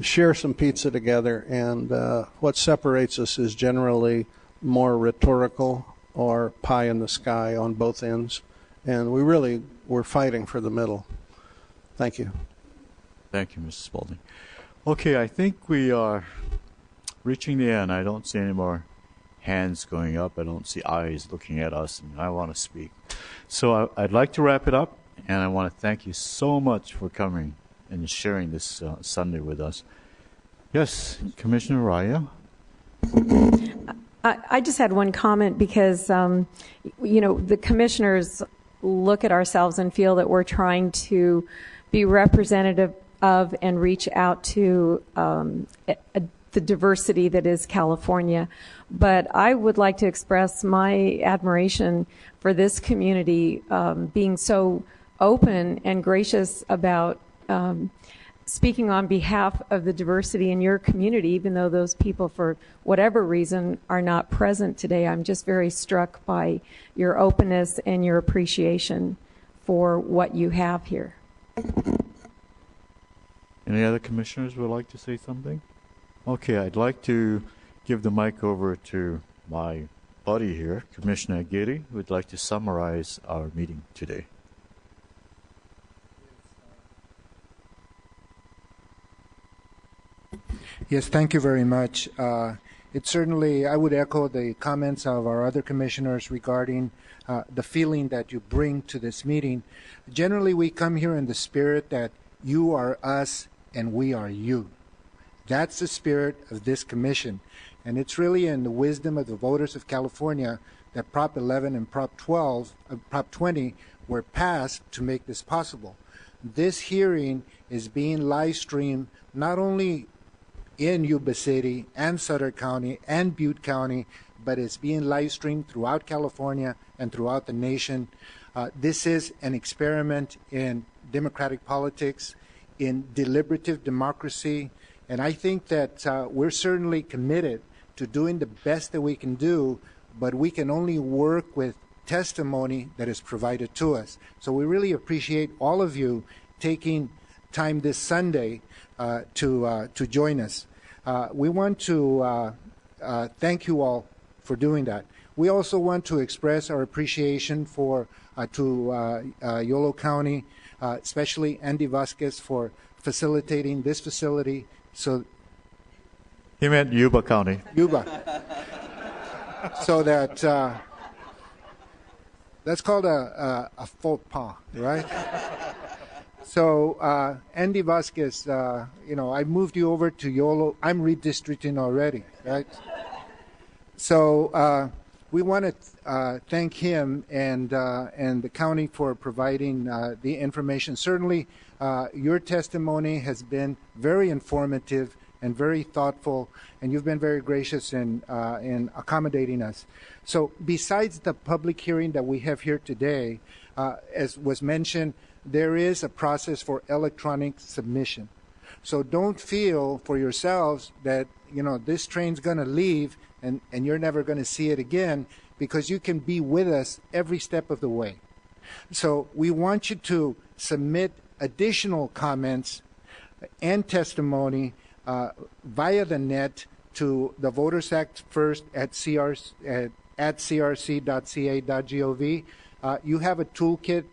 share some pizza together. And what separates us is generally more rhetorical or pie in the sky on both ends. And we're fighting for the middle. Thank you. Thank you, Mr. Spalding. Okay, I think we are reaching the end. I don't see any more hands going up. I don't see eyes looking at us, and I want to speak. So I'd like to wrap it up, and I want to thank you so much for coming and sharing this Sunday with us. Yes, Commissioner Raya? I just had one comment because, the commissioners look at ourselves and feel that we're trying to be representative of and reach out to the diversity that is California. But I would like to express my admiration for this community being so open and gracious about speaking on behalf of the diversity in your community, even though those people, for whatever reason, are not present today. I'm just very struck by your openness and your appreciation for what you have here. Any other commissioners would like to say something? Okay, I'd like to give the mic over to my buddy here, Commissioner Aguirre, who would like to summarize our meeting today. Yes, thank you very much. It certainly, I would echo the comments of our other commissioners regarding the feeling that you bring to this meeting. Generally, we come here in the spirit that you are us and we are you. That's the spirit of this commission. And it's really in the wisdom of the voters of California that Prop 11 and Prop 20 were passed to make this possible. This hearing is being live streamed not only in Yuba City and Sutter County and Butte County, but it's being live streamed throughout California and throughout the nation. This is an experiment in democratic politics, in deliberative democracy, and I think that we're certainly committed to doing the best that we can do, but we can only work with testimony that is provided to us. So we really appreciate all of you taking time this Sunday to join us. We want to thank you all for doing that. We also want to express our appreciation to Yolo County, especially Andy Vasquez, for facilitating this facility. So he meant Yuba County. Yuba. So that That's called a faux pas, right? So, Andy Vasquez, I moved you over to YOLO. I'm redistricting already, right? So, we want to thank him and the county for providing the information. Certainly, your testimony has been very informative and very thoughtful, and you've been very gracious in accommodating us. So besides the public hearing that we have here today, as was mentioned, there is a process for electronic submission. So don't feel for yourselves that, this train's going to leave and you're never going to see it again, because you can be with us every step of the way. So we want you to submit additional comments and testimony via the net to the Voters Act First at crc.ca.gov. You have a toolkit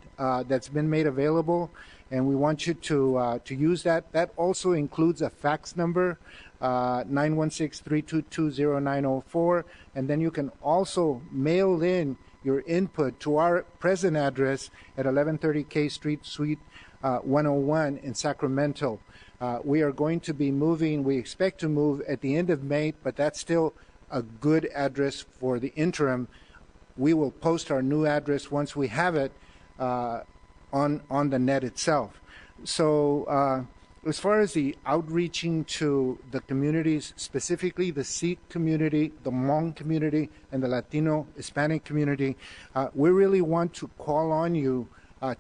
that's been made available, and we want you to use that. That also includes a fax number, 916-322-0904, and then you can also mail in your input to our present address at 1130 K Street, Suite 101 in Sacramento. We are going to be moving, we expect to move at the end of May, but that's still a good address for the interim. We will post our new address once we have it on the net itself. So as far as the outreaching to the communities, specifically the Sikh community, the Hmong community, and the Latino Hispanic community, we really want to call on you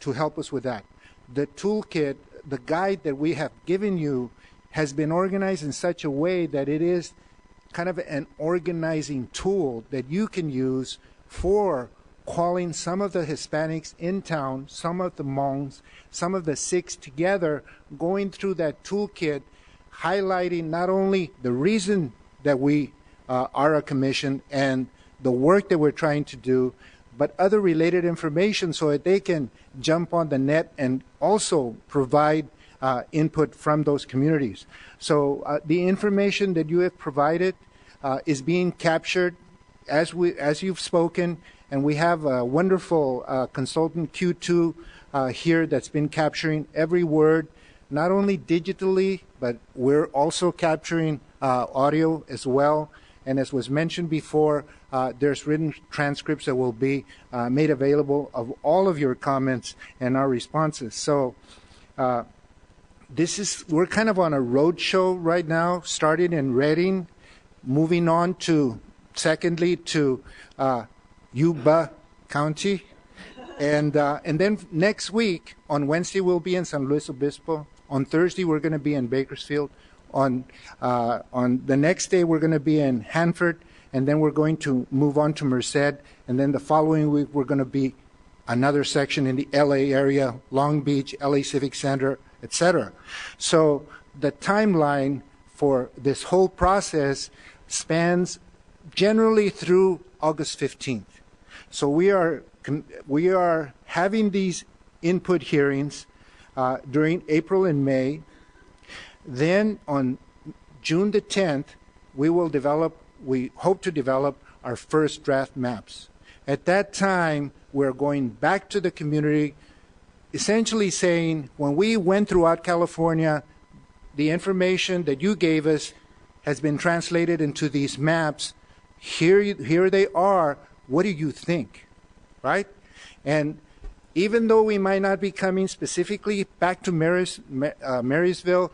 to help us with that. The toolkit, the guide that we have given you, has been organized in such a way that it is kind of an organizing tool that you can use for calling some of the Hispanics in town, some of the Hmongs, some of the Sikhs together, going through that toolkit, highlighting not only the reason that we are a commission and the work that we're trying to do, but other related information so that they can jump on the net and also provide input from those communities. So the information that you have provided is being captured as you've spoken, and we have a wonderful consultant Q2 here that's been capturing every word, not only digitally, but we're also capturing audio as well. And as was mentioned before, there's written transcripts that will be made available of all of your comments and our responses. So we're kind of on a road show right now, starting in Redding, moving on to, secondly, to Yuba County. And then next week, on Wednesday, we'll be in San Luis Obispo. On Thursday, we're going to be in Bakersfield. On the next day, we're going to be in Hanford, and then we're going to move on to Merced, and then the following week, we're going to be another section in the LA area, Long Beach, LA Civic Center, etc. So the timeline for this whole process spans generally through August 15th. So we are having these input hearings during April and May. Then on June the 10th, we hope to develop our first draft maps. At that time, we're going back to the community, essentially saying, when we went throughout California, the information that you gave us has been translated into these maps. Here they are. What do you think? Right? And even though we might not be coming specifically back to Marysville,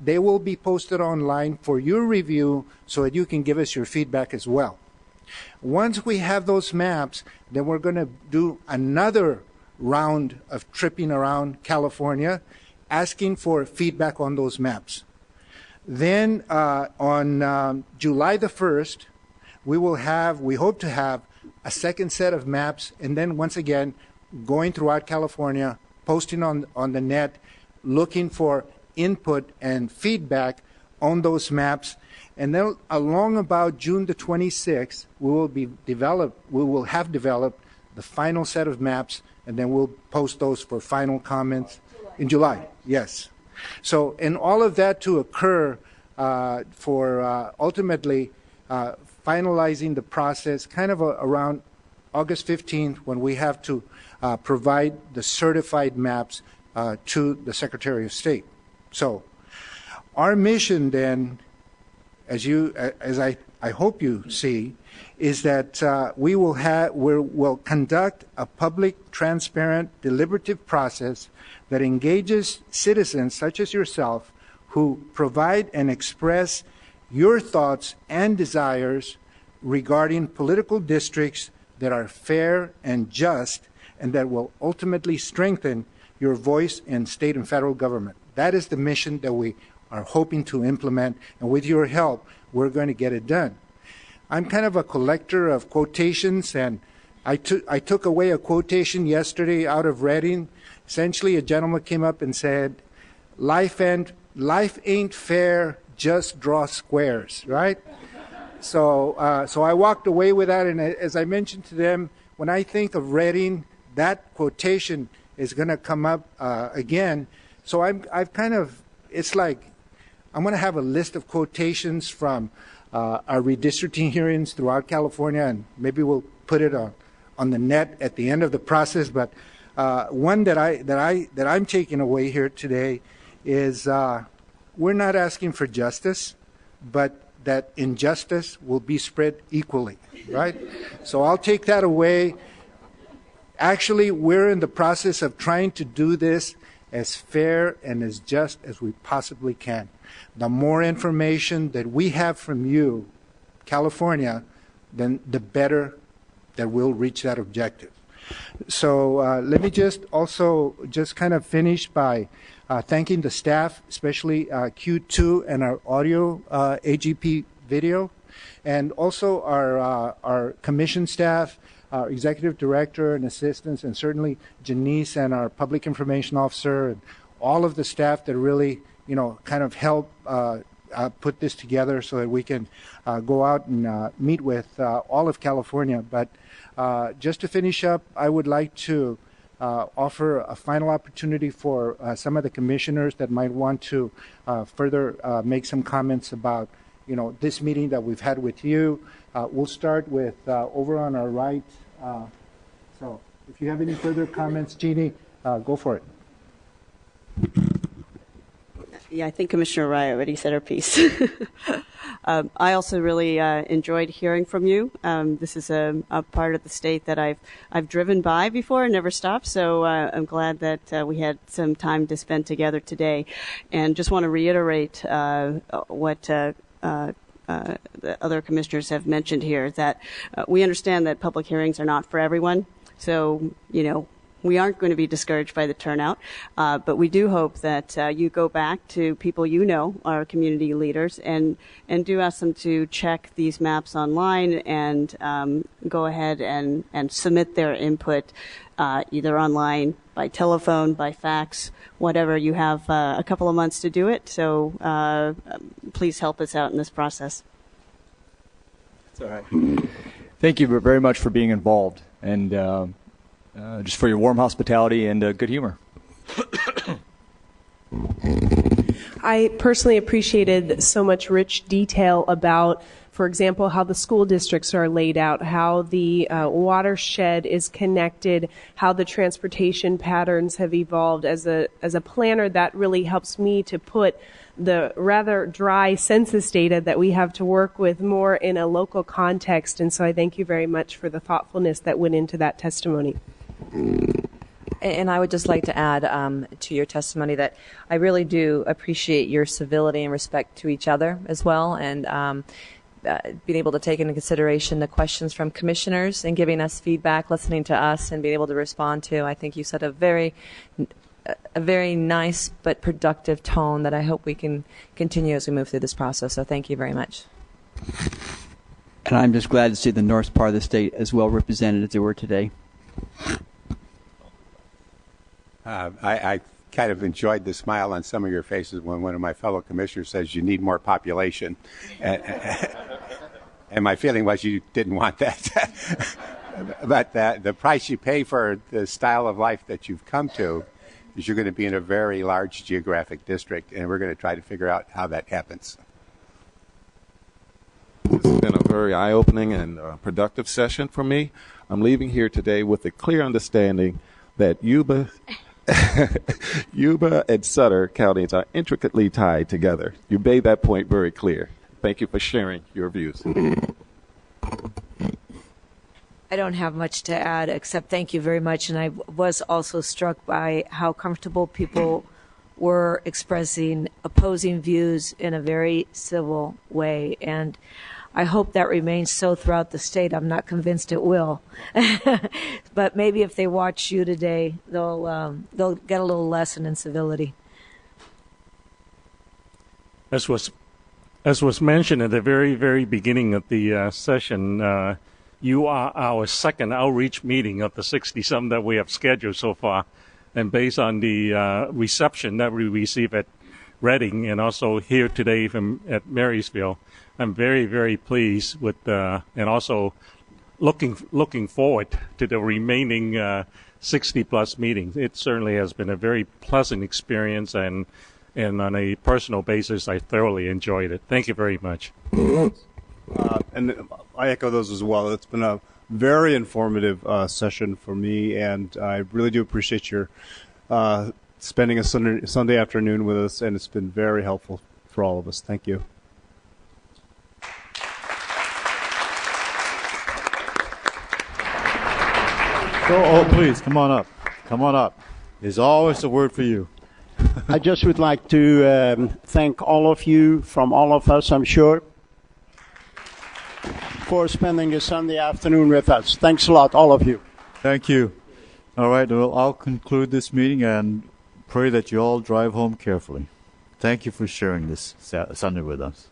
they will be posted online for your review so that you can give us your feedback as well. Once we have those maps, then we're going to do another round of tripping around California, asking for feedback on those maps. Then on July the 1st, we hope to have a second set of maps, and then once again, going throughout California, posting on the net, looking for input and feedback on those maps. And then along about June the 26th, we will have developed the final set of maps, and then we'll post those for final comments in July. Yes. So, and all of that to occur for ultimately finalizing the process kind of around August 15th, when we have to provide the certified maps to the Secretary of State. So our mission then, as I hope you see, is that we will conduct a public, transparent, deliberative process that engages citizens such as yourself who provide and express your thoughts and desires regarding political districts that are fair and just and that will ultimately strengthen your voice in state and federal government. That is the mission that we are hoping to implement, and with your help, we're going to get it done. I'm kind of a collector of quotations, and I took away a quotation yesterday out of Reading. Essentially, a gentleman came up and said, life ain't fair, just draw squares, right? So I walked away with that, and as I mentioned to them, when I think of Reading, that quotation is going to come up again. So I've kind of, it's like, I'm going to have a list of quotations from our redistricting hearings throughout California, and maybe we'll put it on the net at the end of the process. But one that I'm taking away here today is we're not asking for justice, but that injustice will be spread equally, right? So I'll take that away. Actually, we're in the process of trying to do this as fair and as just as we possibly can. The more information that we have from you, California, then the better that we'll reach that objective. So let me just kind of finish by thanking the staff, especially Q2 and our audio AGP video, and also our commission staff, our executive director and assistants, and certainly Janice and our public information officer, and all of the staff that really, kind of help put this together so that we can go out and meet with all of California. But just to finish up, I would like to offer a final opportunity for some of the commissioners that might want to further make some comments about, this meeting that we've had with you. We'll start with over on our right. So if you have any further comments, Jeannie, go for it. Yeah, I think Commissioner Rye already said her piece. I also really enjoyed hearing from you. This is a part of the state that I've driven by before and never stopped, so I'm glad that we had some time to spend together today. And just want to reiterate what the other commissioners have mentioned here, that we understand that public hearings are not for everyone. So, we aren't going to be discouraged by the turnout, but we do hope that you go back to people our community leaders, and do ask them to check these maps online and go ahead and submit their input either online, by telephone, by fax, whatever. You have a couple of months to do it, so please help us out in this process. It's all right. Thank you very much for being involved, and just for your warm hospitality and good humor. I personally appreciated so much rich detail about, for example, how the school districts are laid out, how the watershed is connected, how the transportation patterns have evolved. As a planner, that really helps me to put the rather dry census data that we have to work with more in a local context. And so I thank you very much for the thoughtfulness that went into that testimony. And I would just like to add to your testimony that I really do appreciate your civility and respect to each other as well, and being able to take into consideration the questions from commissioners and giving us feedback, listening to us, and being able to respond to. I think you set a very nice but productive tone that I hope we can continue as we move through this process. So thank you very much. And I'm just glad to see the north part of the state as well represented as they were today. I kind of enjoyed the smile on some of your faces when one of my fellow commissioners says you need more population. And my feeling was you didn't want that. But the price you pay for the style of life that you've come to is you're going to be in a very large geographic district, and we're going to try to figure out how that happens. This has been a very eye-opening and productive session for me. I'm leaving here today with a clear understanding that Yuba and Sutter counties are intricately tied together. You made that point very clear. Thank you for sharing your views. I don't have much to add except thank you very much. And I was also struck by how comfortable people were expressing opposing views in a very civil way. And I hope that remains so throughout the state. I'm not convinced it will. But maybe if they watch you today, they'll get a little lesson in civility. As was mentioned at the very, very beginning of the session, you are our second outreach meeting of the 60-some that we have scheduled so far. And based on the reception that we receive at Reading and also here today at Marysville, I'm very, very pleased with, and also looking forward to the remaining 60-plus meetings. It certainly has been a very pleasant experience, and on a personal basis, I thoroughly enjoyed it. Thank you very much. And I echo those as well. It's been a very informative session for me, and I really do appreciate your spending a Sunday afternoon with us, and it's been very helpful for all of us. Thank you. Oh, please, come on up. Come on up. There's always a word for you. I just would like to thank all of you, from all of us, I'm sure, for spending a Sunday afternoon with us. Thanks a lot, all of you. Thank you. All right, well, I'll conclude this meeting and pray that you all drive home carefully. Thank you for sharing this Sunday with us.